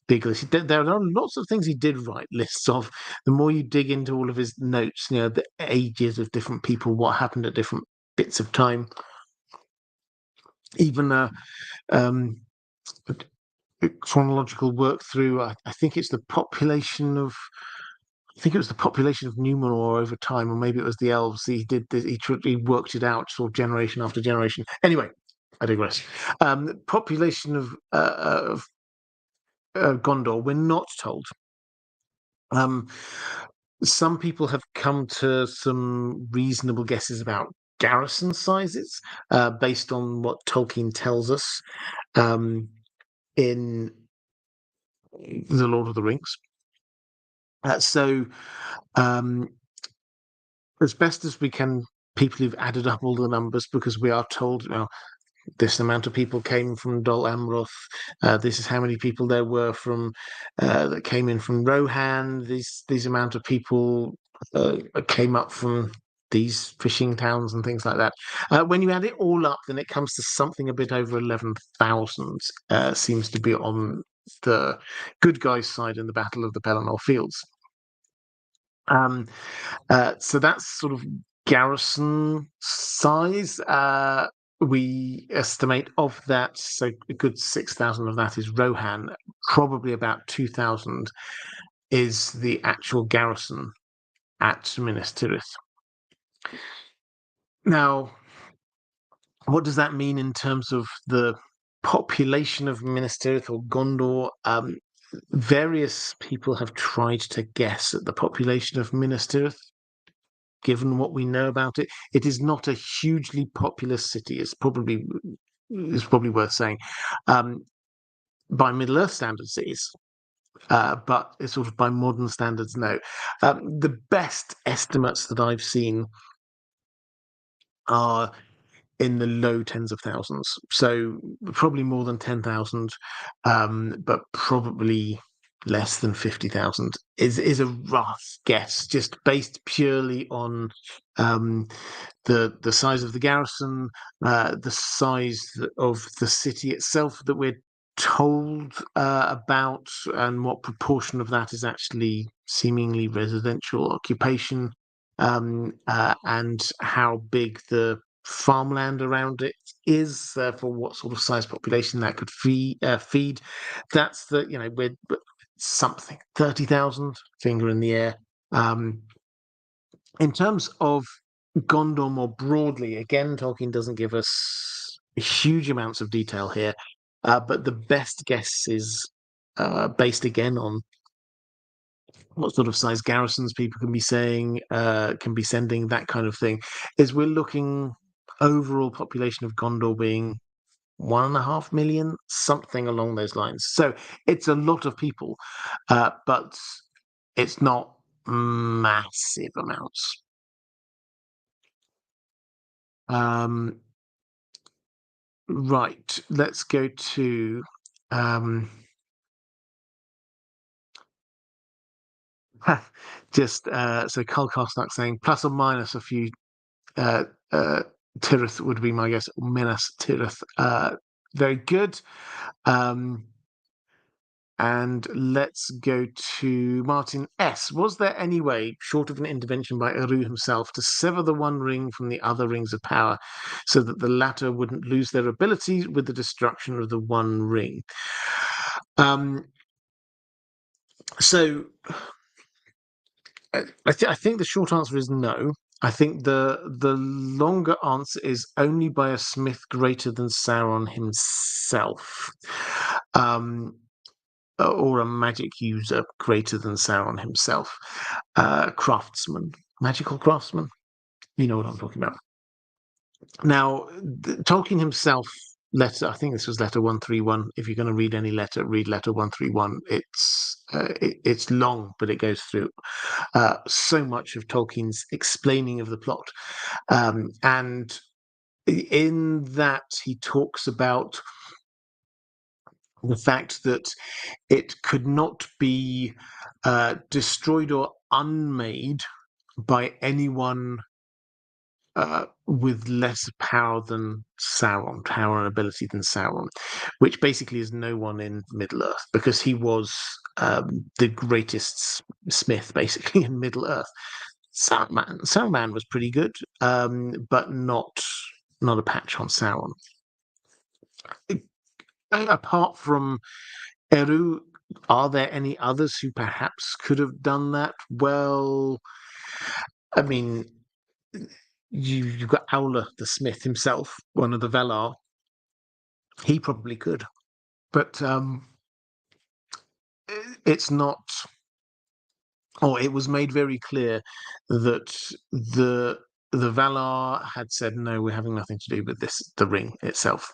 big lists. There are lots of things he did write lists of. The more you dig into all of his notes, the ages of different people, what happened at different bits of time, even a chronological work through. I think it's the population of. I think it was the population of Numenor over time, or maybe it was the elves. He did this, he worked it out sort of generation after generation. Anyway, I digress. Population of Gondor, we're not told. Some people have come to some reasonable guesses about garrison sizes based on what Tolkien tells us in The Lord of the Rings. As best as we can, people who've added up all the numbers, because we are told this amount of people came from Dol Amroth. This is how many people there were from that came in from Rohan. These amount of people came up from these fishing towns and things like that. When you add it all up, then it comes to something a bit over 11,000. Seems to be on the good guys' side in the Battle of the Pelennor Fields. So that's sort of garrison size. We estimate of that, so a good 6,000 of that is Rohan. Probably about 2,000 is the actual garrison at Minas Tirith. Now, what does that mean in terms of the population of Minas Tirith or Gondor? Various people have tried to guess at the population of Minas Tirith, given what we know about it. It is not a hugely populous city. It's probably worth saying. By Middle Earth standards, it is. But it's sort of by modern standards, no. The best estimates that I've seen are in the low tens of thousands. So probably more than 10,000, but probably less than 50,000 is a rough guess, just based purely on the size of the garrison, the size of the city itself that we're told about, and what proportion of that is actually seemingly residential occupation, and how big the farmland around it is, for what sort of size population that could feed. That's we're something 30,000, finger in the air. In terms of Gondor more broadly, again, Tolkien doesn't give us huge amounts of detail here, but the best guess is based again on what sort of size garrisons people can be sending, that kind of thing, is we're looking overall population of Gondor being 1.5 million, something along those lines. So it's a lot of people, but it's not massive amounts. Right, let's go to just so Carl Kosnak saying plus or minus a few Tirith would be my guess. Minas Tirith. Very good. And let's go to Martin S. Was there any way, short of an intervention by Eru himself, to sever the one ring from the other rings of power so that the latter wouldn't lose their abilities with the destruction of the one ring? So I think the short answer is no. I think the longer answer is only by a smith greater than Sauron himself. Or a magic user greater than Sauron himself. Craftsman, magical craftsman. You know what I'm talking about. Now, Tolkien himself, I think this was letter 131. If you're going to read any letter, read letter 131. It's long, but it goes through so much of Tolkien's explaining of the plot. And in that, he talks about the fact that it could not be destroyed or unmade by anyone with less power than Sauron, power and ability than Sauron, which basically is no one in Middle Earth, because he was the greatest smith, basically, in Middle Earth. Saruman was pretty good, but not a patch on Sauron. Apart from Eru, are there any others who perhaps could have done that? Well, I mean, you've got Aula the Smith himself, one of the Valar. He probably could, but it's not. Or it was made very clear that the Valar had said no, we're having nothing to do with this. The ring itself.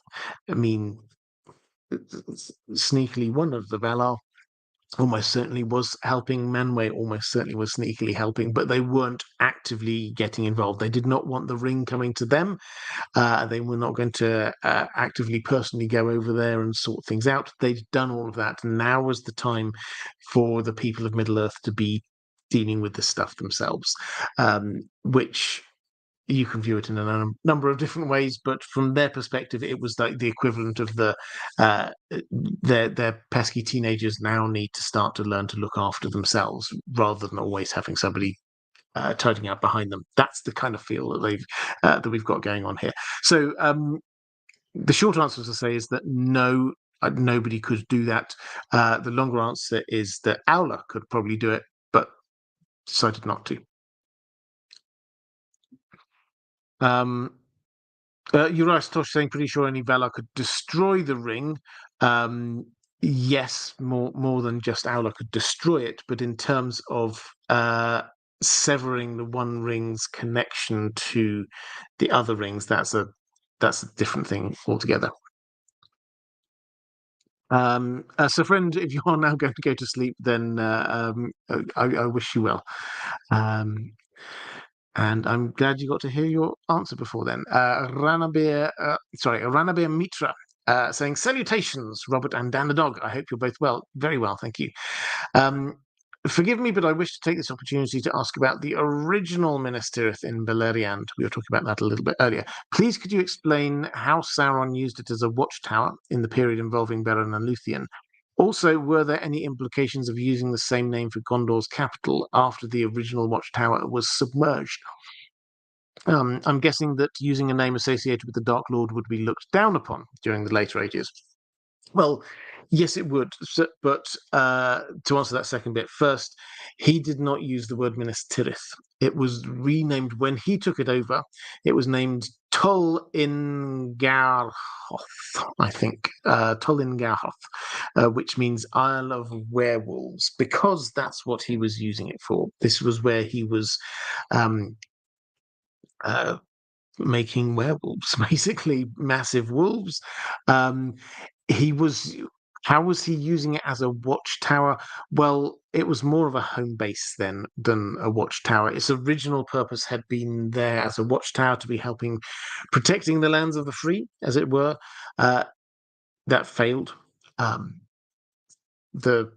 I mean, sneakily, one of the Valar almost certainly was helping. Manwë almost certainly was sneakily helping, but they weren't actively getting involved. They did not want the ring coming to them. They were not going to actively personally go over there and sort things out. They'd done all of that. Now was the time for the people of Middle Earth to be dealing with this stuff themselves, which you can view it in a number of different ways, but from their perspective, it was like the equivalent of their pesky teenagers now need to start to learn to look after themselves rather than always having somebody tidying up behind them. That's the kind of feel that we've got going on here. So the short answer to say is that no, nobody could do that. The longer answer is that Aula could probably do it, but decided not to. Urias Tosh saying, pretty sure only Valar could destroy the ring. Yes, more than just Aula could destroy it, but in terms of severing the one ring's connection to the other rings, that's a different thing altogether. So, friend, if you are now going to go to sleep, then I wish you well. And I'm glad you got to hear your answer before then. Ranabir Mitra saying, salutations, Robert and Dan the dog. I hope you're both well. Very well, thank you. Forgive me, but I wish to take this opportunity to ask about the original Minas Tirith in Beleriand. We were talking about that a little bit earlier. Please, could you explain how Sauron used it as a watchtower in the period involving Beren and Luthien? Also, were there any implications of using the same name for Gondor's capital after the original watchtower was submerged? I'm guessing that using a name associated with the Dark Lord would be looked down upon during the later ages. Well, yes, it would. So, but to answer that second bit first, he did not use the word Minas Tirith. It was renamed when he took it over. It was named Tol Ingarhoth, I think. Tol Ingarhoth, which means Isle of Werewolves, because that's what he was using it for. This was where he was making werewolves, basically massive wolves. He was. How was he using it as a watchtower? Well, it was more of a home base then than a watchtower. Its original purpose had been there as a watchtower to be helping protecting the lands of the free, as it were. That failed. The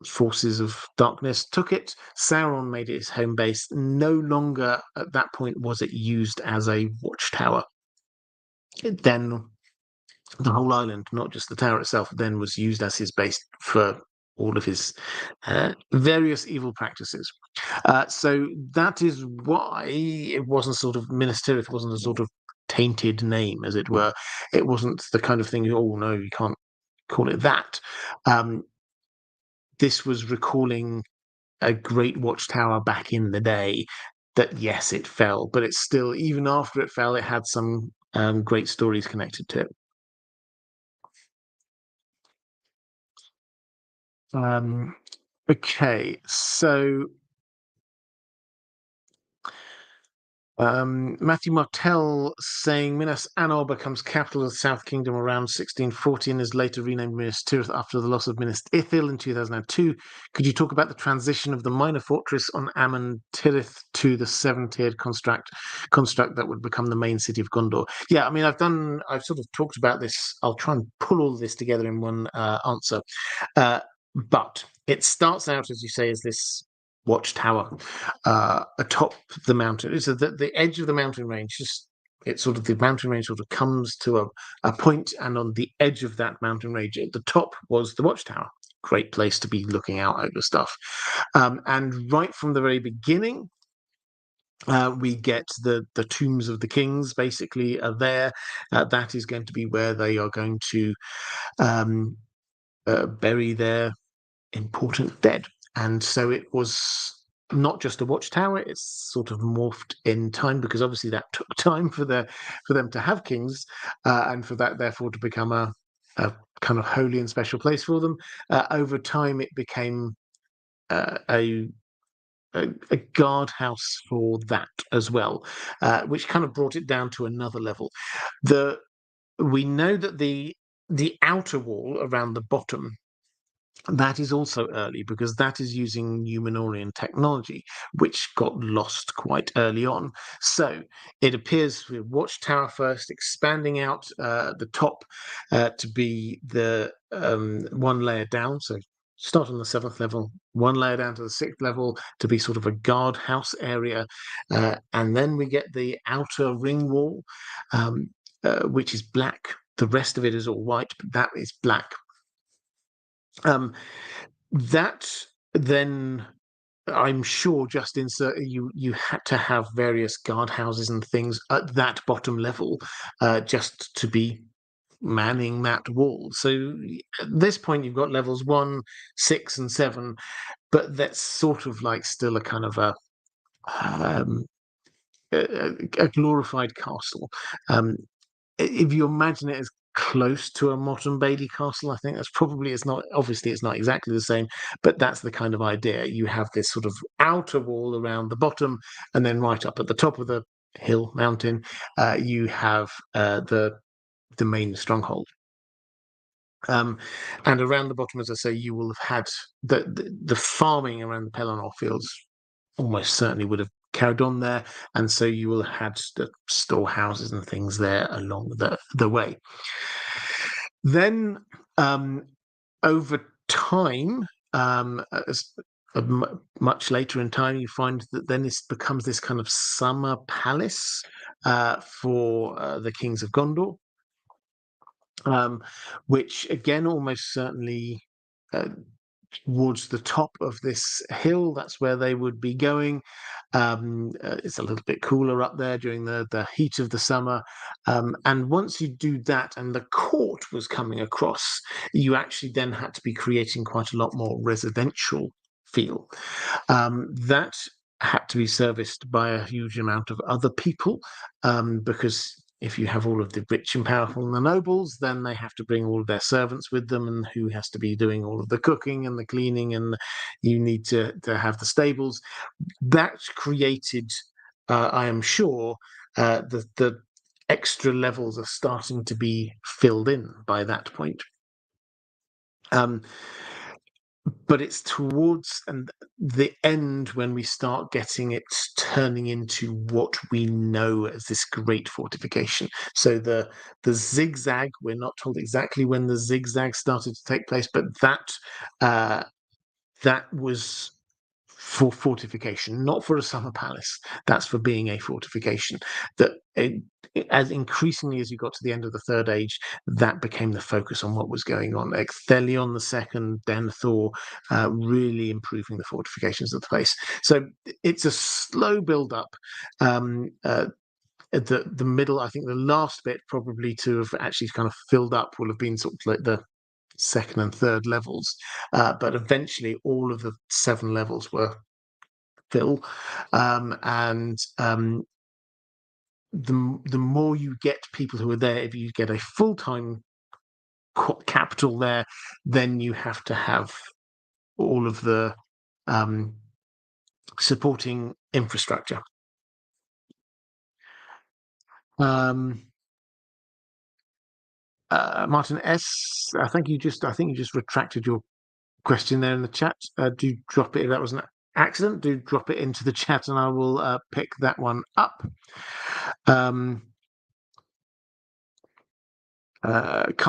forces of darkness took it. Sauron made it his home base. No longer at that point was it used as a watchtower. Then the whole island, not just the tower itself, then was used as his base for all of his various evil practices. So that is why it wasn't sort of Minas Tirith wasn't a sort of tainted name, as it were. It wasn't the kind of thing. Oh no, you can't call it that. This was recalling a great watchtower back in the day. That yes, it fell, but it's still even after it fell, it had some great stories connected to it. Okay, so Matthew Martell saying Minas Anor becomes capital of the South Kingdom around 1640 and is later renamed Minas Tirith after the loss of Minas Ithil in 2002. Could you talk about the transition of the minor fortress on Amon Tirith to the seven-tiered construct that would become the main city of Gondor? Yeah, I mean, I've sort of talked about this. I'll try and pull all this together in one answer. But it starts out, as you say, as this watchtower atop the mountain. So the edge of the mountain range, the mountain range sort of comes to a point, and on the edge of that mountain range, at the top was the watchtower. Great place to be looking out over stuff. And right from the very beginning, we get the tombs of the kings basically are there. That is going to be where they are going to bury their important dead. And so it was not just a watchtower, it's sort of morphed in time, because obviously that took time for them to have kings, and for that therefore to become a kind of holy and special place for them. Over time it became a guardhouse for that as well, which kind of brought it down to another level. We know that the outer wall around the bottom, that is also early, because that is using Numenorian technology, which got lost quite early on. So it appears with Watchtower first, expanding out the top to be the one layer down, so start on the 7th level, one layer down to the 6th level to be sort of a guardhouse area, and then we get the outer ring wall, which is black. The rest of it is all white, but that is black. That then, I'm sure, just insert you had to have various guardhouses and things at that bottom level, just to be manning that wall. So at this point, you've got levels 1, 6, and 7, but that's sort of like still a kind of um, a glorified castle. If you imagine it as close to a modern Bailey castle, I think that's probably, it's not, obviously it's not exactly the same, but that's the kind of idea. You have this sort of outer wall around the bottom, and then right up at the top of the hill mountain, you have the main stronghold. And around the bottom, as I say, you will have had the farming around the Pelennor fields almost certainly would have carried on there, and so you will have had the storehouses and things there along the way. Then, over time, much later in time, you find that then this becomes this kind of summer palace for the kings of Gondor, which again almost certainly towards the top of this hill, that's where they would be going. It's a little bit cooler up there during the heat of the summer, and once you do that and the court was coming across, you actually then had to be creating quite a lot more residential feel. That had to be serviced by a huge amount of other people, because if you have all of the rich and powerful and the nobles, then they have to bring all of their servants with them, and who has to be doing all of the cooking and the cleaning, and you need to have the stables. That created, I am sure, the extra levels are starting to be filled in by that point. But it's towards the end when we start getting it turning into what we know as this great fortification. So the zigzag, we're not told exactly when the zigzag started to take place, but that was for fortification, not for a summer palace. That's for being a fortification. That as increasingly as you got to the end of the Third Age, that became the focus on what was going on. Ecthelion II, Denethor, really improving the fortifications of the place. So it's a slow build up. At the middle, I think the last bit probably to have actually kind of filled up will have been sort of like the second and third levels, but eventually all of the 7 levels were filled, and the more you get people who are there, if you get a full-time capital there, then you have to have all of the supporting infrastructure. Martin S, I think you just retracted your question there in the chat. Do drop it if that was an accident. Do drop it into the chat, and I will pick that one up. Carl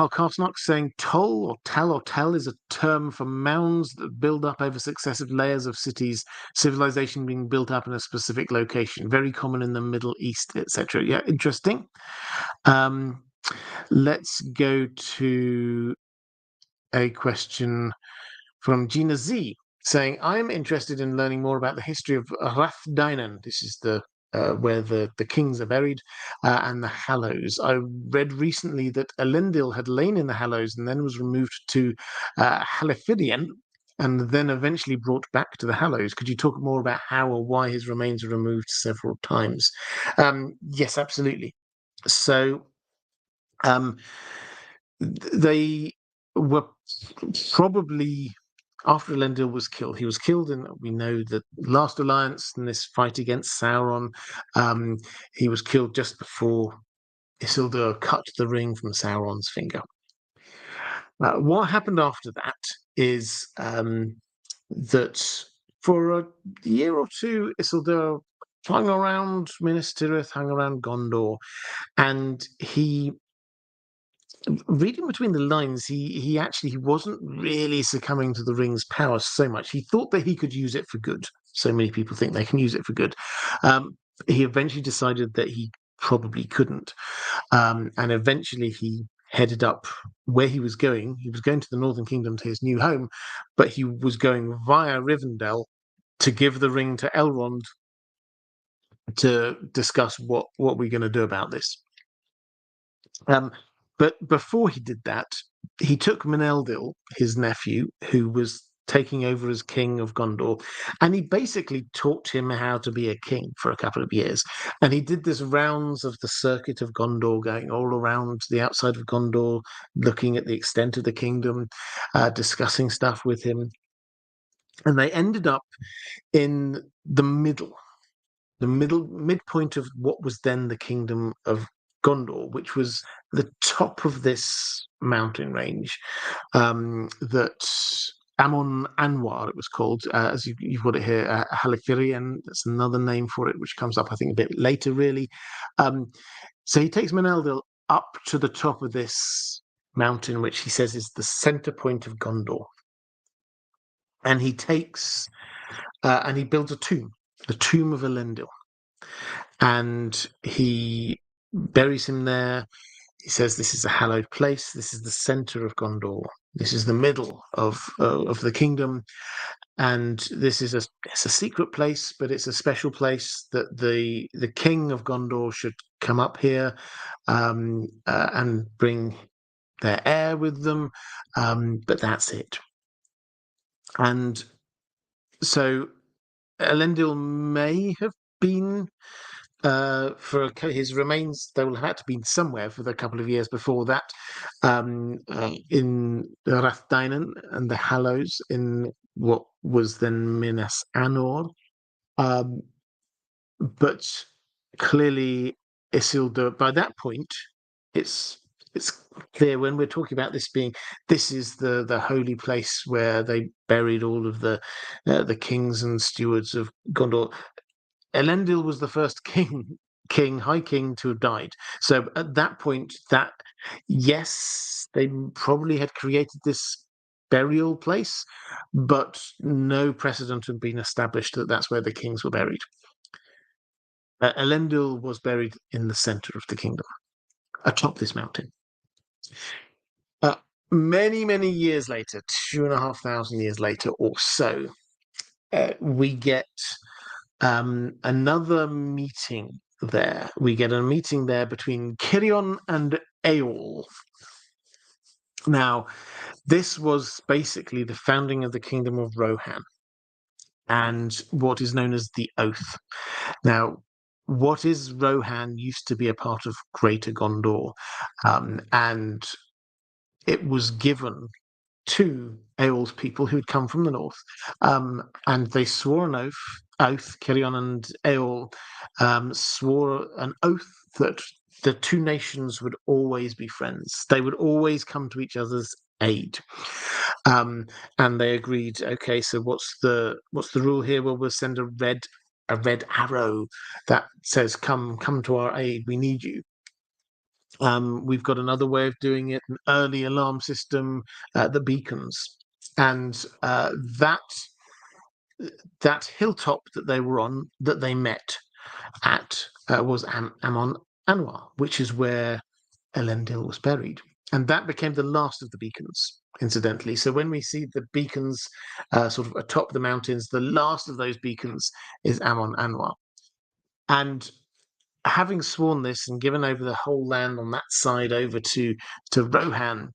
Cartnock saying toll or tell is a term for mounds that build up over successive layers of cities, civilization being built up in a specific location. Very common in the Middle East, etc. Yeah, interesting. Let's go to a question from Gina Z saying, I am interested in learning more about the history of Rathdynan. This is the where the kings are buried, and the Hallows. I read recently that Elendil had lain in the Hallows and then was removed to Halifidian, and then eventually brought back to the Hallows. Could you talk more about how or why his remains were removed several times? Yes, absolutely. So they were probably, after Elendil was killed, he was killed in, we know, the Last Alliance in this fight against Sauron. He was killed just before Isildur cut the ring from Sauron's finger. What happened after that is that for a year or two, Isildur hung around Minas Tirith, hung around Gondor, and he reading between the lines, he wasn't really succumbing to the ring's power so much. He thought that he could use it for good. So many people think they can use it for good. Um, he eventually decided that he probably couldn't, and eventually he headed up where he was going. He was going to the Northern Kingdom to his new home, but he was going via Rivendell to give the ring to Elrond to discuss what we're going to do about this. But before he did that, he took Meneldil, his nephew, who was taking over as king of Gondor, and he basically taught him how to be a king for a couple of years. And he did this rounds of the circuit of Gondor, going all around the outside of Gondor, looking at the extent of the kingdom, discussing stuff with him. And they ended up in the midpoint of what was then the kingdom of Gondor, which was the top of this mountain range that Amon Anwar, it was called, as you've got it here, Halifirian. That's another name for it, which comes up, I think, a bit later, really. So he takes Meneldil up to the top of this mountain, which he says is the center point of Gondor. And he takes and he builds a tomb, the tomb of Elendil. And he buries him there. He says, "This is a hallowed place. This is the center of Gondor. This is the middle of the kingdom, and this is it's a secret place, but it's a special place that the king of Gondor should come up here and bring their heir with them. But that's it." And so Elendil may have been his remains, they will have had to be somewhere for the couple of years before that, in Rathdainen and the Hallows in what was then Minas Anor. But clearly Isildur, by that point, it's clear when we're talking about this is the holy place where they buried all of the kings and stewards of Gondor. Elendil was the first high king to have died. So at that point, yes, they probably had created this burial place, but no precedent had been established that that's where the kings were buried. Elendil was buried in the center of the kingdom, atop this mountain. Many, many years later, 2,500 years later or so, we get another meeting there. We get a meeting there between Cirion and Eorl. Now, this was basically the founding of the kingdom of Rohan and what is known as the Oath. Now, what is Rohan used to be a part of Greater Gondor, and it was given to Eorl's people who'd come from the north, and they swore an oath. Cirion and Eorl swore an oath that the two nations would always be friends. They would always come to each other's aid. And they agreed, okay, so what's the rule here? Well, we'll send a red arrow that says, come to our aid, we need you. We've got another way of doing it, an early alarm system, the beacons. And that hilltop that they were on, that they met at, was Amon Anwar, which is where Elendil was buried. And that became the last of the beacons, incidentally. So when we see the beacons sort of atop the mountains, the last of those beacons is Amon Anwar. And having sworn this and given over the whole land on that side over to Rohan,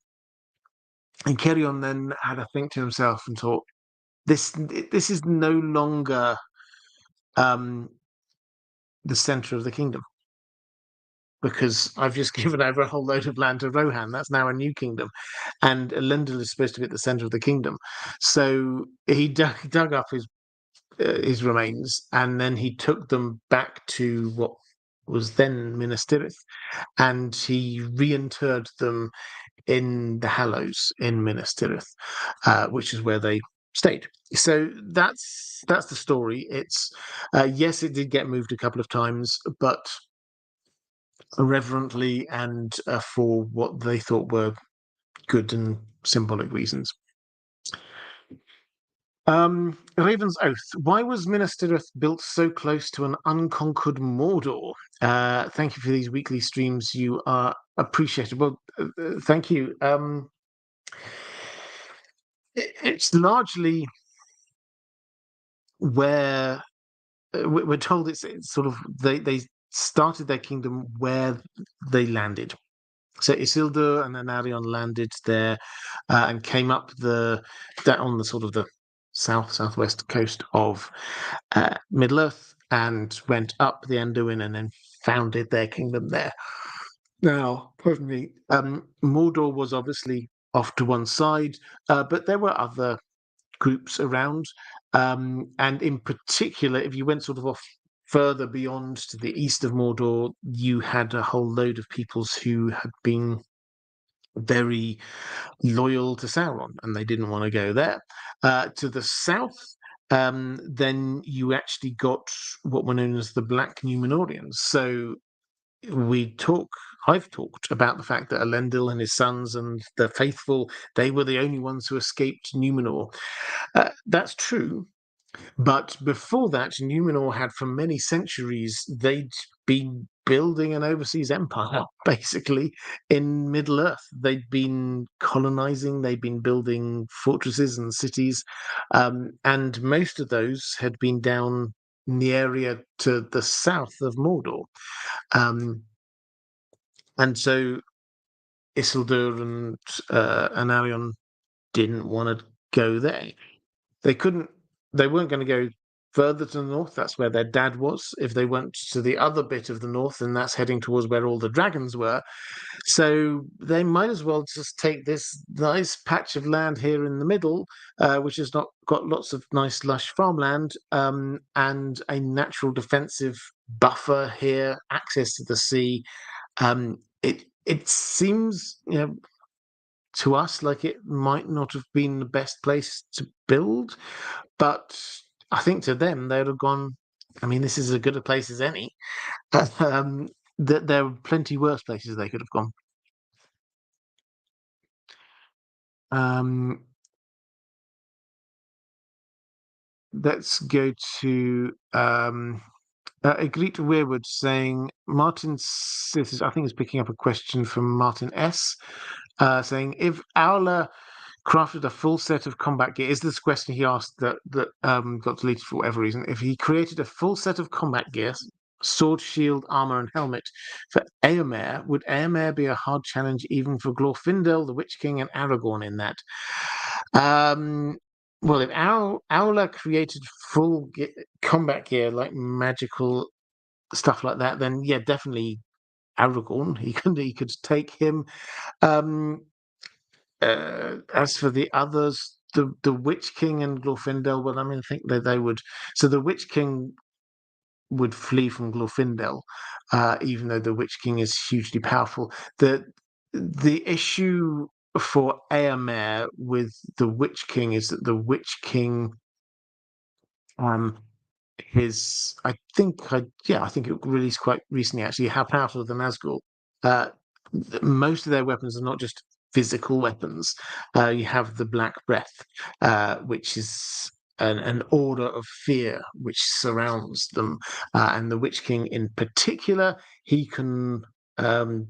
and Cirion then had a think to himself and thought, this is no longer the center of the kingdom, because I've just given over a whole load of land to Rohan. That's now a new kingdom, and Elendil is supposed to be at the center of the kingdom. So he dug up his remains, and then he took them back to what was then Minas Tirith, and he reinterred them in the Hallows in Minas Tirith, which is where they stayed. So that's the story. It's yes, it did get moved a couple of times, but reverently and for what they thought were good and symbolic reasons. Raven's Oath. Why was Minas Tirith built so close to an unconquered Mordor? Thank you for these weekly streams. You are appreciated. Well, thank you. It's largely where we're told it's sort of they started their kingdom where they landed. So Isildur and Anarion landed there and came up on the sort of the southwest coast of Middle Earth and went up the Anduin and then founded their kingdom there. Now, pardon me, Mordor was obviously off to one side, but there were other groups around. And in particular, if you went sort of off further beyond to the east of Mordor, you had a whole load of peoples who had been very loyal to Sauron, and they didn't want to go there. To the south, then you actually got what were known as the Black Númenóreans. So I've talked about the fact that Elendil and his sons and the faithful, they were the only ones who escaped Númenor. That's true. But before that, Numenor had for many centuries, they'd been building an overseas empire, basically, in Middle Earth. They'd been colonizing, they'd been building fortresses and cities, and most of those had been down in the area to the south of Mordor. And so Isildur and Anarion didn't want to go there. They weren't going to go further to the north. That's where their dad was. If they went to the other bit of the north, then that's heading towards where all the dragons were. So they might as well just take this nice patch of land here in the middle, which has not got lots of nice lush farmland, and a natural defensive buffer here, access to the sea. It seems, to us like it might not have been the best place to build, but I think to them they would have gone, I mean, this is as good a place as any. That there were plenty worse places they could have gone. Let's go to Agreed Weirwood saying Martin I think is picking up a question from Martin S. Saying if Aula crafted a full set of combat gear, is this question he asked that got deleted for whatever reason? If he created a full set of combat gear, sword, shield, armor, and helmet for Éomer, would Éomer be a hard challenge even for Glorfindel, the Witch King, and Aragorn in that? Well, if Aula created full combat gear like magical stuff like that, then yeah, definitely Aragorn. He could take him. As for the others, the Witch King and Glorfindel, well, I mean, I think that they would. So the Witch King would flee from Glorfindel, even though the Witch King is hugely powerful. The issue for Éomer with the Witch King is that the Witch King, I think it released quite recently actually how powerful the Nazgul. Most of their weapons are not just physical weapons. You have the Black Breath, which is an aura of fear which surrounds them, and the Witch King in particular, he can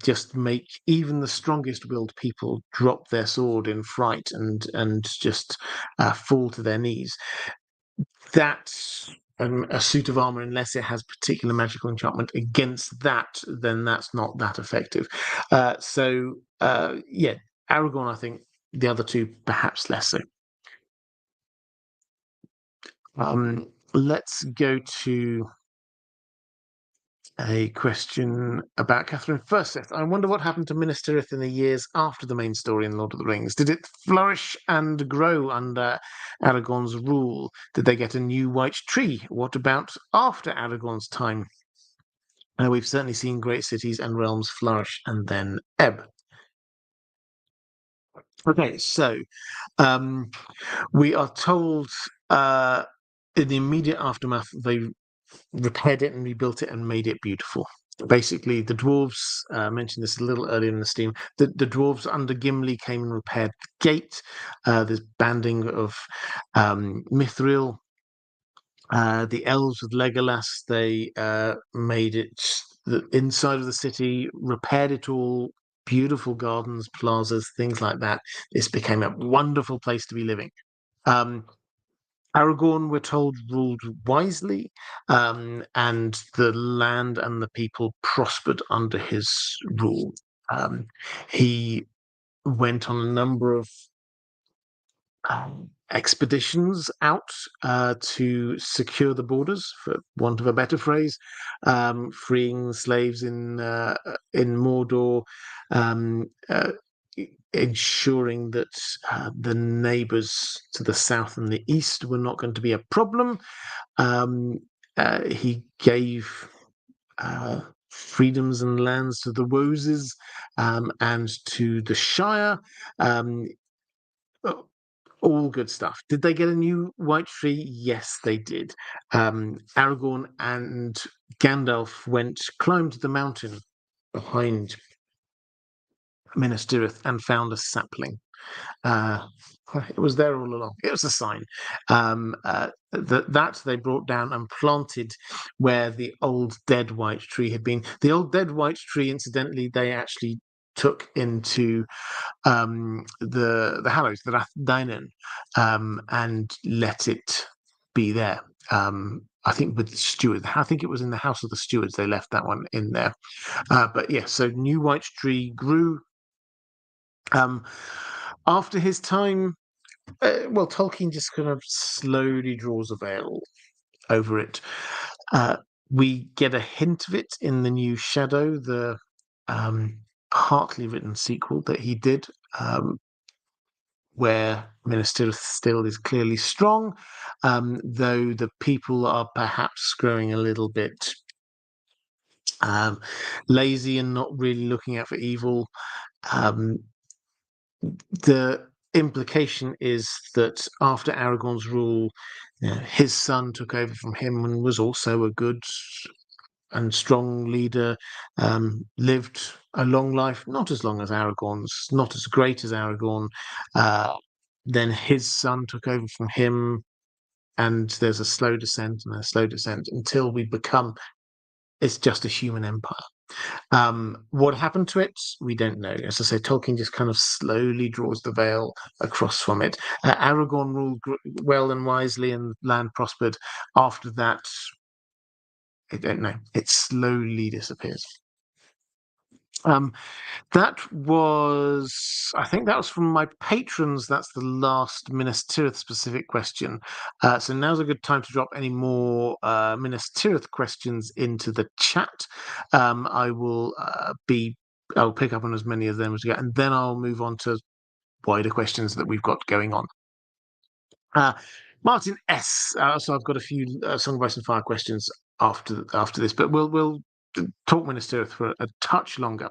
just make even the strongest-willed people drop their sword in fright and just fall to their knees. That a suit of armor, unless it has particular magical enchantment against that, then that's not that effective. Yeah, Aragorn, I think the other two perhaps less so. Let's go to a question about Catherine First. I wonder what happened to Minas Tirith in the years after the main story in Lord of the Rings. Did it flourish and grow under Aragorn's rule? Did they get a new white tree? What about after Aragorn's time? We've certainly seen great cities and realms flourish and then ebb. Okay, so we are told in the immediate aftermath they repaired it and rebuilt it and made it beautiful. basically the dwarves, mentioned this a little earlier in the stream, the dwarves under Gimli came and repaired the gate. There's banding of Mithril. The elves with Legolas, they made it the inside of the city, repaired it all, beautiful gardens, plazas, things like that. This became a wonderful place to be living. Aragorn, we're told, ruled wisely, and the land and the people prospered under his rule. He went on a number of expeditions out to secure the borders, for want of a better phrase, freeing slaves in Mordor, ensuring that the neighbours to the south and the east were not going to be a problem. He gave freedoms and lands to the Woses and to the Shire. All good stuff. Did they get a new white tree? Yes, they did. Aragorn and Gandalf climbed the mountain behind Minas Tirith and found a sapling. It was there all along. It was a sign. That they brought down and planted where the old dead white tree had been. The old dead white tree, incidentally, they actually took into the Hallows, the Rathdainen, and let it be there. I think with the stewards. I think it was in the House of the Stewards they left that one in there. But yeah, so new white tree grew. After his time, well, Tolkien just kind of slowly draws a veil over it. We get a hint of it in the new Shadow, the partly written sequel that he did, where Minas Tirith still is clearly strong, though the people are perhaps growing a little bit lazy and not really looking out for evil. The implication is that after Aragorn's rule, his son took over from him and was also a good and strong leader, lived a long life, not as long as Aragorn's, not as great as Aragorn. Then his son took over from him, and there's a slow descent and a slow descent until we become, it's just a human empire. What happened to it, we don't know. As I say, Tolkien just kind of slowly draws the veil across from it. Aragorn ruled well and wisely, and land prospered. After that, I don't know. It slowly disappears. That was, I think that was from my patrons. That's the last Minas Tirith specific question. So now's a good time to drop any more Minas Tirith questions into the chat. I'll pick up on as many of them as we get, and then I'll move on to wider questions that we've got going on. Martin S. So I've got a few Song of Ice and Fire questions after this, but we'll talk Minas Tirith for a touch longer.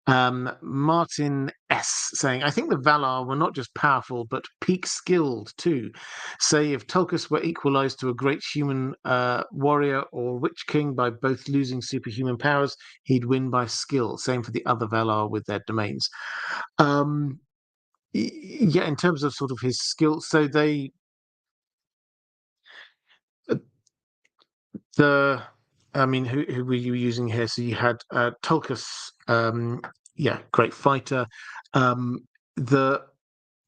Martin S. saying, I think the Valar were not just powerful, but peak skilled too. Say if Tulkas were equalized to a great human warrior or witch king by both losing superhuman powers, he'd win by skill. Same for the other Valar with their domains. Yeah, in terms of sort of his skill, so they... I mean, who were you using here? So you had Tulkas, great fighter.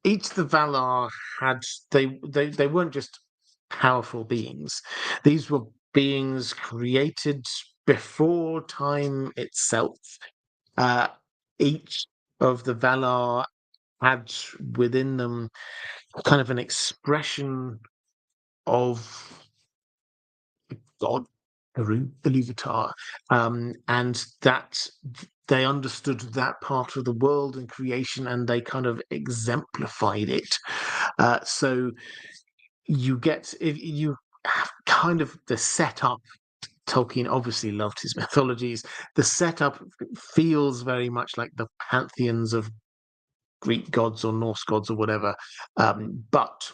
Each of the Valar had they weren't just powerful beings. These were beings created before time itself. Each of the Valar had within them kind of an expression of God, Haru, Iluvatar, and that they understood that part of the world and creation, and they kind of exemplified it. So you get, if you have kind of the setup. Tolkien obviously loved his mythologies. The setup feels very much like the pantheons of Greek gods or Norse gods or whatever, but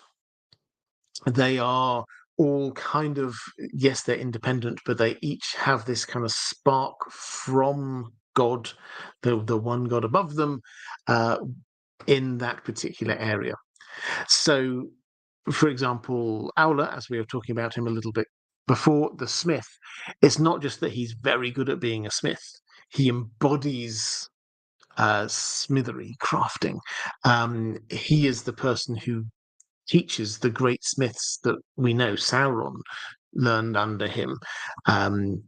they are all kind of, yes, they're independent, but they each have this kind of spark from God, the one God above them, in that particular area. So, for example, Aula, as we were talking about him a little bit before, the smith, it's not just that he's very good at being a smith, he embodies smithery crafting. He is the person who teaches the great smiths that we know. Sauron learned under him. Um,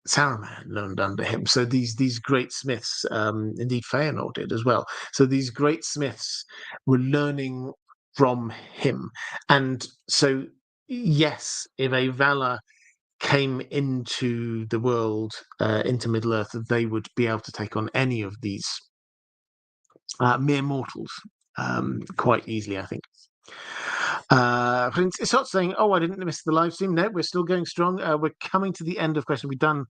Saruman learned under him. So these great smiths, indeed Feanor did as well. So these great smiths were learning from him. And so, yes, if a Valar came into the world, into Middle Earth, they would be able to take on any of these mere mortals quite easily, I think. It's not saying, "Oh, I didn't miss the live stream." No, we're still going strong. We're coming to the end of questions. We've done,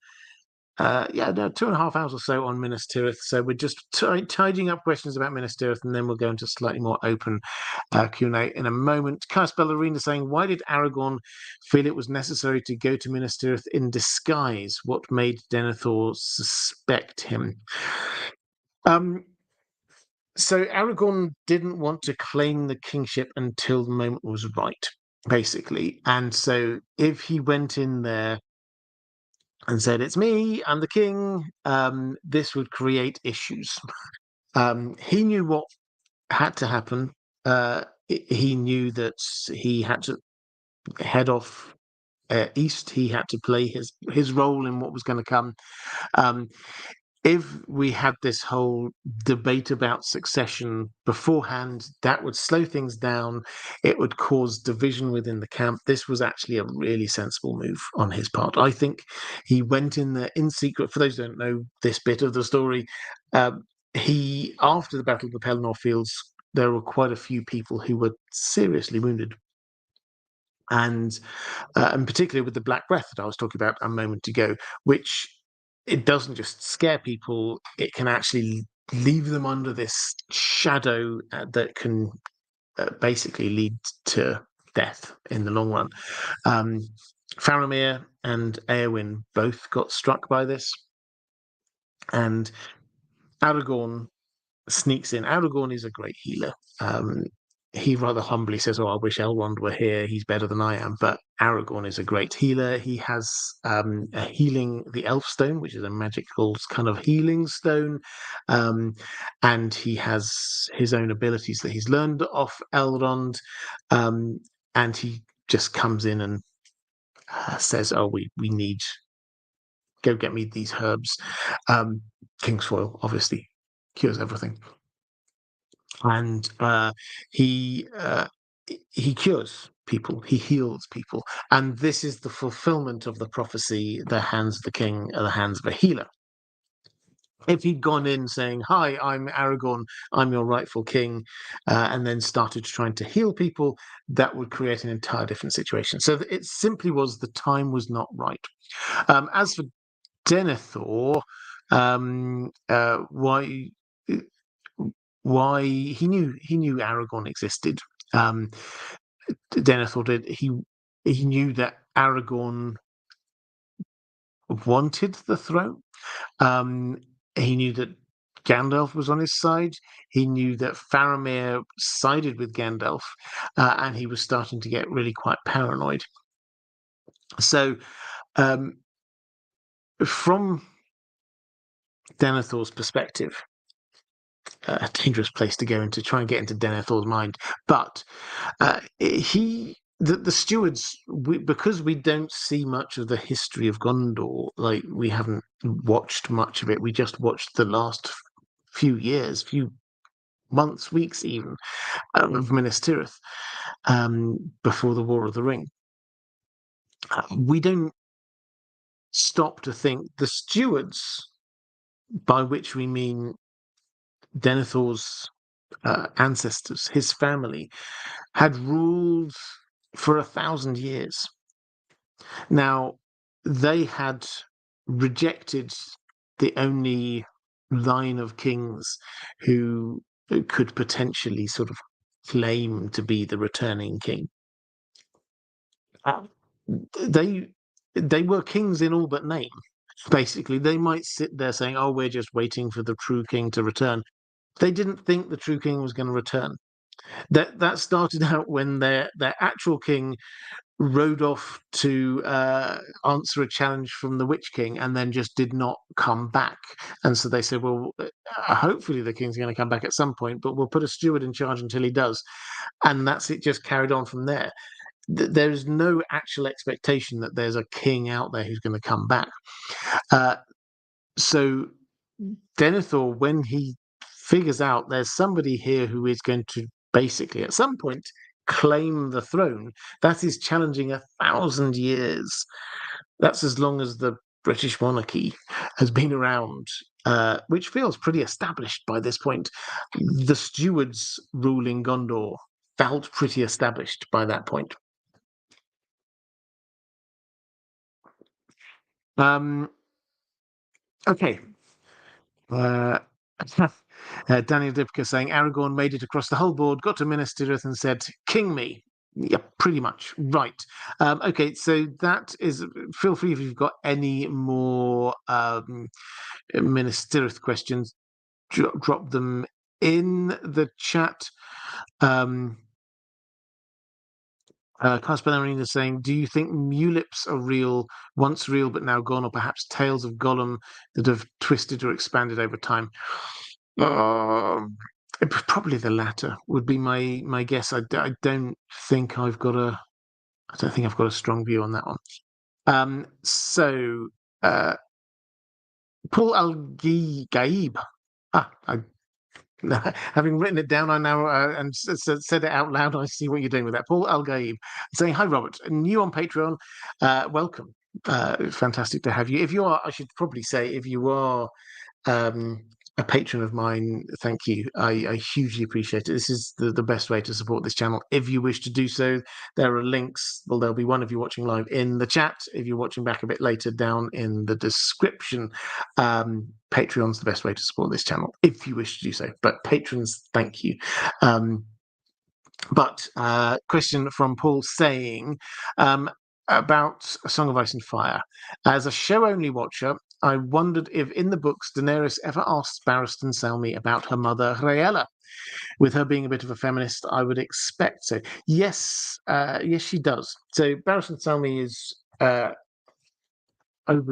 2.5 hours or so on Minas Tirith. So we're just tidying up questions about Minas Tirith, and then we'll go into slightly more open Q&A in a moment. Cast Ballerina saying, "Why did Aragorn feel it was necessary to go to Minas Tirith in disguise? What made Denethor suspect him?" So Aragorn didn't want to claim the kingship until the moment was right, basically. And so if he went in there and said, "It's me, I'm the king," this would create issues. He knew what had to happen. He knew that he had to head off east. He had to play his role in what was going to come. Um, if we had this whole debate about succession beforehand, that would slow things down. It would cause division within the camp. This was actually a really sensible move on his part. I think he went in there in secret. For those who don't know this bit of the story, after the Battle of the Pelennor Fields, there were quite a few people who were seriously wounded. And particularly with the Black Breath that I was talking about a moment ago, which it doesn't just scare people, it can actually leave them under this shadow that can basically lead to death in the long run. Faramir and Eowyn both got struck by this, and Aragorn sneaks in. Aragorn is a great healer. He rather humbly says, "Oh, I wish Elrond were here. He's better than I am." But Aragorn is a great healer. He has the Elf Stone, which is a magical kind of healing stone, and he has his own abilities that he's learned off Elrond, and he just comes in and says, "Oh, we need go get me these herbs." Kingsfoil obviously cures everything. And he cures people, he heals people, and this is the fulfillment of the prophecy: the hands of the king are the hands of a healer. If he'd gone in saying, "Hi, I'm Aragorn, I'm your rightful king," and then started trying to heal people, that would create an entire different situation. So it simply was the time was not right. As for Denethor, why he knew Aragorn existed. Denethor did. He knew that Aragorn wanted the throne. He knew that Gandalf was on his side. He knew that Faramir sided with Gandalf, and he was starting to get really quite paranoid. So, from Denethor's perspective, a dangerous place to go into, try and get into Denethor's mind. But the stewards, because we don't see much of the history of Gondor, like we haven't watched much of it. We just watched the last few years, few months, weeks even, of Minas Tirith before the War of the Ring. We don't stop to think the stewards, by which we mean Denethor's ancestors, his family, had ruled for 1,000 years. Now, they had rejected the only line of kings who could potentially sort of claim to be the returning king. uh, they they were kings in all but name. Basically, they might sit there saying, "Oh, we're just waiting for the true king to return." They didn't think the true king was going to return. That started out when their actual king rode off to answer a challenge from the Witch King and then just did not come back. And so they said, well, hopefully the king's going to come back at some point, but we'll put a steward in charge until he does. And that's it, just carried on from there. There is no actual expectation that there's a king out there who's going to come back. Uh, so Denethor, when he figures out there's somebody here who is going to basically at some point claim the throne, that is challenging 1,000 years. That's as long as the British monarchy has been around, which feels pretty established by this point. The stewards ruling Gondor felt pretty established by that point. Okay. Daniel Dipka saying Aragorn made it across the whole board, got to Minas Tirith and said, "King me." Yeah, pretty much. Right. Okay, so that is. Feel free if you've got any more Minas Tirith questions, drop them in the chat. Casper Arena saying, "Do you think mulips are real, once real but now gone, or perhaps tales of Gollum that have twisted or expanded over time?" Probably the latter would be my guess. I don't think I've got a strong view on that one. So Paul Al Gaib. Having written it down, I now and said it out loud. I see what you're doing with that. Paul Al Gaib saying, "Hi, Robert. New on Patreon. Welcome. Fantastic to have you. If you are, I should probably say, if you are a patron of mine, thank you. I hugely appreciate it. This is the best way to support this channel. If you wish to do so, there are links. Well, there'll be one if you're watching live in the chat. If you're watching back a bit later, down in the description. Patreon's the best way to support this channel, if you wish to do so. But patrons, thank you. But question from Paul saying, about A Song of Ice and Fire. As a show-only watcher, I wondered if in the books Daenerys ever asked Barristan Selmy about her mother, Rhaella. With her being a bit of a feminist, I would expect so. Yes, yes, she does. So Barristan Selmy is over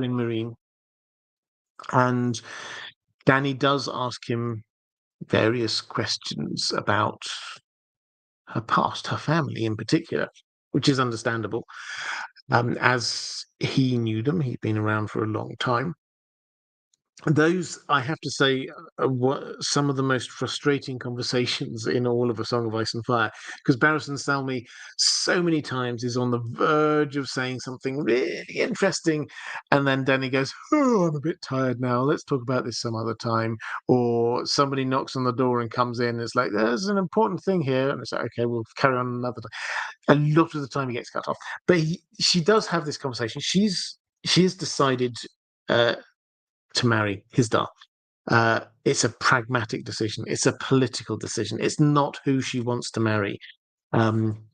in Meereen, and Dany does ask him various questions about her past, her family in particular, which is understandable. As he knew them, he'd been around for a long time. Those, I have to say, are some of the most frustrating conversations in all of A Song of Ice and Fire, because Barristan Selmy so many times is on the verge of saying something really interesting, and then Dany goes, "Oh, I'm a bit tired now. Let's talk about this some other time." Or somebody knocks on the door and comes in, and it's like, "There's an important thing here," and it's like, "Okay, we'll carry on another time." A lot of the time, he gets cut off, but she does have this conversation. She has decided. To marry Hisdar. It's a pragmatic decision. It's a political decision. It's not who she wants to marry. Um,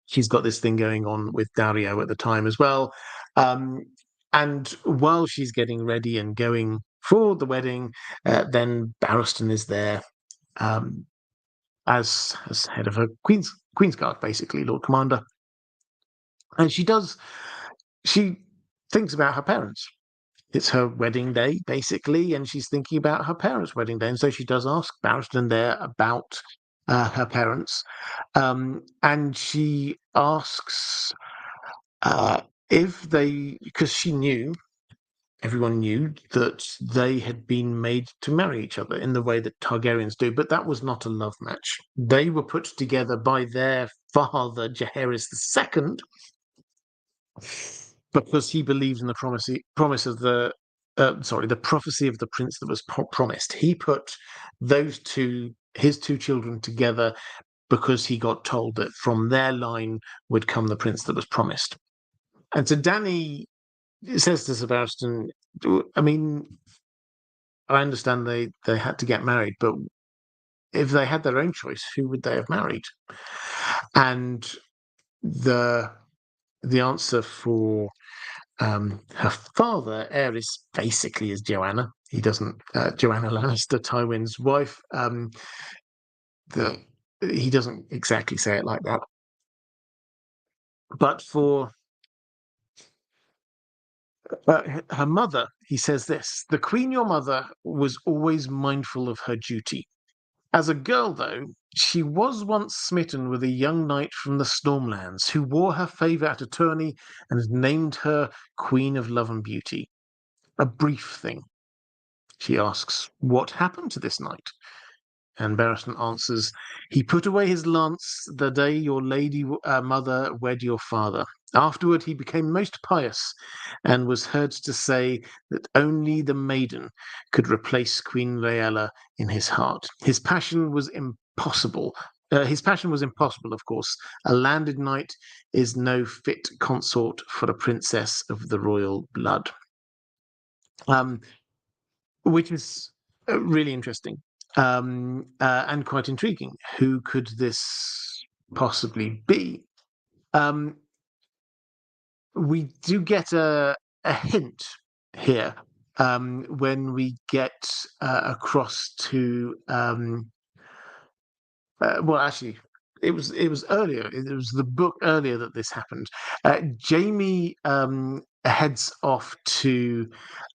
she's got this thing going on with Dario at the time as well. And while she's getting ready and going for the wedding, then Barristan is there as head of her Queen's Guard, basically, Lord Commander. And she thinks about her parents. It's her wedding day, basically, and she's thinking about her parents' wedding day. And so she does ask Barristan there about her parents. And she asks if they, because everyone knew that they had been made to marry each other in the way that Targaryens do, but that was not a love match. They were put together by their father, Jaehaerys II, because he believes in the promise of the the prophecy of the prince that was promised. He put his two children together because he got told that from their line would come the prince that was promised. And so Dany says to Sebastian, I mean, I understand they had to get married, but if they had their own choice, who would they have married? And the the answer for her father, Aerys, basically is Joanna. He doesn't. Joanna Lannister, Tywin's wife. He doesn't exactly say it like that. But for her mother, he says this: the Queen, your mother, was always mindful of her duty. As a girl, though, she was once smitten with a young knight from the Stormlands who wore her favour at a tourney and named her Queen of Love and Beauty. A brief thing. She asks, what happened to this knight? And Barristan answers, he put away his lance the day your lady mother wed your father. Afterward, he became most pious and was heard to say that only the maiden could replace Queen Rhaella in his heart. His passion was impossible. Of course. A landed knight is no fit consort for a princess of the royal blood. Which is really interesting and quite intriguing. Who could this possibly be? We do get a hint here when we get across to. Well, actually, it was earlier. It was the book earlier that this happened. Jaime heads off to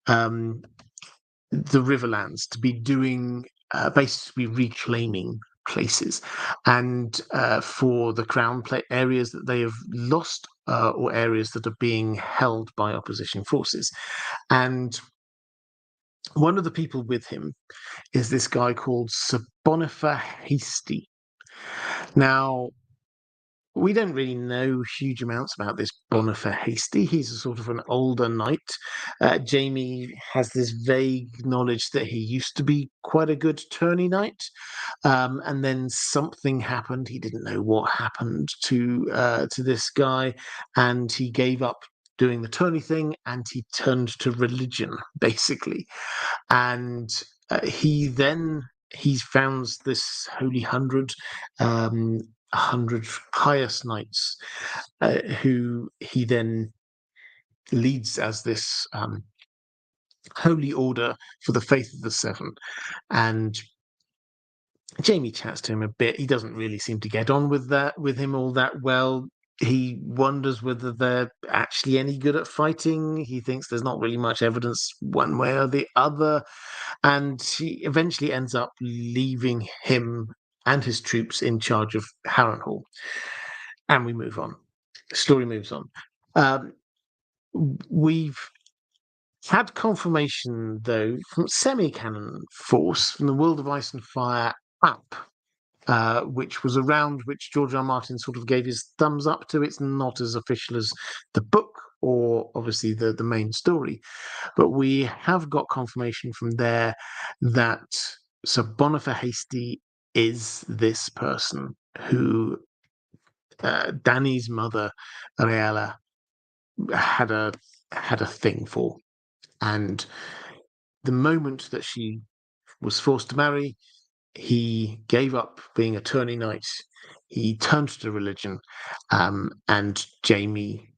the Riverlands to be doing basically reclaiming places and for the crown areas that they have lost or areas that are being held by opposition forces. And one of the people with him is this guy called Sir Bonifer Hasty. Now, we don't really know huge amounts about this Bonifer Hasty. He's a sort of an older knight. Jaime has this vague knowledge that he used to be quite a good tourney knight, and then something happened. He didn't know what happened to this guy, and he gave up doing the tourney thing, and he turned to religion, basically. And he founds this Holy Hundred. 100 pious knights who he then leads as this holy order for the faith of the Seven. And Jaime chats to him a bit. He doesn't really seem to get on with him all that well. He wonders whether they're actually any good at fighting. He thinks there's not really much evidence one way or the other. And he eventually ends up leaving him and his troops in charge of Harrenhal. And we move on. The story moves on. We've had confirmation, though, from semi-canon force from the World of Ice and Fire app, which was around which George R. R. Martin sort of gave his thumbs up to. It's not as official as the book or obviously the main story, but we have got confirmation from there that Sir Bonifer Hasty is this person who Dany's mother, Rhaella, had a thing for. And the moment that she was forced to marry, he gave up being a tourney knight. He turned to religion, and Jaime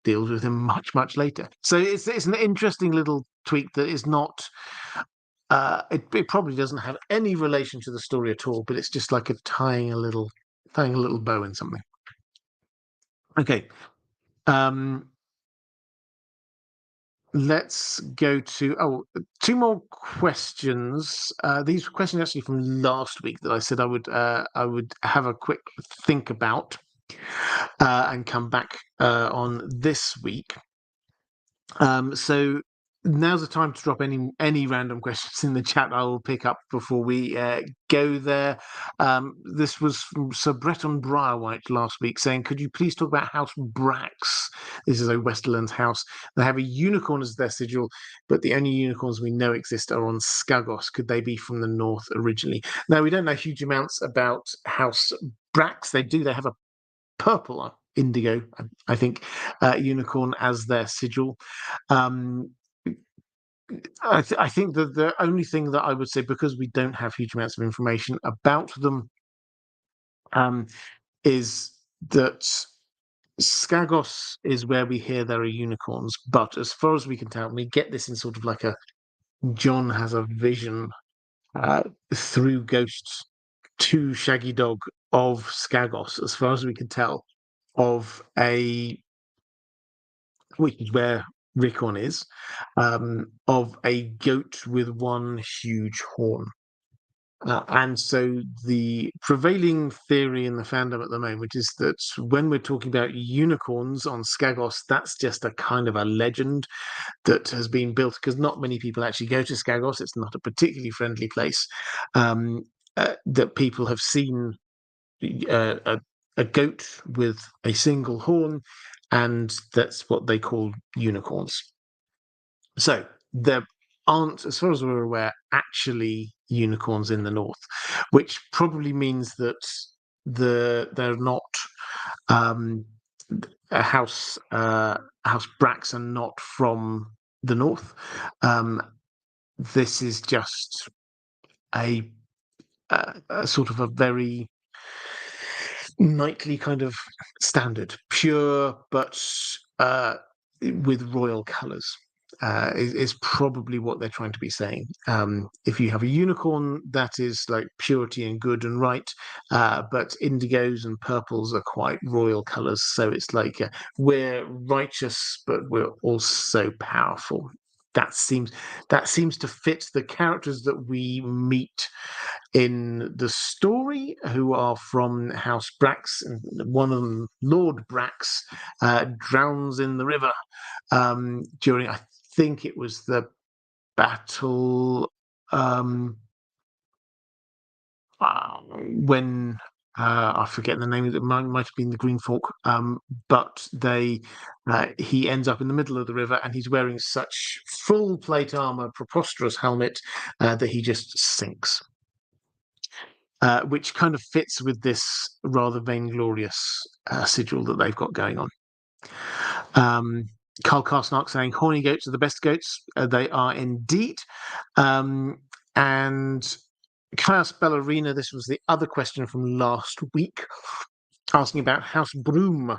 deals with him much later. So it's an interesting little tweak that is not. It probably doesn't have any relation to the story at all, but it's just like tying a little bow in something. Okay. Let's go to two more questions. These questions actually from last week that I said I would have a quick think about and come back on this week. So now's the time to drop any random questions in the chat. I will pick up before we go there. This was from Sir Breton Briarwhite last week saying, could you please talk about House Brax? This is a Westerland house. They have a unicorn as their sigil, but the only unicorns we know exist are on Skagos. Could they be from the north originally? Now, we don't know huge amounts about House Brax. They have a purple indigo, I think, unicorn as their sigil. I think that the only thing that I would say, because we don't have huge amounts of information about them, is that Skagos is where we hear there are unicorns, but as far as we can tell, we get this in sort of like a John has a vision uh, through ghosts to Shaggy Dog of Skagos, as far as we can tell, of a which is where Rickon is, of a goat with one huge horn. And so the prevailing theory in the fandom at the moment is that when we're talking about unicorns on Skagos, that's just a kind of a legend that has been built because not many people actually go to Skagos. It's not a particularly friendly place. That people have seen a goat with a single horn, and that's what they call unicorns. So there aren't, as far as we're aware, actually unicorns in the north, which probably means that they're not um, House Bracks are not from the north. Um, this is just a, a sort of a very knightly kind of standard, pure but with royal colours. Is probably what they're trying to be saying. If you have a unicorn, that is like purity and good and right, but indigos and purples are quite royal colours. So it's like we're righteous, but we're also powerful. That seems to fit the characters that we meet in the story, who are from House Brax. One of them, Lord Brax, drowns in the river during, I think it was the battle when I forget the name of it. Might have been the Green Fork, but he ends up in the middle of the river, and he's wearing such full plate armor, preposterous helmet that he just sinks. Which kind of fits with this rather vainglorious sigil that they've got going on. Carl Karsnark saying horny goats are the best goats. They are indeed. And Chaos Ballerina, this was the other question from last week, asking about House Broom.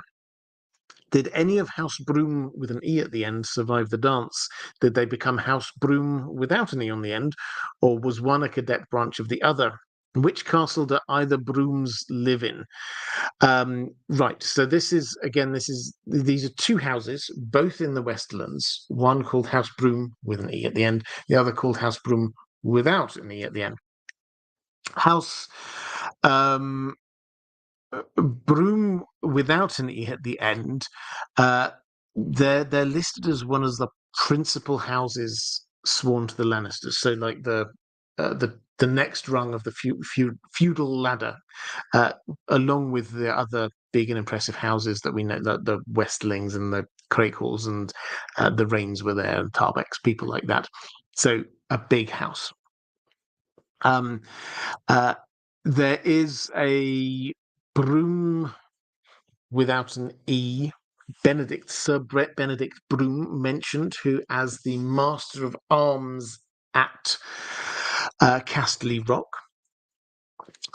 Did any of House Broom with an E at the end survive the dance? Did they become House Broom without an E on the end? Or was one a cadet branch of the other? Which castle do either Brooms live in? Right, so these are two houses, both in the Westlands. One called House Broom with an E at the end, the other called House Broom without an E at the end. House Broom without an E at the end, they're listed as one of the principal houses sworn to the Lannisters. So like the next rung of the feudal ladder, along with the other big and impressive houses that we know, the Westlings and the Crakehals and the Rains were there, and Tarbecks, people like that. So a big house. There is a Broom without an E, Sir Brett Benedict Broom mentioned, who as the Master of Arms at Casterly Rock.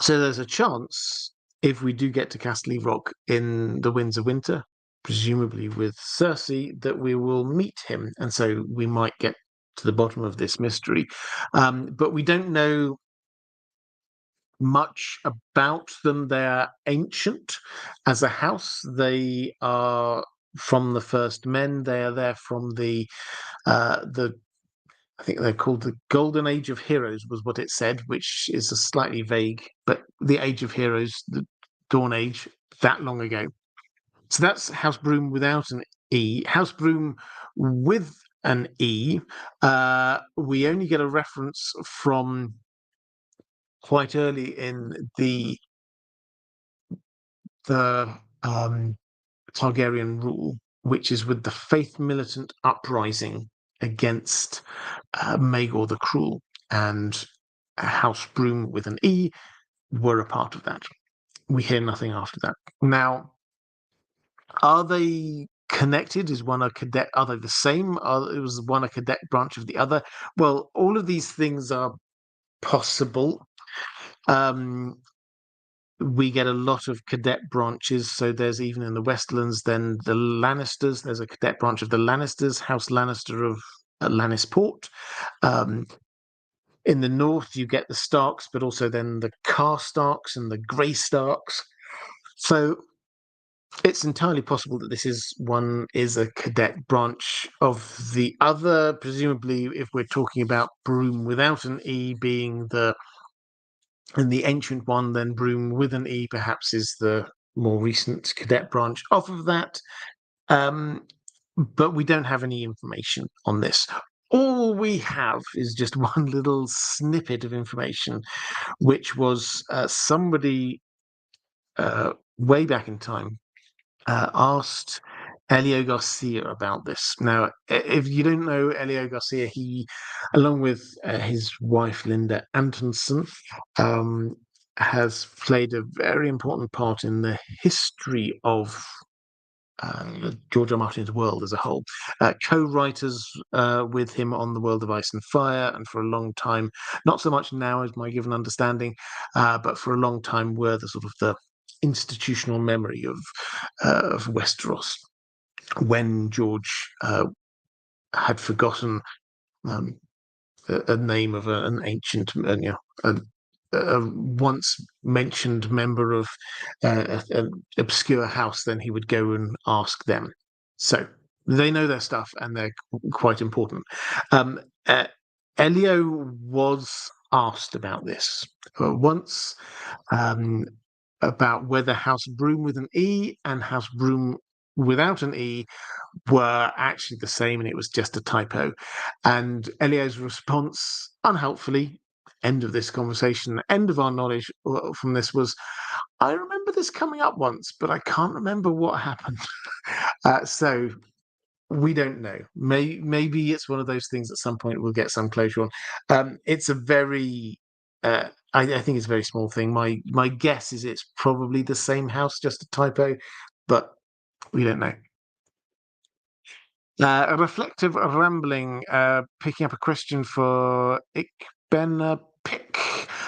So there's a chance, if we do get to Casterly Rock in the Winds of Winter, presumably with Cersei, that we will meet him. And so we might get to the bottom of this mystery. But we don't know much about them. They're ancient as a house. They are from the First Men. They are there from the I think they're called the Golden Age of Heroes, was what it said, which is a slightly vague, but the Age of Heroes, the Dawn Age, that long ago. So that's House Broom without an E. House Broom with an E, we only get a reference from quite early in the Targaryen rule, which is with the Faith Militant uprising against Maegor the Cruel, and House Broom with an E were a part of that. We hear nothing after that. Now, are they connected? Is one a cadet? Are they the same? Was one a cadet branch of the other? Well, all of these things are possible. we get a lot of cadet branches. So there's even in the Westerlands, then the Lannisters. There's a cadet branch of the Lannisters, House Lannister of Lannisport. In the north, you get the Starks, but also then the Karstarks and the Grey Starks. So it's entirely possible that this is a cadet branch of the other. Presumably, if we're talking about Broom without an E being and the ancient one, then Broom with an E perhaps is the more recent cadet branch off of that. But we don't have any information on this. All we have is just one little snippet of information, which was somebody way back in time asked Elio Garcia about this. Now, if you don't know Elio Garcia, he, along with his wife Linda Antonsen, has played a very important part in the history of George R. Martin's world as a whole. Co-writers with him on The World of Ice and Fire, and for a long time, not so much now as my given understanding, but for a long time were the sort of the institutional memory of Westeros when George had forgotten a name of an ancient, a once mentioned member of an obscure house, then he would go and ask them. So they know their stuff and they're quite important. Elio was asked about this once, about whether House Broom with an E and House Broom without an E were actually the same and it was just a typo. And Elio's response, unhelpfully, end of this conversation, end of our knowledge from this, was, I remember this coming up once, but I can't remember what happened. So we don't know. Maybe it's one of those things at some point we'll get some closure on. It's a very I think it's a very small thing. My guess is it's probably the same house, just a typo, but we don't know. A reflective rambling, picking up a question for Pick.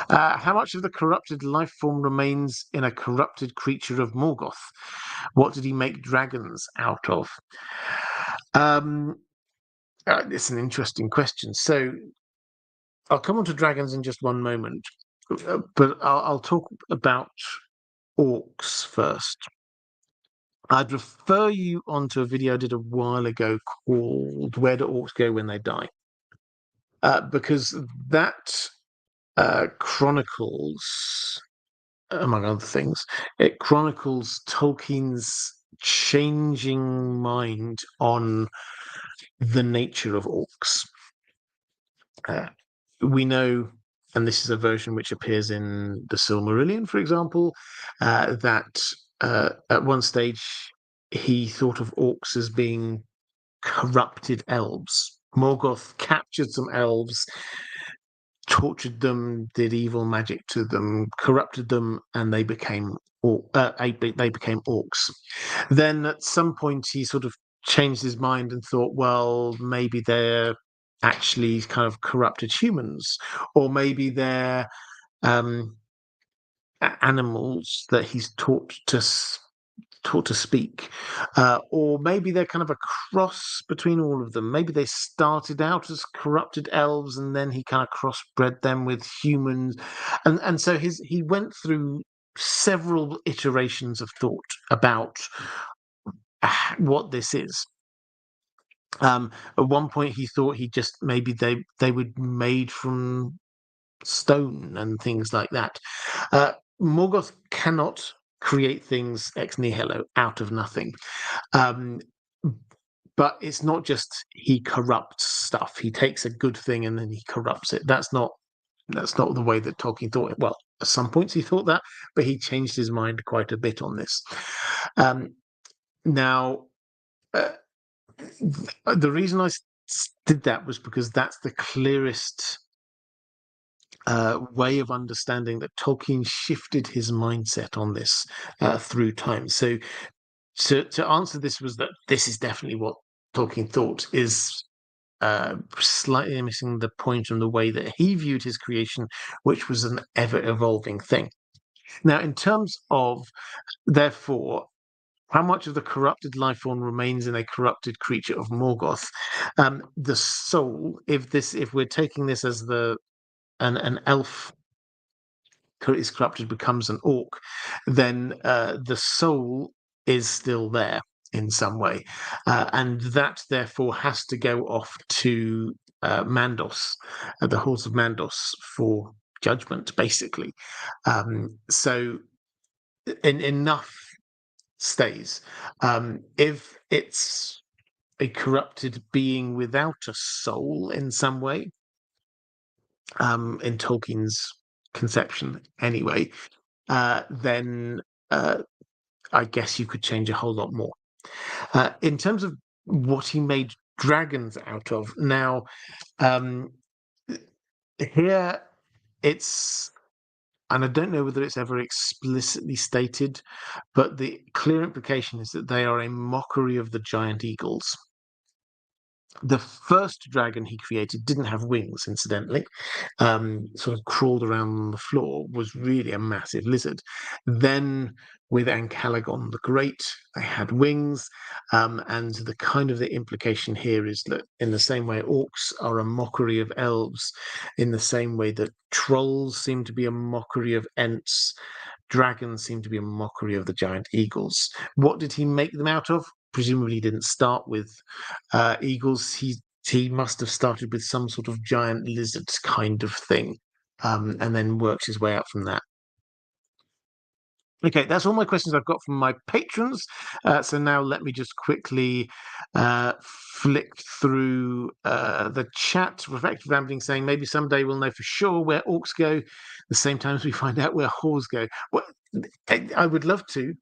How much of the corrupted life form remains in a corrupted creature of Morgoth? What did he make dragons out of? It's an interesting question. So I'll come on to dragons in just one moment, but I'll talk about orcs first. I'd refer you onto a video I did a while ago called "Where Do Orcs Go When They Die?" Because that chronicles, among other things, it chronicles Tolkien's changing mind on the nature of orcs. We know, and this is a version which appears in the Silmarillion, for example, that at one stage he thought of orcs as being corrupted elves. Morgoth captured some elves, tortured them, did evil magic to them, corrupted them, and they became orcs. Then at some point he sort of changed his mind and thought, well, maybe they're actually kind of corrupted humans, or maybe they're animals that he's taught to speak, or maybe they're kind of a cross between all of them. Maybe they started out as corrupted elves and then he kind of crossbred them with humans, and so he went through several iterations of thought about what this is. At one point he thought maybe they were made from stone and things like that. Morgoth cannot create things ex nihilo, out of nothing. But it's not just he corrupts stuff. He takes a good thing and then he corrupts it. That's not the way that Tolkien thought it. Well, at some points he thought that, but he changed his mind quite a bit on this. Now, the reason I did that was because that's the clearest way of understanding that Tolkien shifted his mindset on this through time. So to answer this was that this is definitely what Tolkien thought is slightly missing the point on the way that he viewed his creation, which was an ever-evolving thing. Now, in terms of, therefore, how much of the corrupted life form remains in a corrupted creature of Morgoth? The soul, if we're taking this as an elf is corrupted becomes an orc, then the soul is still there in some way, and that therefore has to go off to Mandos, the halls of Mandos for judgment, basically. So enough stays. If it's a corrupted being without a soul in some way, in Tolkien's conception anyway, then I guess you could change a whole lot more. In terms of what he made dragons out of, now here it's, and I don't know whether it's ever explicitly stated, but the clear implication is that they are a mockery of the giant eagles. The first dragon he created didn't have wings, incidentally. Sort of crawled around the floor, was really a massive lizard. Then with Ancalagon the Great, they had wings. And the kind of the implication here is that in the same way orcs are a mockery of elves, in the same way that trolls seem to be a mockery of ents, dragons seem to be a mockery of the giant eagles. What did he make them out of? Presumably he didn't start with eagles. He must have started with some sort of giant lizard kind of thing, and then worked his way up from that. Okay, that's all my questions I've got from my patrons. So now let me just quickly flick through the chat. Reflective Rambling saying maybe someday we'll know for sure where orcs go, the same time as we find out where whores go. Well, I would love to,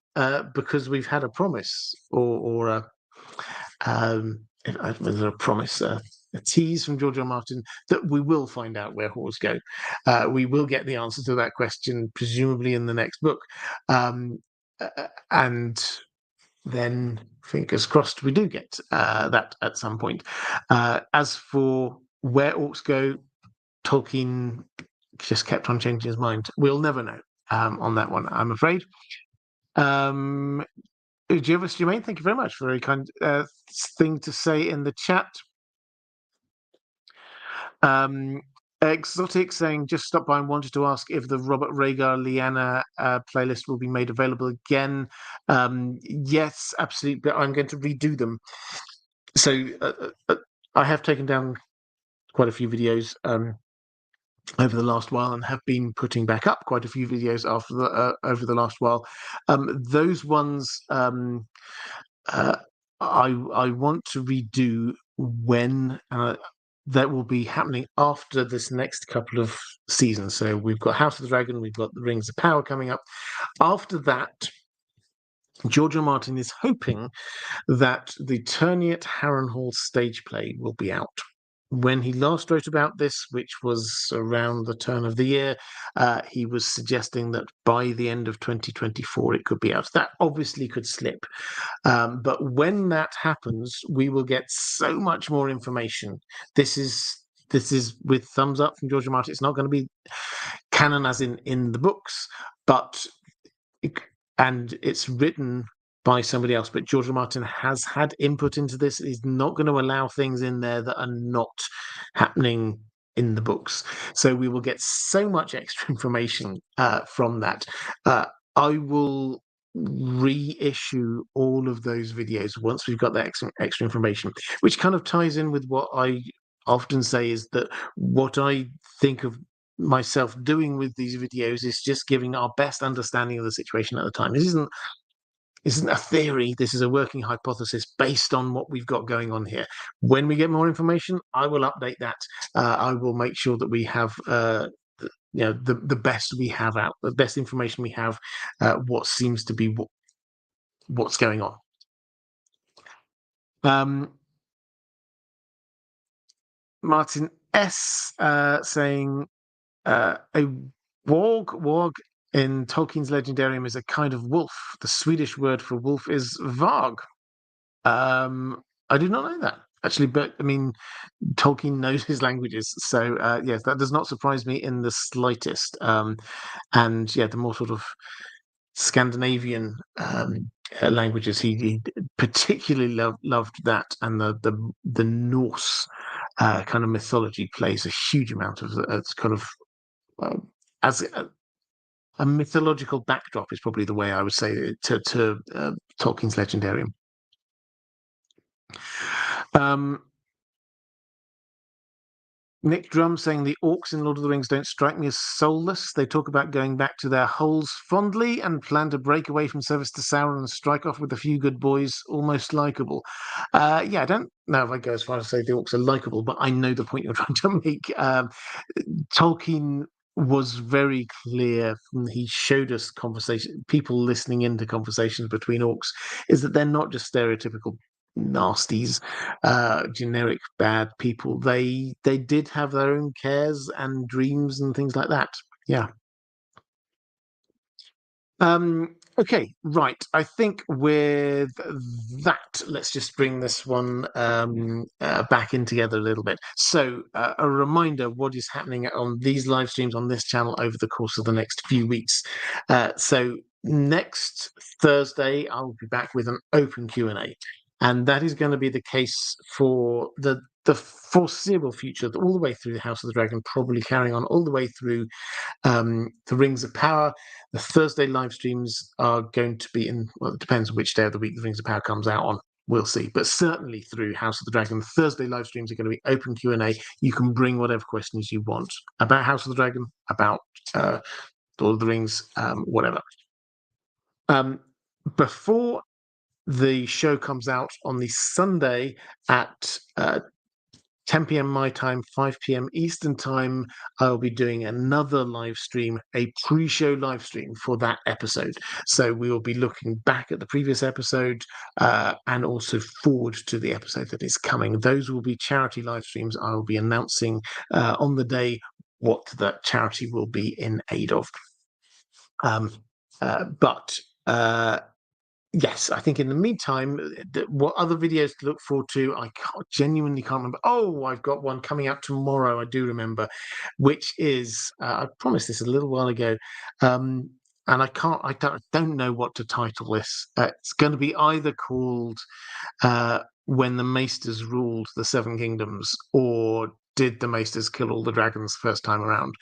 because we've had a promise or a was there a promise, a tease from George R. R. Martin that we will find out where whores go. We will get the answer to that question, presumably in the next book. And then, fingers crossed, we do get that at some point. As for where orcs go, Tolkien just kept on changing his mind. We'll never know on that one, I'm afraid. Jervis Jermaine, thank you very much. Very kind thing to say in the chat. Exotic saying, just stopped by and wanted to ask if the Robert Rhaegar Lyanna playlist will be made available again. Yes, absolutely, but I'm going to redo them. So I have taken down quite a few videos over the last while and have been putting back up quite a few videos over the last while. Those ones I want to redo when that will be happening after this next couple of seasons. So we've got House of the Dragon, we've got the Rings of Power coming up. After that, George R. R. Martin is hoping that the Terniet Harrenhal stage play will be out. When he last wrote about this, which was around the turn of the year, he was suggesting that by the end of 2024 it could be out. That obviously could slip. But when that happens, we will get so much more information. This is with thumbs up from George R. R. Martin. It's not going to be canon as in the books, and it's written by somebody else, but George R. R. Martin has had input into this. He's not going to allow things in there that are not happening in the books. So we will get so much extra information from that. I will reissue all of those videos once we've got that extra information, which kind of ties in with what I often say is that what I think of myself doing with these videos is just giving our best understanding of the situation at the time. This isn't a theory. This is a working hypothesis based on what we've got going on here. When we get more information, I will update that. I will make sure that we have the best we have out, the best information we have, what seems to be what's going on. Martin S saying a warg in Tolkien's Legendarium is a kind of wolf. The Swedish word for wolf is varg. I did not know that. actually, but I mean, Tolkien knows his languages, so yes, that does not surprise me in the slightest. And yeah, the more sort of Scandinavian languages, he particularly loved that, and the Norse kind of mythology plays a huge amount of it's kind of uh, as a mythological backdrop is probably the way I would say it to Tolkien's Legendarium. Um, Nick Drum saying the orcs in Lord of the Rings don't strike me as soulless. They talk about going back to their holes fondly and plan to break away from service to Sauron and strike off with a few good boys, almost likable. Yeah, I don't know if I go as far as to say the orcs are likable, but I know the point you're trying to make. Tolkien was very clear. He showed us conversation, people listening into conversations between orcs, is that they're not just stereotypical nasties, generic bad people. They did have their own cares and dreams and things like that. Yeah. Okay, right. I think with that, let's just bring this one back in together a little bit. So, a reminder what is happening on these live streams on this channel over the course of the next few weeks. So, next Thursday, I'll be back with an open Q&A. And that is going to be the case for the foreseeable future, all the way through the House of the Dragon, probably carrying on all the way through the Rings of Power. The Thursday live streams are going to be in, well, it depends which day of the week the Rings of Power comes out on. We'll see. But certainly through House of the Dragon, Thursday live streams are going to be open Q&A. You can bring whatever questions you want about House of the Dragon, about Lord of the Rings, whatever. Before the show comes out on the Sunday at 10 p.m. my time, 5 p.m. Eastern time, I'll be doing another live stream, a pre-show live stream for that episode. So we will be looking back at the previous episode and also forward to the episode that is coming. Those will be charity live streams. I will be announcing on the day what that charity will be in aid of. But yes, I think in the meantime, what other videos to look forward to? I genuinely can't remember. Oh, I've got one coming out tomorrow. I do remember, which is I promised this a little while ago, and I can't. I don't know what to title this. It's going to be either called "When the Maesters Ruled the Seven Kingdoms" or "Did the Maesters Kill All the Dragons First Time Around?"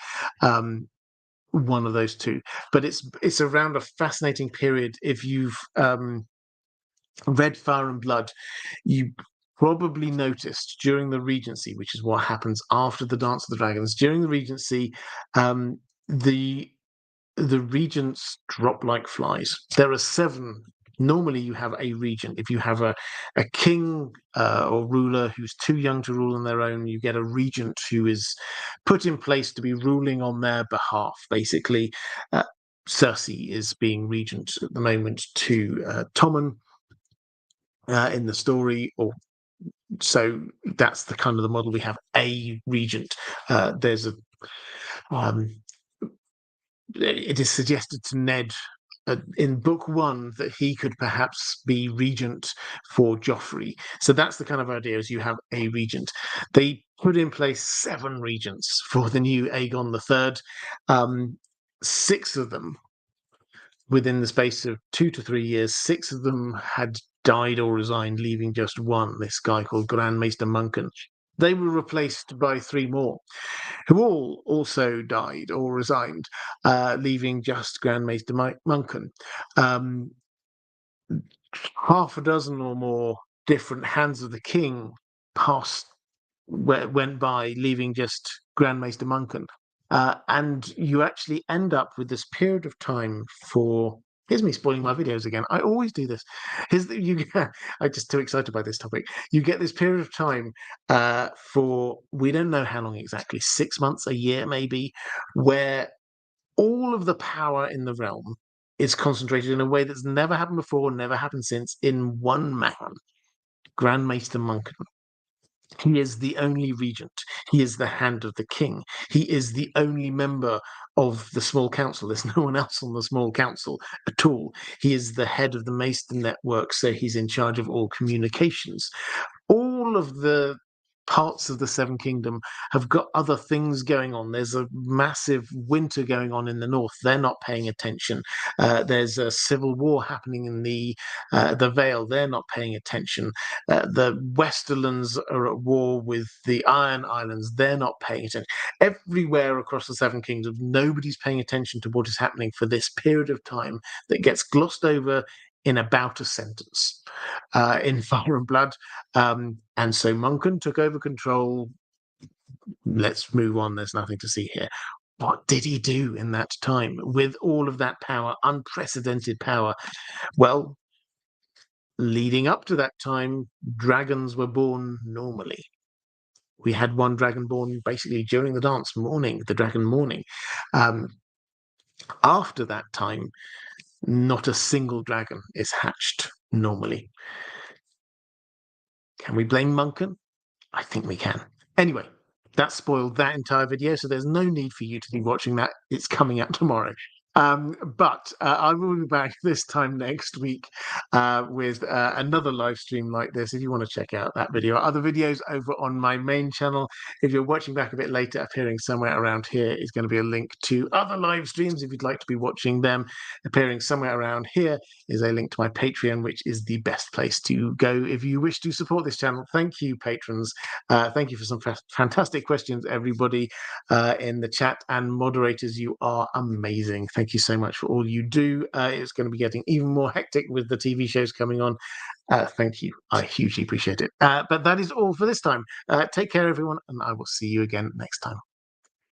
One of those two, but it's around a fascinating period. If you've read Fire and Blood, you probably noticed during the Regency, which is what happens after the Dance of the Dragons. During the Regency, the regents drop like flies. There are 7. Normally, you have a regent. If you have a king or ruler who's too young to rule on their own, you get a regent who is put in place to be ruling on their behalf. Basically, Cersei is being regent at the moment to Tommen in the story, or so that's the kind of the model we have. A regent. There's a it is suggested to Ned in book 1 that he could perhaps be regent for Joffrey. So that's the kind of idea, is you have a regent. They put in place 7 regents for the new Aegon III. 6 of them, within the space of 2 to 3 years, 6 of them had died or resigned, leaving just one, this guy called Grand Maester Munken. They were replaced by 3 more, who all also died or resigned, leaving just Grand Maester Munken. Half a dozen or more different Hands of the King went by, leaving just Grand Maester Munken. And you actually end up with this period of time for. Here's me spoiling my videos again. I always do this. I'm just too excited by this topic. You get this period of time for, we don't know how long exactly, 6 months, a year maybe, where all of the power in the realm is concentrated in a way that's never happened before, never happened since, in one man, Grand Maester Munken. He is the only regent. He is the hand of the king. He is the only member of the small council. There's no one else on the small council at all. He is the head of the Maester network, so he's in charge of all communications. All all of the parts of the Seven Kingdom have got other things going on. There's a massive winter going on in the north. They're not paying attention. There's a civil war happening in the Vale. They're not paying attention. The Westerlands are at war with the Iron Islands. They're not paying attention. Everywhere across the Seven Kingdoms, nobody's paying attention to what is happening for this period of time that gets glossed over in about a sentence in Fire and Blood. And so Munkin took over control. Let's move on. There's nothing to see here. What did he do in that time with all of that power, unprecedented power? Well, leading up to that time, dragons were born normally. We had one dragon born basically during the dance morning, the dragon morning. After that time, not a single dragon is hatched normally. Can we blame Munkin? I think we can. Anyway, that spoiled that entire video, so there's no need for you to be watching that. It's coming out tomorrow. But I will be back this time next week with another live stream like this. If you want to check out that video, other videos over on my main channel. If you're watching back a bit later, appearing somewhere around here is going to be a link to other live streams if you'd like to be watching them. Appearing somewhere around here is a link to my Patreon, which is the best place to go if you wish to support this channel. Thank you, patrons. Thank you for some fantastic questions, everybody in the chat, and moderators. You are amazing. Thank you so much for all you do. It's going to be getting even more hectic with the TV shows coming on. Thank you. I hugely appreciate it. But that is all for this time. Take care, everyone, and I will see you again next time.